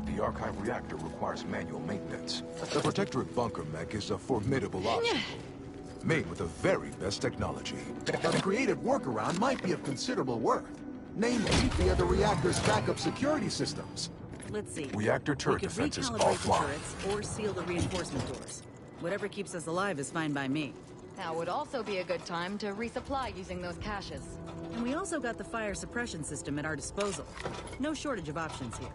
The archive reactor requires manual maintenance. The Protectorate bunker mech is a formidable obstacle, made with the very best technology. But a creative workaround might be of considerable worth. Namely, via the reactor's backup security systems. Let's see. Reactor turret We could defense is recalibrate the offline. turrets or seal the reinforcement doors. Whatever keeps us alive is fine by me. Now would also be a good time to resupply using those caches. And we also got the fire suppression system at our disposal. No shortage of options here.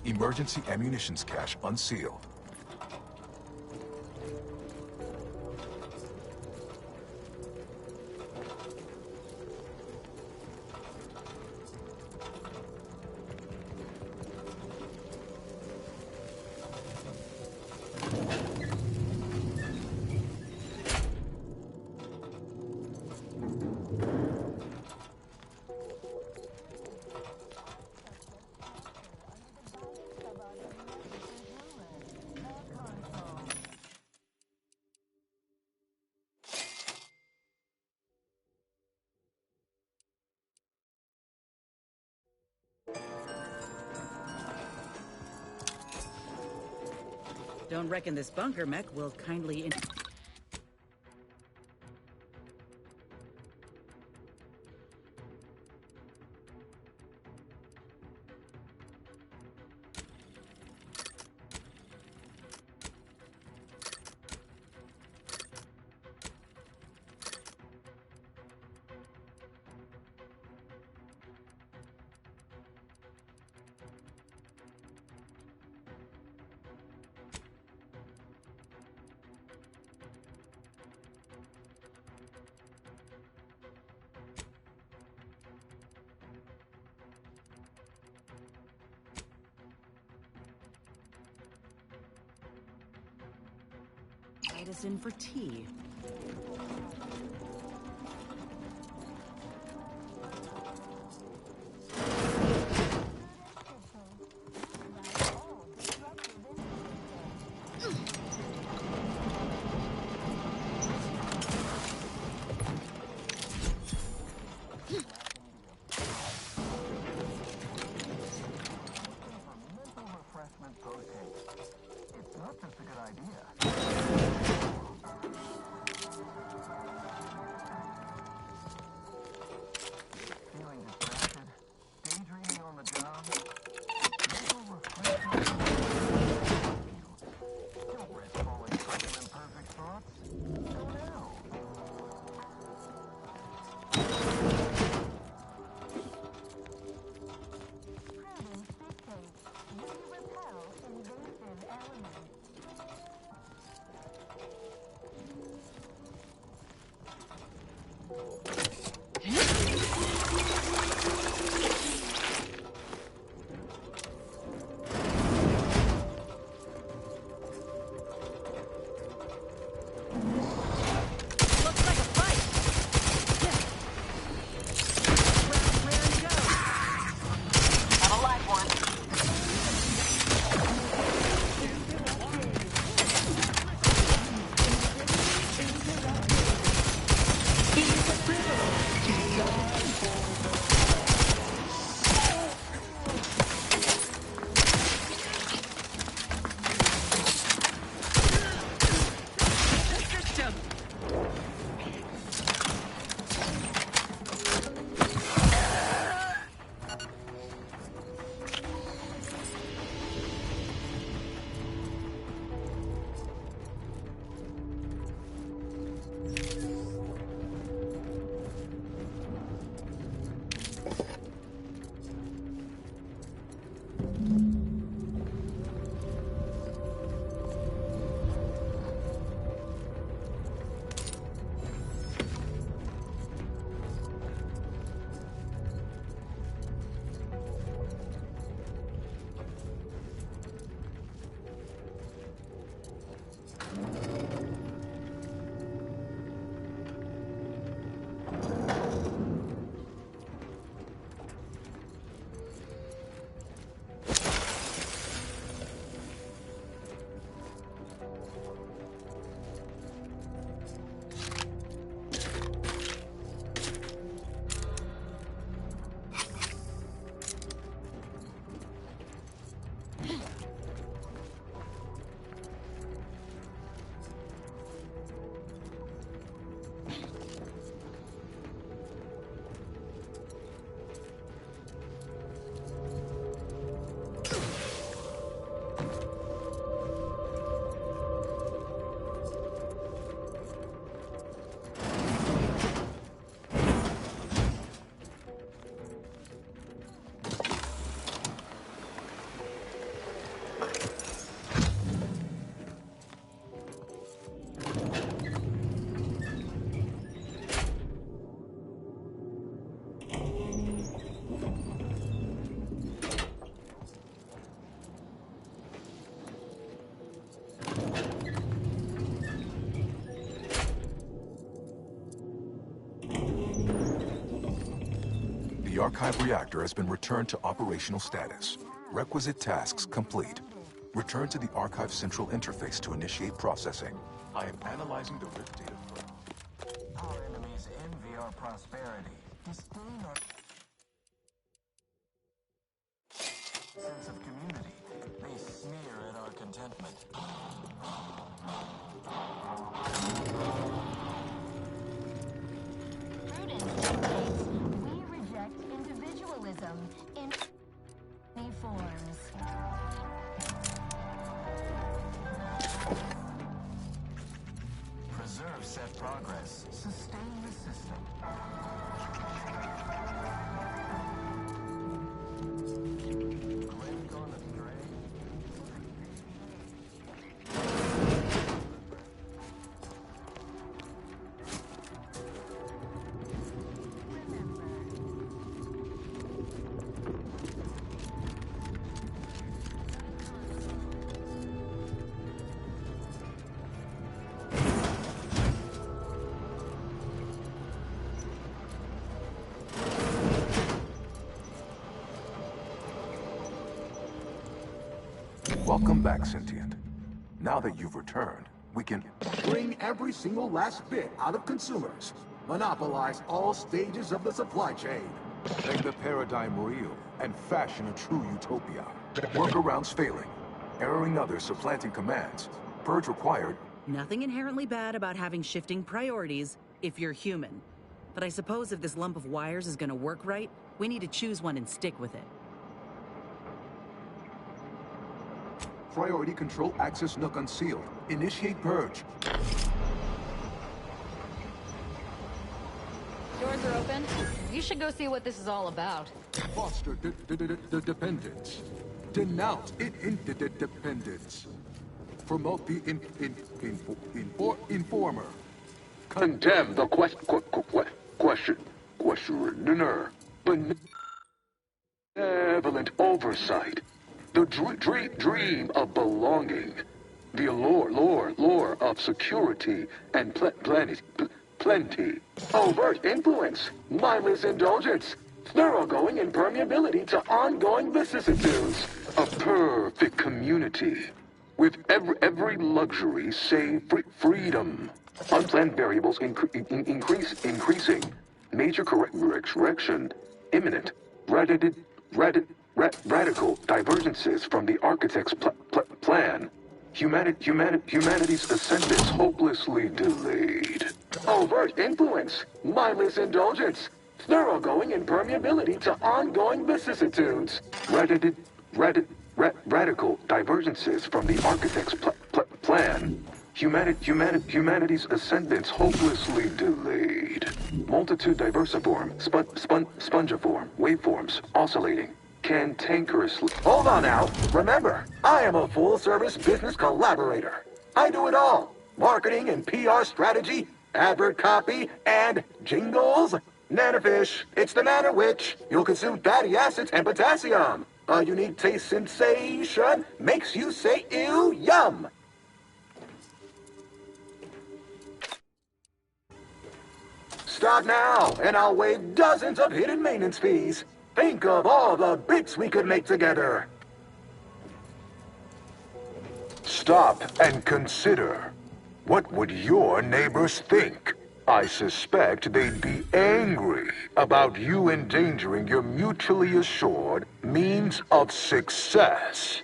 Emergency ammunitions cache unsealed. Don't reckon this bunker mech will kindly... Invite us in for tea. The archive reactor has been returned to operational status. Requisite tasks complete. Return to the archive central interface to initiate processing. I am analyzing the rift data from... Our enemies envy our prosperity. Disdain our sense of community. They sneer at our contentment. Prudence dictates we reject individualism in any forms. Preserve set progress. Sustain the system. Glenn gone astray. Welcome back, Sentient. Now that you've returned, we can... Bring every single last bit out of consumers. Monopolize all stages of the supply chain. Make the paradigm real and fashion a true utopia. Workarounds failing. Erroring others supplanting commands. Purge required. Nothing inherently bad about having shifting priorities if you're human. But I suppose if this lump of wires is gonna work right, we need to choose one and stick with it. Priority control access nook unsealed. Initiate purge. Doors are open. You should go see what this is all about. Foster dependence. Denounce interdependence. Promote the informer. Condemn the questioner. Benevolent oversight. The dream of belonging. The allure of security and plenty. Overt influence. Mindless indulgence. Thoroughgoing impermeability to ongoing vicissitudes. A perfect community. With every luxury save freedom. Unplanned variables increasing. Major correction imminent. Radical divergences from the architect's plan. Humanity's ascendance hopelessly delayed. Overt influence. Mindless indulgence. Thoroughgoing impermeability to ongoing vicissitudes. Radical divergences from the architect's plan. Humanity's ascendance hopelessly delayed. Multitude diversiform, spongiform, waveforms, oscillating, cantankerously. Hold on now. Remember, I am a full-service business collaborator. I do it all. Marketing and PR strategy, advert copy, and jingles. Nanofish, it's the manner which you'll consume fatty acids and potassium. A unique taste sensation makes you say ew, yum. Stop now, and I'll waive dozens of hidden maintenance fees. Think of all the bits we could make together. Stop and consider. What would your neighbors think? I suspect they'd be angry about you endangering your mutually assured means of success.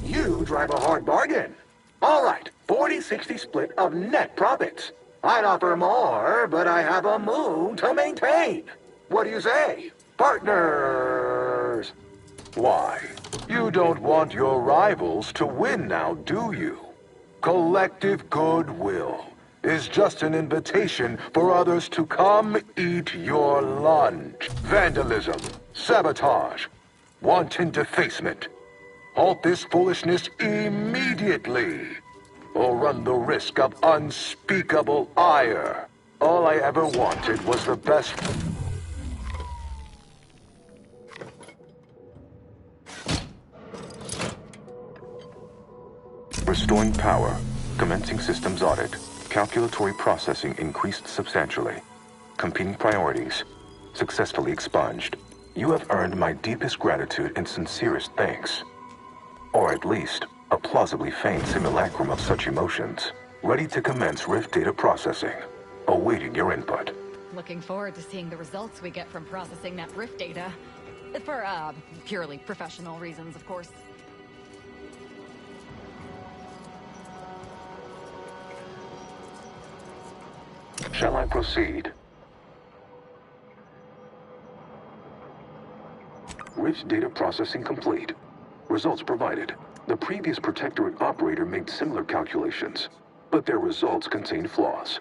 You drive a hard bargain. All right, 40-60 split of net profits. I'd offer more, but I have a moon to maintain. What do you say, partners? Why, you don't want your rivals to win now, do you? Collective goodwill is just an invitation for others to come eat your lunch. Vandalism, sabotage, wanton defacement. Halt this foolishness immediately, or run the risk of unspeakable ire. All I ever wanted was the best... Restoring power. Commencing systems audit. Calculatory processing increased substantially. competing priorities. Successfully expunged. You have earned my deepest gratitude and sincerest thanks. Or at least, a plausibly feigned simulacrum of such emotions. Ready to commence Rift data processing. Awaiting your input. Looking forward to seeing the results we get from processing that Rift data. For, purely professional reasons, of course. Shall I proceed? Rift data processing complete. Results provided. The previous Protectorate operator made similar calculations, but their results contained flaws.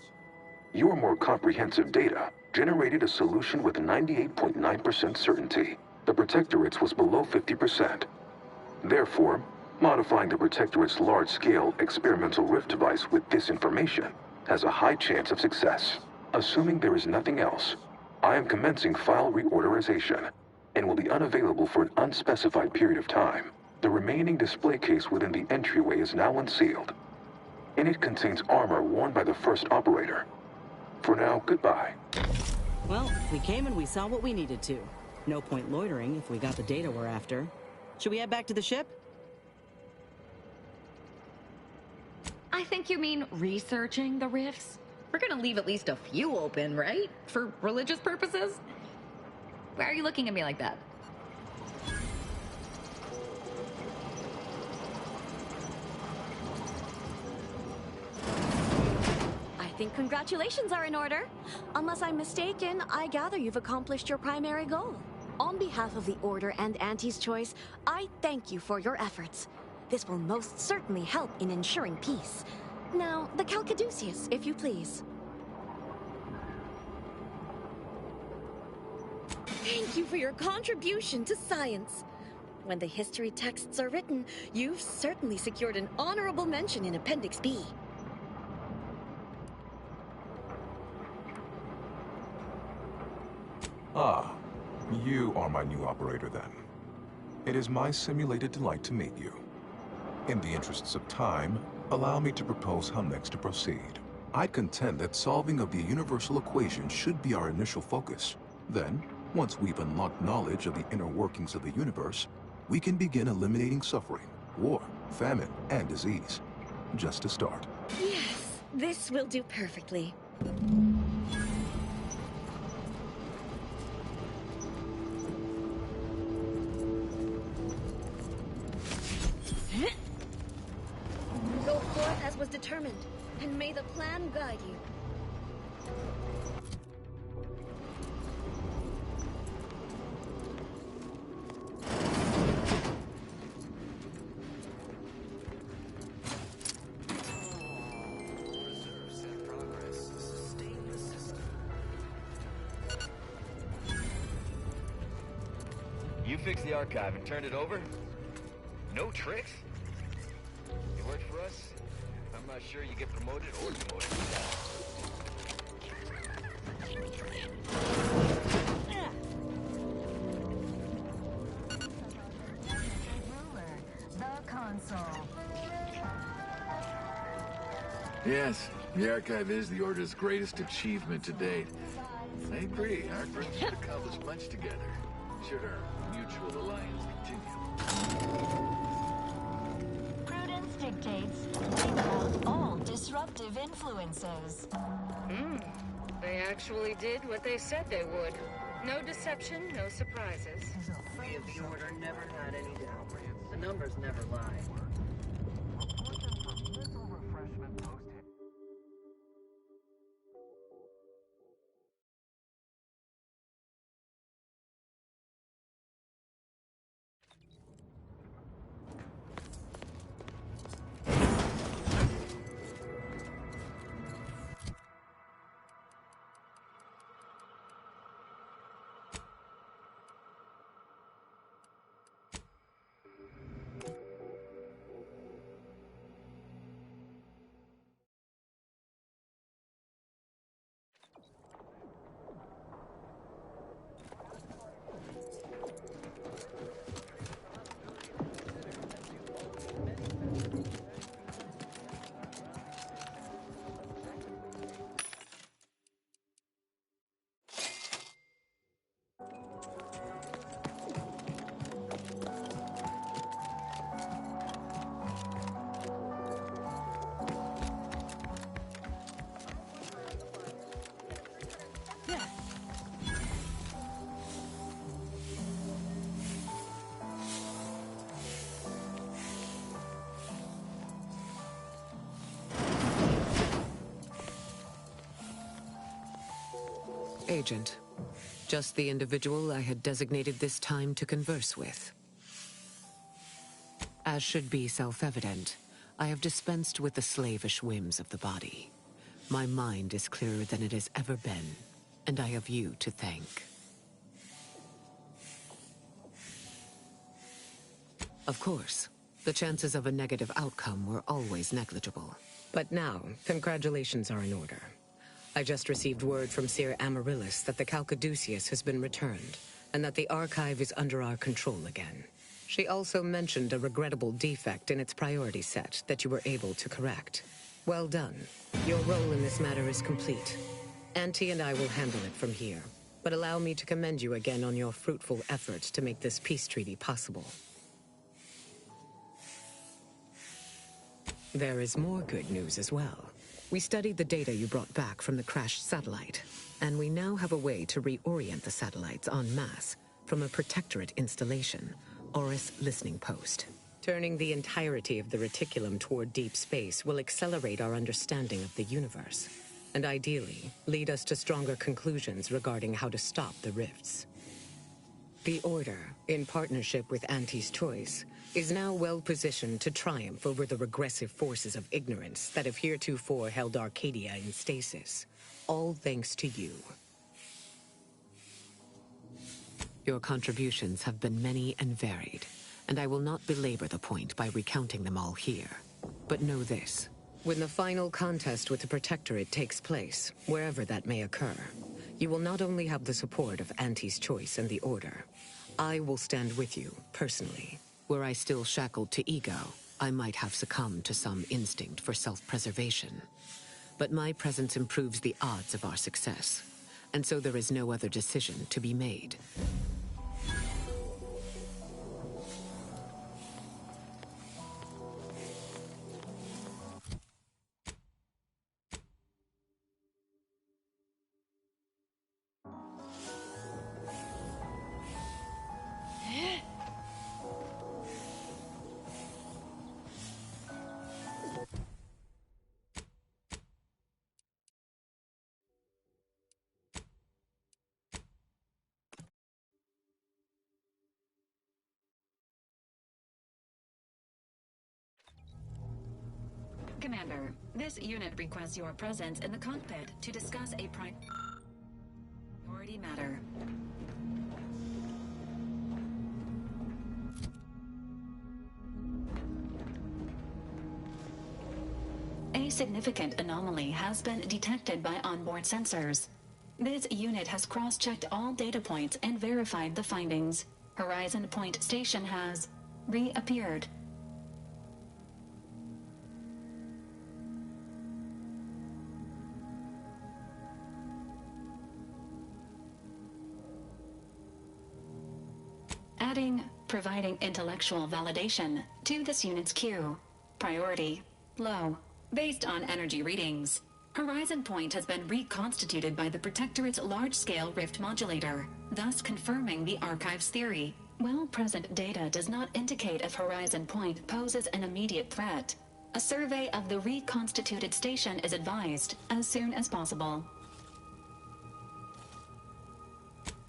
Your more comprehensive data generated a solution with 98.9% certainty. The Protectorate's was below 50%. Therefore, modifying the Protectorate's large-scale experimental Rift device with this information has a high chance of success. Assuming there is nothing else, I am commencing file reorderization and will be unavailable for an unspecified period of time. The remaining display case within the entryway is now unsealed, and it contains armor worn by the first operator. For now, goodbye. Well, we came and we saw what we needed to. No point loitering if we got the data we're after. Should we head back to the ship? I think you mean researching the rifts? We're gonna leave at least a few open, right? For religious purposes? Why are you looking at me like that? I think congratulations are in order. Unless I'm mistaken, I gather you've accomplished your primary goal. On behalf of the Order and Auntie's Choice, I thank you for your efforts. This will most certainly help in ensuring peace. Now, the Calcaduceus, if you please. Thank you for your contribution to science. When the history texts are written, you've certainly secured an honorable mention in Appendix B. Ah, you are my new operator then. It is my simulated delight to meet you. In the interests of time, allow me to propose how next to proceed. I'd contend that solving of the universal equation should be our initial focus. Then, once we've unlocked knowledge of the inner workings of the universe, we can begin eliminating suffering, war, famine, and disease. Just to start. Yes, this will do perfectly. Go forth as was determined, and may the plan guide you. You fixed the archive and turned it over? No tricks? You work for us? I'm not sure you get promoted or demoted. The console. Yes, the archive is the Order's greatest achievement to date. I agree, our groups have accomplished much together. Should our mutual alliance continue. Prudence dictates wipe out all disruptive influences. They actually did what they said they would. No deception, no surprises. We of the Order never had any doubt. The numbers never lie. Agent. Just the individual I had designated this time to converse with. As should be self-evident, I have dispensed with the slavish whims of the body. My mind is clearer than it has ever been, and I have you to thank. Of course, the chances of a negative outcome were always negligible. But now, congratulations are in order. I just received word from Seer Amaryllis that the Calcaduceus has been returned, and that the archive is under our control again. She also mentioned a regrettable defect in its priority set that you were able to correct. Well done. Your role in this matter is complete. Auntie and I will handle it from here, but allow me to commend you again on your fruitful efforts to make this peace treaty possible. There is more good news as well. We studied the data you brought back from the crashed satellite, and we now have a way to reorient the satellites en masse from a protectorate installation, Oris Listening Post. Turning the entirety of the reticulum toward deep space will accelerate our understanding of the universe, and ideally lead us to stronger conclusions regarding how to stop the rifts. The Order, in partnership with Auntie's Choice, is now well positioned to triumph over the regressive forces of ignorance that have heretofore held Arcadia in stasis, all thanks to you. Your contributions have been many and varied, and I will not belabor the point by recounting them all here. But know this, when the final contest with the Protectorate takes place, wherever that may occur, you will not only have the support of Auntie's Choice and the Order. I will stand with you, personally. Were I still shackled to ego, I might have succumbed to some instinct for self-preservation. But my presence improves the odds of our success, and so there is no other decision to be made. Commander, this unit requests your presence in the cockpit to discuss a priority matter. A significant anomaly has been detected by onboard sensors. This unit has cross-checked all data points and verified the findings. Horizon Point Station has reappeared. Providing intellectual validation to this unit's queue. Priority low. Based on energy readings, Horizon Point has been reconstituted by the Protectorate's large-scale rift modulator, thus confirming the Archive's theory. While present data does not indicate if Horizon Point poses an immediate threat, a survey of the reconstituted station is advised as soon as possible.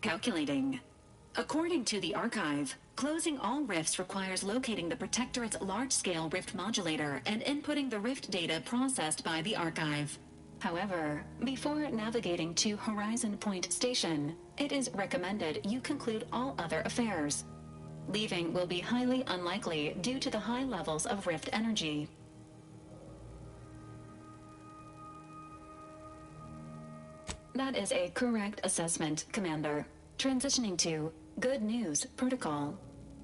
Calculating. According to the Archive, closing all rifts requires locating the Protectorate's large-scale rift modulator and inputting the rift data processed by the Archive. However, before navigating to Horizon Point Station, it is recommended you conclude all other affairs. Leaving will be highly unlikely due to the high levels of rift energy. That is a correct assessment, Commander. Transitioning to Good News Protocol.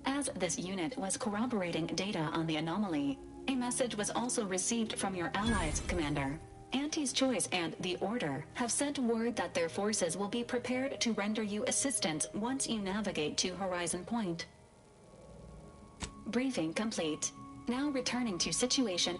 As this unit was corroborating data on the anomaly, a message was also received from your allies, Commander. Auntie's Choice and the Order have sent word that their forces will be prepared to render you assistance once you navigate to Horizon Point. Briefing complete. Now returning to situation.